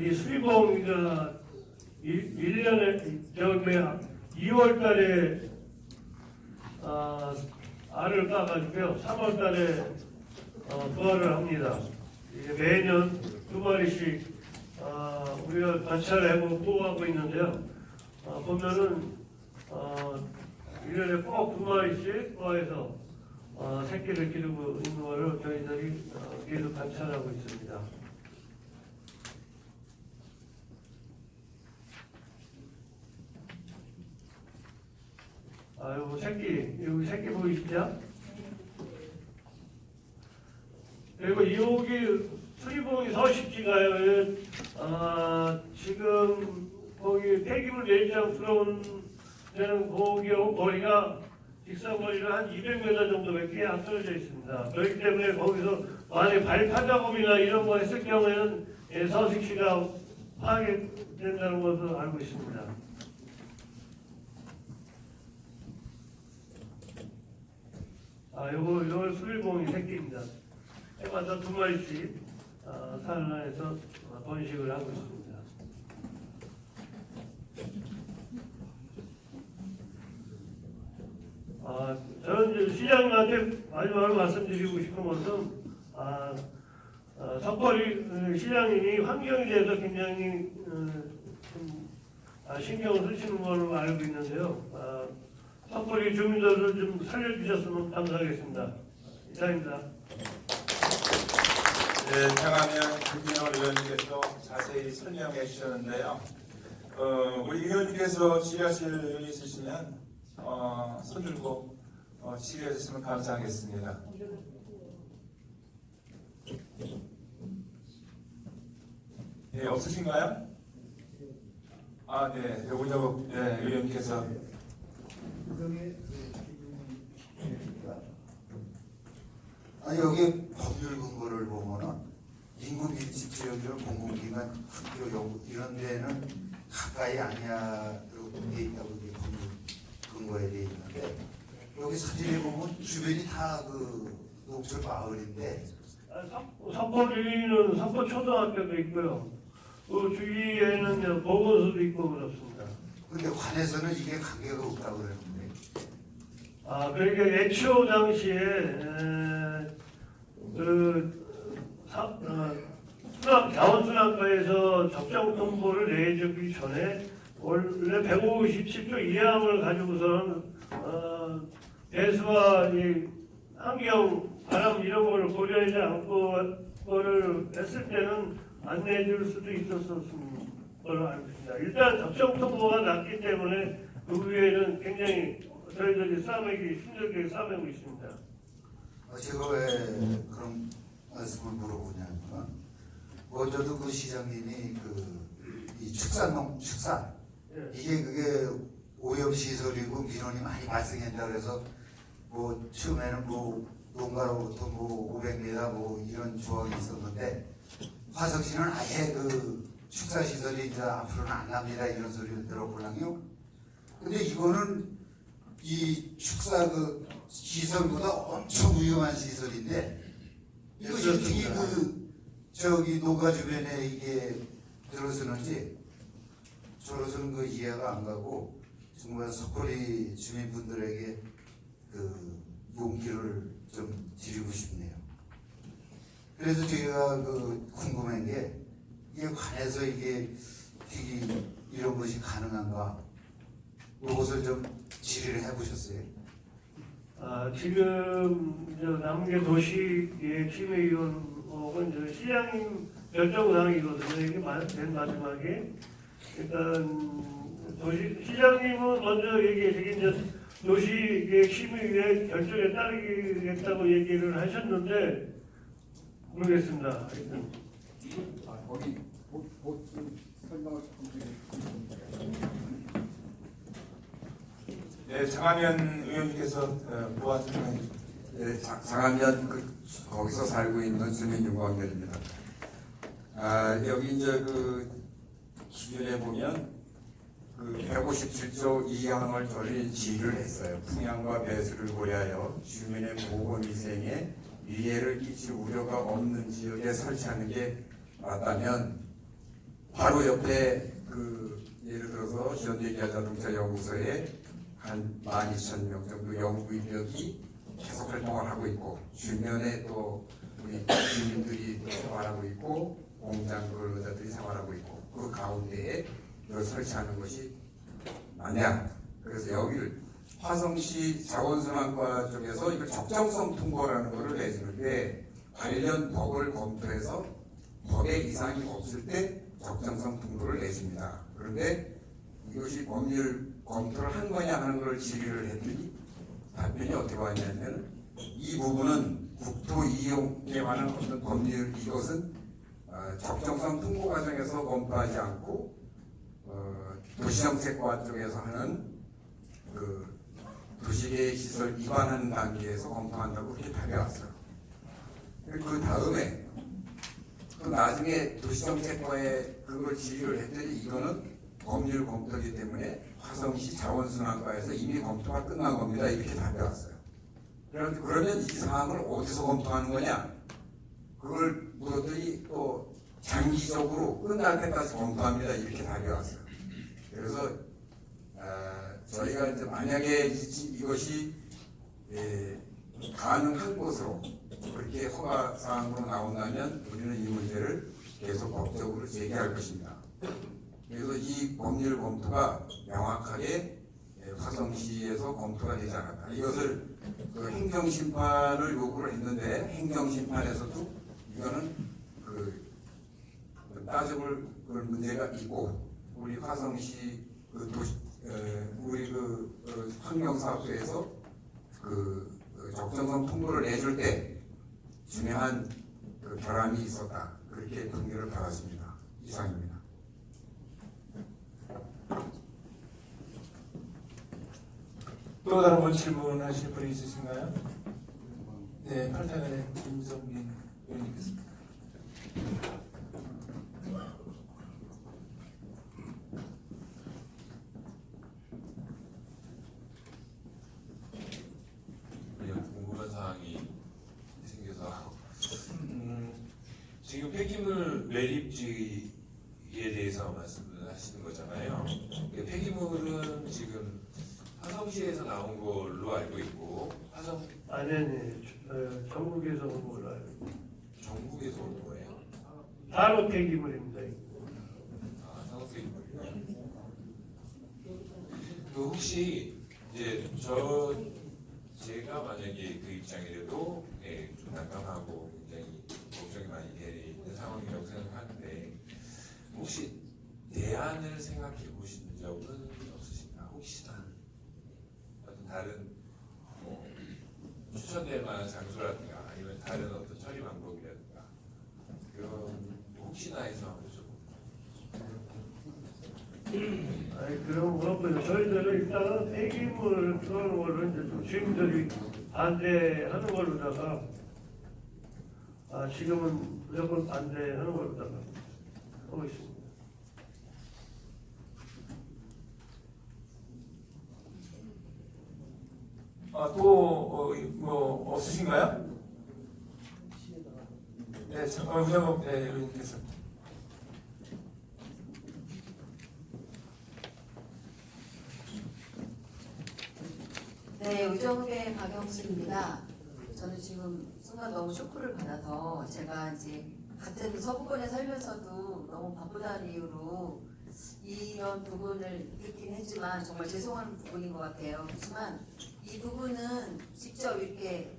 Speaker 16: 이 수리보험이가 1년에 2월 달에 알을 까가지고요. 3월 달에 부화를 합니다. 이게 매년 2마리씩 우리가 관찰하고 보호하고 있는데요. 보면은 1년에 꼭 2마리씩 부화해서 새끼를 기르고 있는 거를 저희들이 계속 관찰하고 있습니다. 여기 새끼 보이시죠? 그리고 여기 수리봉이 서식지가요. 지금 거기 폐기물 내장 들어온 데는 거기 거리가 직선거리가 한 200m 정도밖에 안 떨어져 있습니다. 그렇기 때문에 거기서 만약 발파 작업이나 이런 거 했을 경우에는 서식지가 파괴된다는 것을 알고 있습니다. 요거 수리봉이 새끼입니다. 해마다 2마리씩 산란해서 번식을 하고 있습니다. 저는 이제 시장님한테 마지막으로 말씀드리고 싶은 것은 석벌이 시장님이 환경에 대해서 굉장히 신경을 쓰시는 걸로 알고 있는데요. 석벌이 주민들을 좀 살려주셨으면 감사하겠습니다. 이상입니다.
Speaker 6: 네, 장하면 김진원 의원님께서 자세히 설명해 주셨는데요. 우리 의원님께서 질의하실 의원이 있으시면 손 들고 질의해 주시면 감사하겠습니다. 네, 없으신가요? 네, 오정욱 의원님께서.
Speaker 2: 여기 법률 근거를 보면은 인구 밀집 지역이나 공공기관 학교 이런 데는 가까이 아니야로 돼 있다고 이게 법률 근거에 돼 있는데 여기 사진에 보면 주변이 다 그 녹철 마을인데
Speaker 16: 석벌리는 석벌초등학교도 있고요. 그 주위에는 보건소도 있고 그렇습니다.
Speaker 2: 근데 관에서는 이게 관계가 없다고 그러는데.
Speaker 16: 그러니까 애초 당시에 자원순환과에서 적정 통보를 내주기 전에 원래 157조 2항을 가지고서는 배수와 이 환경, 바람 이런 걸 고려하지 않고 그거를 했을 때는 안 내줄 수도 있었던 걸로 알고 있습니다. 일단 적정 통보가 났기 때문에 그 위에는 굉장히 저희들이 힘들게 싸매고 있습니다.
Speaker 2: 제가 왜 그런 말씀을 물어보냐면 먼저도 그 시장님이 이 축산 이게 그게 오염 시설이고 민원이 많이 발생한다 그래서 뭐 처음에는 뭐 농가로부터 뭐 500m 뭐 이런 조항이 있었는데 화성시는 아예 그 축사 시설이 이제 앞으로는 안 납니다 이런 소리를 들었거든요. 근데 이거는 이 축사 그 시설보다 엄청 위험한 시설인데 이거 어떻게 저기 농가 주변에 이게 들어서는지 저로서는 그 이해가 안 가고 정말 석고리 주민분들에게 그 용기를 좀 드리고 싶네요. 그래서 제가 궁금한 게 이게 관에서 이게 이런 것이 가능한가 이것을 좀 질의를 해보셨어요?
Speaker 16: 지금 남계 도시의 심의위원회는 시장님 결정사항이거든요. 이게 맨 마지막에 일단 시장님은 먼저 얘기하시기 이제 도시계획심의위의 결정에 따르겠다고 얘기를 하셨는데 모르겠습니다.
Speaker 17: 거기 설명을
Speaker 6: 네, 장하면 의원님께서 보완 설명해 주십시오.
Speaker 17: 네, 장하면 거기서 살고 있는 주민유공원들입니다. 여기 이제 기준에 보면 157조 2항을 저희 지휘를 했어요. 풍향과 배수를 고려하여 주민의 보건위생에 위해를 끼칠 우려가 없는 지역에 설치하는 게 맞다면 바로 옆에 그 예를 들어서 현대기아자동차연구소에 한 12,000명 정도 연구 인력이 계속 활동을 하고 있고 주변에 또 우리 주민들이 또 생활하고 있고 공장 근로자들이 생활하고 있고 그 가운데에 이걸 설치하는 것이 맞냐? 그래서 여기를 화성시 자원순환과 쪽에서 이걸 적정성 통보라는 것을 내주는데 관련 법을 검토해서 법에 이상이 없을 때 적정성 통보를 내줍니다. 그런데 이것이 법률 검토를 한 거냐 하는 걸 질의를 했더니 답변이 어떻게 왔냐면 이 부분은 국토 이용에 관한 어떤 법률 이것은 적정성 통보 과정에서 검토하지 않고 도시정책과 쪽에서 하는 그 도시계획 시설 위반하는 단계에서 검토한다고 그렇게 답이 왔어요. 그 다음에 또 나중에 도시정책과에 그걸 질의를 했더니 이거는 법률 검토이기 때문에 화성시 자원순환과에서 이미 검토가 끝난 겁니다. 이렇게 답이 왔어요. 그러면 이 사항을 어디서 검토하는 거냐? 그걸 물었더니 또 장기적으로 끝날 때까지 검토합니다. 이렇게 답이 왔어요. 그래서 저희가 이제 만약에 이것이 가능한 것으로 그렇게 허가 사항으로 나온다면 우리는 이 문제를 계속 법적으로 제기할 것입니다. 그래서 이 법률 검토가 명확하게 화성시에서 검토가 되지 않았다. 이것을 그 행정심판을 요구를 했는데 행정심판에서도 이거는 그 따져볼 그런 문제가 있고 우리 화성시 그 도시 우리 그 환경사업소에서 그 적정성 통보를 내줄 때 중요한 그 결함이 있었다. 그렇게 판결을 받았습니다. 이상입니다.
Speaker 6: 또 다른 분 질문하실 분이 있으신가요? 네, 8탄의 김성민 의원님께서.
Speaker 18: 궁금한 사항이 생겨서 지금 폐기물 매립지에 대해서 말씀을 하시는 거잖아요. 폐기물은 지금 화성시에서 나온 걸로 알고 있고 화성
Speaker 16: 아니 전국에서 온 걸로 알고 있고
Speaker 18: 전국에서 온 거예요?
Speaker 16: 산업 폐기물입니다.
Speaker 18: 아, 산업 폐기물이요? 그 혹시 이제 제가 만약에 그 입장이라도 좀 난감하고 굉장히 걱정이 많이 되는 상황이라고 생각하는데 혹시 대안을 생각해 보신 적은 없으신가? 혹시나 어떤 다른 추천될 만한 장소라든가 아니면 다른 어떤 처리 방법이라든가 그런 혹시나 해서
Speaker 16: 아니 그런 건 없고요. 저희들은 일단은 폐기물 그런 거를 이제 좀 주민들이 반대하는 걸로다가 지금은 무조건 반대하는 걸로다가 하고 있습니다.
Speaker 6: 또 뭐 없으신가요? 네, 우정욱 의원님께서.
Speaker 7: 네, 우정읍의 박영수입니다. 저는 지금 순간 너무 쇼크를 받아서 제가 이제 같은 서구권에 살면서도 너무 바쁘다는 이유로 이런 부분을 느끼긴 했지만 정말 죄송한 부분인 것 같아요. 하지만 이 부분은 직접 이렇게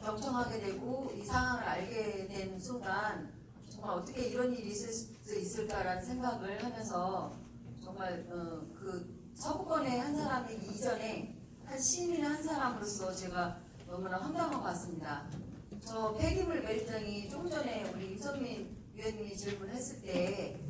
Speaker 7: 경청하게 되고 이 상황을 알게 된 순간 정말 어떻게 이런 일이 있을 수 있을까라는 생각을 하면서 정말 그 서구권의 한 사람이 이전에 한 시민의 한 사람으로서 제가 너무나 황당한 것 같습니다. 저 폐기물 매립장이 조금 전에 우리 임선민 위원님이 질문했을 때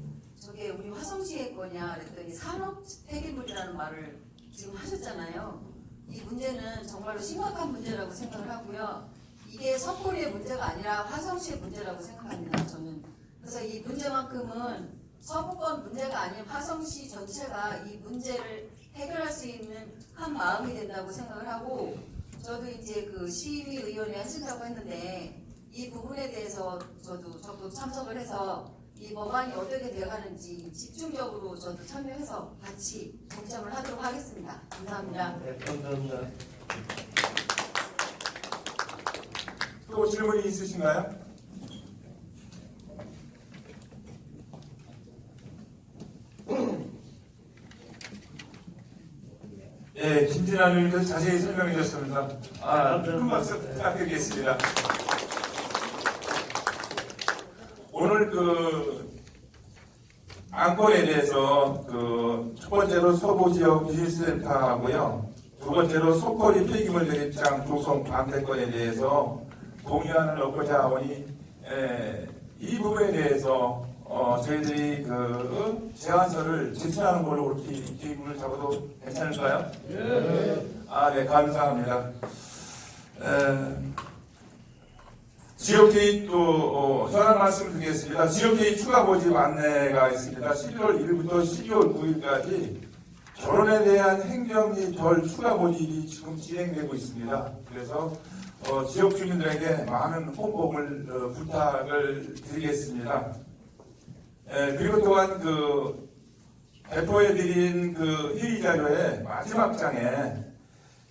Speaker 7: 저게 우리 화성시의 거냐 그랬더니 산업 폐기물이라는 말을 지금 하셨잖아요. 이 문제는 정말로 심각한 문제라고 생각을 하고요. 이게 서울의 문제가 아니라 화성시의 문제라고 생각합니다. 저는. 그래서 이 문제만큼은 서부권 문제가 아닌 화성시 전체가 이 문제를 해결할 수 있는 한 마음이 된다고 생각을 하고 저도 이제 그 시의위원회 하신다고 했는데 이 부분에 대해서 저도 참석을 해서 이 법안이 어떻게 되어가는지 집중적으로 저도 참여해서 같이 동참을 하도록 하겠습니다. 감사합니다.
Speaker 16: 네, 감사합니다.
Speaker 6: 또 질문이 있으신가요? 예, 김진아 의원님께서 자세히 설명해 주셨습니다. 큰 박수 부탁드리겠습니다. 오늘 안건에 대해서 첫 번째로 서부지역 비즈니스센터하고요. 두 번째로 속거리 폐기물 대립장 조성 반대건에 대해서 동의안을 넣고자 하오니 이 부분에 대해서 저희들이 제안서를 제출하는 걸로 그렇게 기분을 잡아도 괜찮을까요? 네. 네, 감사합니다. 지역회의 또 전한 말씀 드리겠습니다. 지역회의 추가 모집 안내가 있습니다. 11월 1일부터 12월 9일까지 결혼에 대한 행정 및 절 추가 모집이 지금 진행되고 있습니다. 그래서 지역 주민들에게 많은 홍보를 부탁을 드리겠습니다. 그리고 또한 배포해드린 회의 자료의 마지막 장에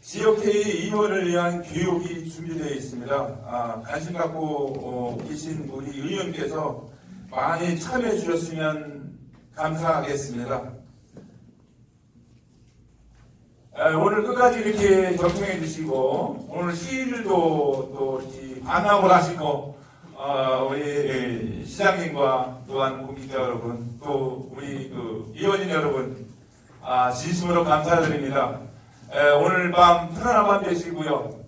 Speaker 6: 지역회의 의원을 위한 교육이 준비되어 있습니다. 관심 갖고 계신 우리 의원께서 많이 참여해 주셨으면 감사하겠습니다. 오늘 끝까지 이렇게 경청해 주시고 오늘 시일도 또 이렇게 반합을 하시고 우리 시장님과 또한 공직자 여러분 또 우리 의원님 여러분 진심으로 감사드립니다. 오늘 밤 편안한 밤 되시고요.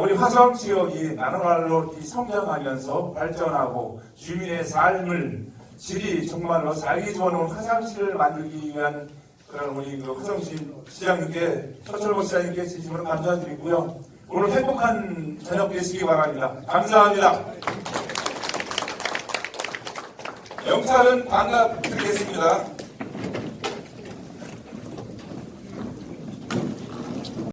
Speaker 6: 우리 화성 지역이 나노말로 성장하면서 발전하고 주민의 삶을 질이 정말로 살기 좋은 화성시를 만들기 위한 그런 우리 화성시 시장님께 서철모 시장님께 진심으로 감사드리고요. 오늘 행복한 저녁 되시기 바랍니다. 감사합니다. 영찰은 반갑 드리겠습니다.